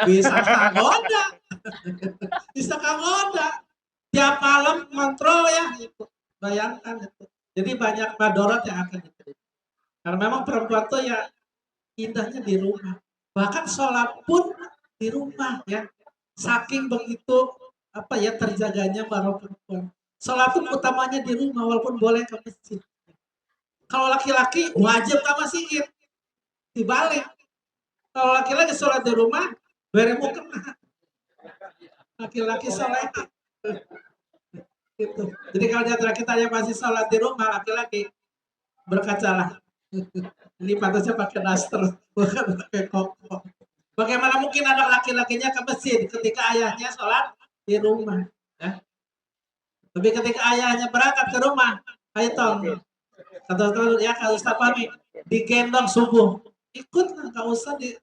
S1: bisa kagoda, bisa kagoda. Tiap malam kontrol ya, gitu. Bayangkan itu. Jadi banyak madorot yang akan diterima. Karena memang perempuan tuh ya indahnya di rumah. Bahkan sholat pun di rumah ya. Saking begitu apa ya terjaganya para perempuan. Sholat pun utamanya di rumah walaupun boleh ke masjid. Kalau laki-laki wajib ke masjid. Dibalik. Kalau laki-laki sholat di rumah, beremu kena. Laki-laki sholat. Gitu. Jadi kalau dia kita yang masih sholat di rumah, laki-laki berkacalah. Ini pantasnya pakai daster, bukan pakai koko. Bagaimana mungkin anak laki-lakinya ke masjid ketika ayahnya sholat di rumah? Ya. Tapi ketika ayahnya berangkat ke rumah, ayo tong, kata ya Kak Ustaz pamit, digendong subuh, ikut Kak Ustaz di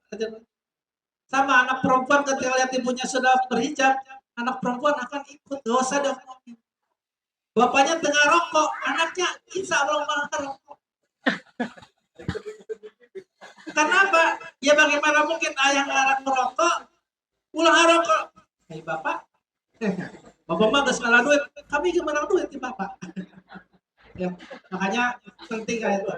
S1: sama anak perempuan ketika lihat ibunya sudah berhijab, anak perempuan akan ikut, gak usah diomongin. Bapaknya tengah rokok, anaknya insya Allah malah rokok. Kenapa? Ya bagaimana mungkin ayah ngelarang merokok, pulang rokok. Hei bapak, bapak mah gak salah duit, kami gimana duit di bapak. Ya, makanya penting kayak itu.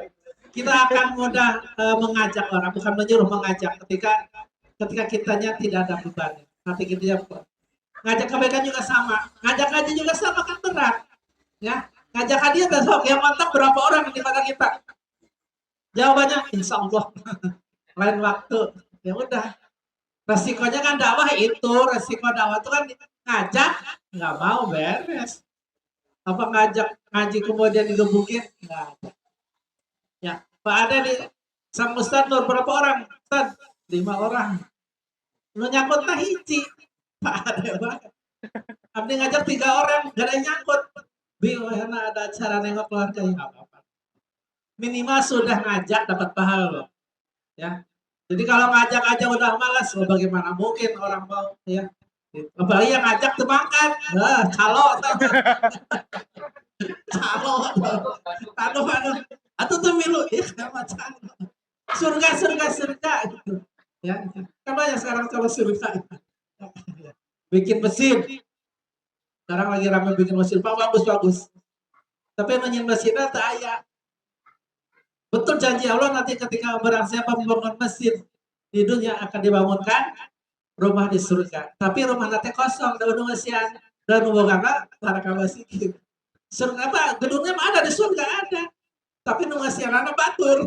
S1: Kita akan mudah mengajak orang, bukan menyuruh, mengajak ketika kitanya tidak ada beban. Nanti kita ngajak kebaikan juga sama, ngajak haji juga sama kan berat. Ya, ngajak hadiah besok yang mantap berapa orang di mata kita? Jawabannya insya Allah lain waktu. Ya udah, resikonya kan dakwah itu, resiko dakwah itu kan ngajak nggak mau beres. Apa ngajak ngaji kemudian digebukin? Nggak ada. Ya, Pak ada di sang Ustadz berapa orang? Ustadz 5 orang. Lu nyangkut nah hiji. Pak ada banget. Abdi ngajak 3 orang, gak ada yang nyangkut. Bingung karena ada acara nengok keluarga yang apa-apa. Minimal sudah ngajak dapat pahala loh. Ya. Jadi kalau ngajak aja udah malas, oh bagaimana mungkin orang mau ya. Apalagi yang ngajak tuh makan. Calo. Calo. Aduh. Atau tuh milu ya macam surga gitu. Ya. Kan banyak sekarang kalau surga. Bikin mesin. Sekarang lagi ramai bikin mesin, Pak bagus. Tapi nanya mesinnya tak ayah. Betul janji Allah nanti ketika barang siapa membangun masjid di dunia akan dibangunkan rumah di surga. Tapi rumah nanti kosong, daun ngasian dan hubungannya para kabasi. Surga apa? Gedungnya ada di surga ada. Tapi ngasian anak batur.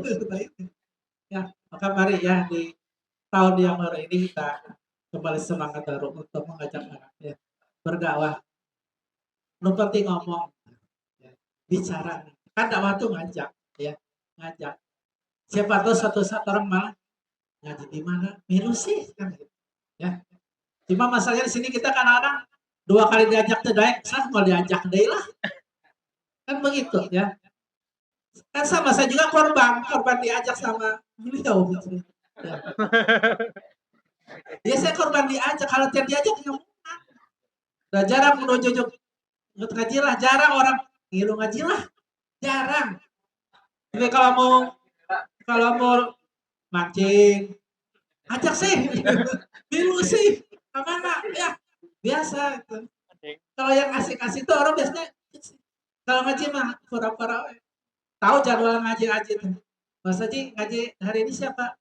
S1: Ya, maka mari ya di tahun yang baru ini kita kembali semangat baru untuk mengajak orang ya berdakwah. Nu penting ngomong, ya, bicara. Kan dakwah tuh ngajak, ya, ngajak. Siapa tahu suatu saat orang malah ngaji di mana, milu sih kan. Ya. Cuma masalahnya di sini kita kadang-kadang 2 kali diajak ke daek, kalau diajak deh lah. Kan begitu ya. Kan sama saya juga korban diajak sama beliau gitu. Ya. Ya saya korban diajak, kalau tiap diajak nggak mau. Nah, jarang menuju ngaji lah, jarang orang ngilu ngaji lah, jarang. Tapi kalau mau mancing, ajak sih, dulu sih, kemana ya biasa. Kalau yang asik-asik tuh orang biasanya kalau ngaji mah pura-pura tahu jadwal ngaji tuh. Mas Haji ngaji hari ini siapa?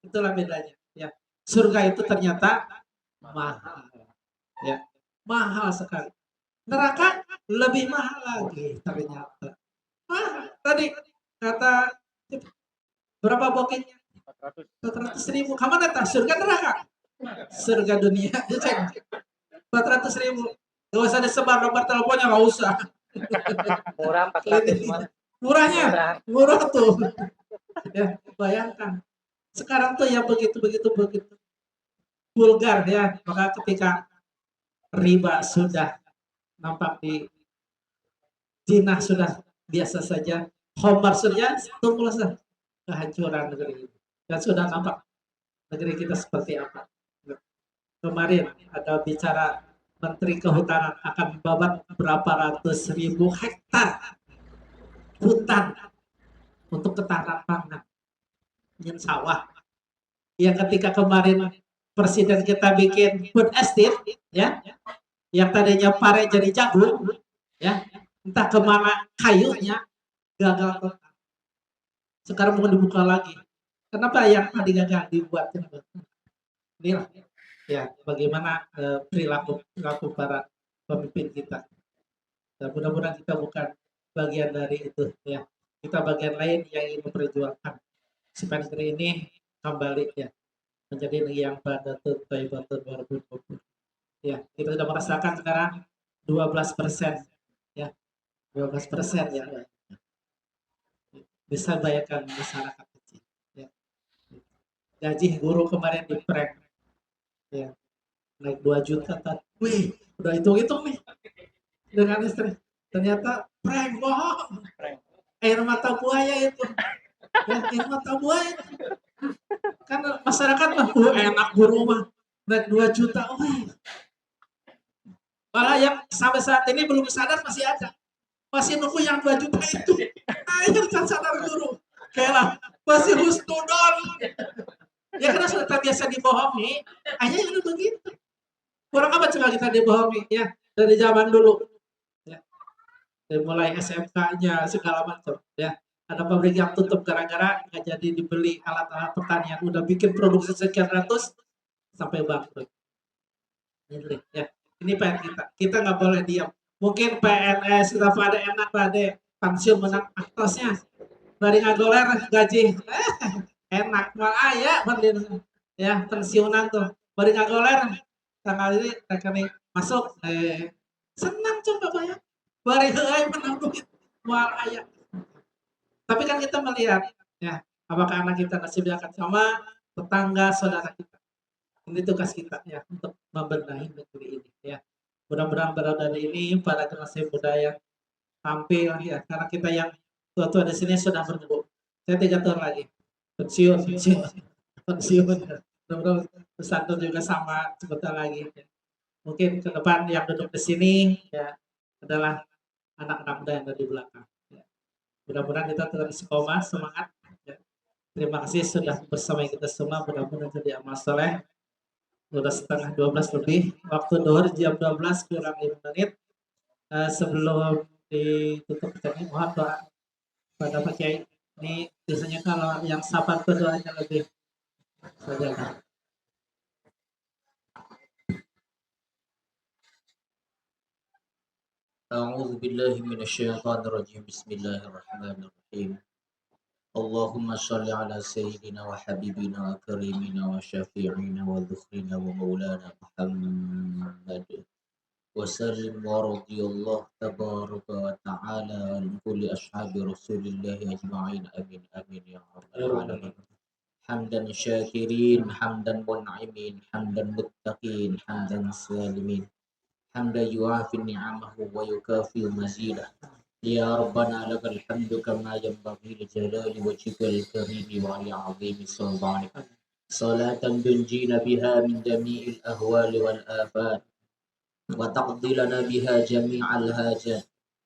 S1: Itulah bedanya. Ya, surga itu ternyata mahal. Ya, mahal sekali. Neraka lebih mahal lagi ternyata. Tadi kata berapa bokehnya? 400.000. Kamu datang surga neraka? Surga dunia. 400.000. Gak usah disebar nomor teleponnya, gak usah.
S5: Murah 400.
S1: Murahnya, murah tuh. Ya, bayangkan. Sekarang tuh ya begitu vulgar ya. Maka ketika riba sudah nampak di zina sudah biasa saja, khamar sudah tunggulah kehancuran negeri ini. Dan sudah nampak negeri kita seperti apa. Kemarin ada bicara Menteri Kehutanan akan membabat berapa ratus ribu hektar hutan untuk ketahanan pangan dengan sawah. Yang ketika kemarin presiden kita bikin food estate, ya, yang tadinya pare jadi jagung, ya, entah kemana kayunya gagal total. Sekarang mau dibuka lagi. Kenapa yang tadi gagal dibuat? Inilah ya bagaimana perilaku para pemimpin kita. Dan mudah-mudahan kita bukan bagian dari itu ya. Kita bagian lain yang ingin memperjuangkan supaya negeri ini kembali ya menjadi negeri yang badatun thayyibatun warabun. Ya, kita sudah merasakan sekarang 12% ya. 12% ya. Bisa bayangkan masyarakat kecil ya. Gaji guru kemarin di prank ya naik 2 juta kan. Wih, udah hitung-hitung nih dengan istri. Ternyata prank bohong. Air mata buaya itu. Ya, air mata buaya. Kan masyarakat mah enak guru mah naik 2 juta. Wih. Malah yang sampai saat ini belum sadar masih ada. Masih nunggu yang 2 juta itu. Akhir kan sadar guru. Kayak masih husnudon. Ya karena sudah terbiasa dibohongi, akhirnya udah begitu. Kurang apa coba kita dibohongi ya dari zaman dulu. Ya. Dari mulai SMK-nya segala macam ya. Ada pabrik yang tutup gara-gara nggak jadi dibeli alat-alat pertanian. Udah bikin produksi sekian ratus sampai bangkrut. Ini ya. Ini PR kita. Kita nggak boleh diam. Mungkin PNS kita pada enak pada pensiun menang atasnya. Dari ngagoler gaji enak malah ya ya pensiunan tuh bari ngagoler tanggal ini rekening masuk senang coba bayang bari heuy menang duit moal aya. Tapi kan kita melihat ya apakah anak kita nasibnya akan sama tetangga saudara kita. Ini tugas kita ya untuk membenahi negeri ini ya. Mudah-mudahan berada ini para generasi muda yang tampil ya karena kita yang tua-tua di sini sudah menunggu. Saya 3 tahun lagi pensiun. Mudah-mudahan pesantren juga sama sebentar lagi. Mungkin ke depan yang duduk di sini ya adalah anak-anak muda yang ada di belakang. Ya. Mudah-mudahan kita tetap istiqomah semangat. Ya. Terima kasih sudah bersama kita semua. Mudah-mudahan jadi amal soleh. Sudah setengah 12 lebih. Waktu dohor jam 12 kurang 5 menit. Sebelum ditutup ini mohon doa pada Pak Kiai. Ini biasanya kalau yang sabar berdoanya lebih saja.
S4: A'udzu billahi minasyaitonir rajim. Bismillahirrahmanirrahim. Allahumma shalli ala sayyidina wa habibina wa karimina wa syafi'ina wa dhukhrina wa maulana Muhammad wa sallim wa radiyallahu tabaraka wa ta'ala an kulli ashabi rasulillah ajma'in amin amin ya rabbal alamin. حمدا شاكرين حمدا منعمين حمدا متقين حمدا سالمين حمدا يوافي نعمه ويكافئ مزيده يا ربنا لك الحمد كما ينبغي لجلال وجهك الكريم ولعظيم سلطانك صلاة تنجينا بها من جميع الأهوال والآفات وتقضي لنا بها جميع الهاجات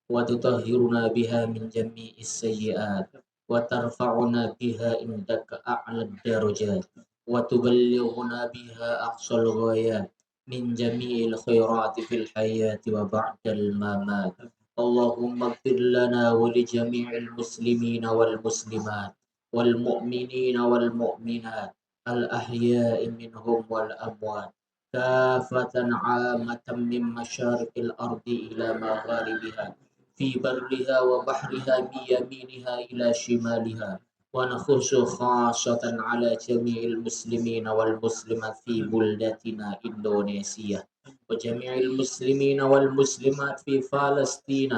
S4: وتطهرنا بها من جميع السيئات وترفعنا بها عندك أعلى الدرجات وتبلغنا بها أقصى الغايات من جميع الخيرات في الحياة وبعد الممات اللهم اغفر لنا ولجميع المسلمين والمسلمات والمؤمنين والمؤمنات الأحياء منهم والأموات كافة عامة من مشارق الأرض إلى مغاربها في برها وبحرها بيمينها إلى شمالها ونخص خاصة على جميع المسلمين والمسلمات في بلدتنا إندونيسيا وجميع المسلمين والمسلمات في فلسطين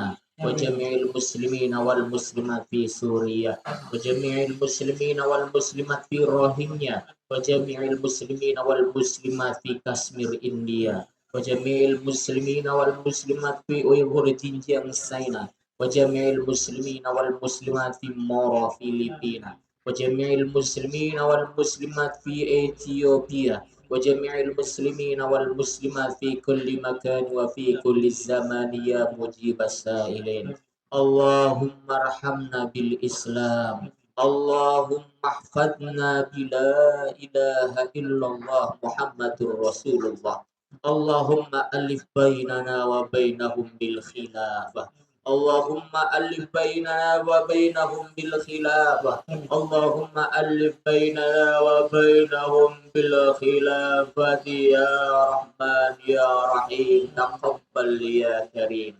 S4: وجميع المسلمين والمسلمات في سوريا وجميع المسلمين والمسلمات في روهينيا وجميع المسلمين والمسلمات في كشمير إنديا وجميع المسلمين والمسلمات في أيغور جينجيانغ ساينا وجميع المسلمين والمسلمات في مورو فيليبينا وجميع المسلمين والمسلمات في إثيوبيا وجميع المسلمين والمسلمات في كل مكان وفي كل زمان يا مجيب السائلين اللهم ارحمنا بالإسلام اللهم احفظنا بلا إله إلا الله محمد رسول الله اللهم ألف بيننا وبينهم بالخلافة اللهم ألف بيننا وبينهم بالخلافة اللهم ألف بيننا وبينهم بالخلافة يا رحمن يا رحيم تقبل يا كريم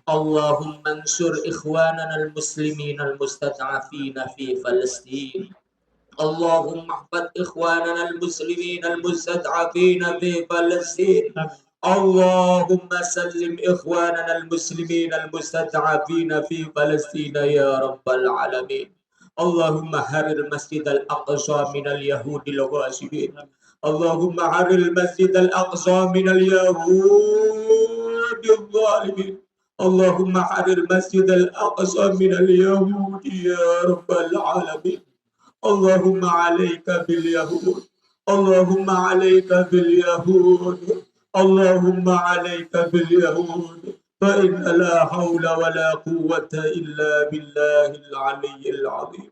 S4: اللهم انصر إخواننا المسلمين المستضعفين في فلسطين اللهم احفظ إخواننا المسلمين المستضعفين في فلسطين اللهم سلم إخواننا المسلمين المستضعفين في فلسطين يا رب العالمين اللهم حرر المسجد الأقصى من اليهود الغاصبين اللهم حرر المسجد الأقصى من اليهود الظالمين اللهم حرر المسجد الأقصى من اليهود يا رب العالمين اللهم عليك باليهود اللهم عليك باليهود اللهم عليك باليهود فإن لا حول ولا قوة إلا بالله العلي العظيم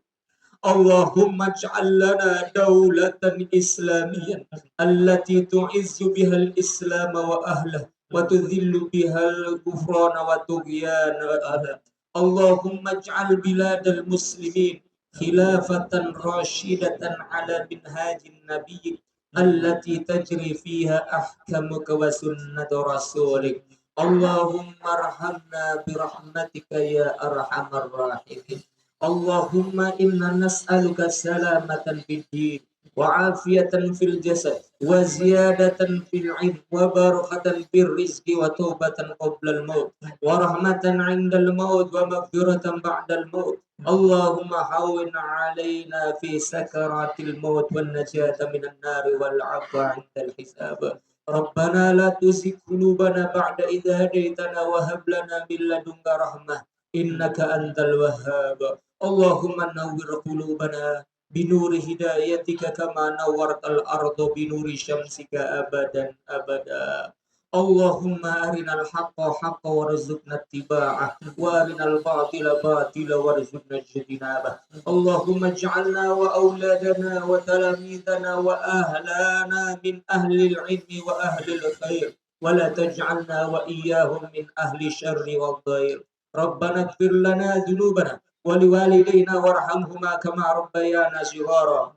S4: اللهم اجعل لنا دولة إسلامية التي تعز بها الإسلام وأهله وتذل بها الكفران والطغيان وأهله اللهم اجعل بلاد المسلمين خلافة راشدة على منهاج النبي التي تجري فيها أحكامك وسنة رسولك اللهم ارحمنا برحمتك يا أرحم الراحمين اللهم إنا نسألك سلامة في الدين وعافية في الجسد وزيادة في العلم وبركة في الرزق وتوبة قبل الموت ورحمة عند الموت ومغفرة بعد الموت اللهم هون علينا في سكرات الموت والنجاة من النار والعفو عند الحساب ربنا لا تزغ قلوبنا بعد إذ هديتنا وهب لنا من لدنك رحمة إنك أنت الوهاب اللهم نور قلوبنا بنور هدايتك كما نورت الأرض بنور شمسك أبدا أبدا اللهم أرنا الحق حقا وارزقنا اتباعه وأرنا الباطل باطلا وارزقنا اجتنابه اللهم اجعلنا وأولادنا وتلاميذنا وأهلنا من أهل العلم وأهل الخير ولا تجعلنا وإياهم من أهل الشر والضير ربنا اغفر لنا ذنوبنا ولوالدينا وارحمهما كما ربيانا صغارا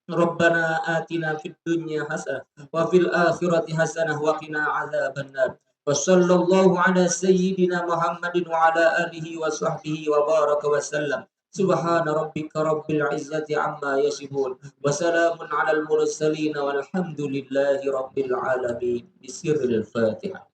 S4: ربنا آتنا في الدنيا حسنة وفي الآخرة حسنة وقنا عذاب النار وصلى الله على سيدنا محمد وعلى آله وصحبه وبارك وسلم سبحان ربك رب العزة عما يصفون وسلام على المرسلين والحمد لله رب العالمين بسر الفاتحة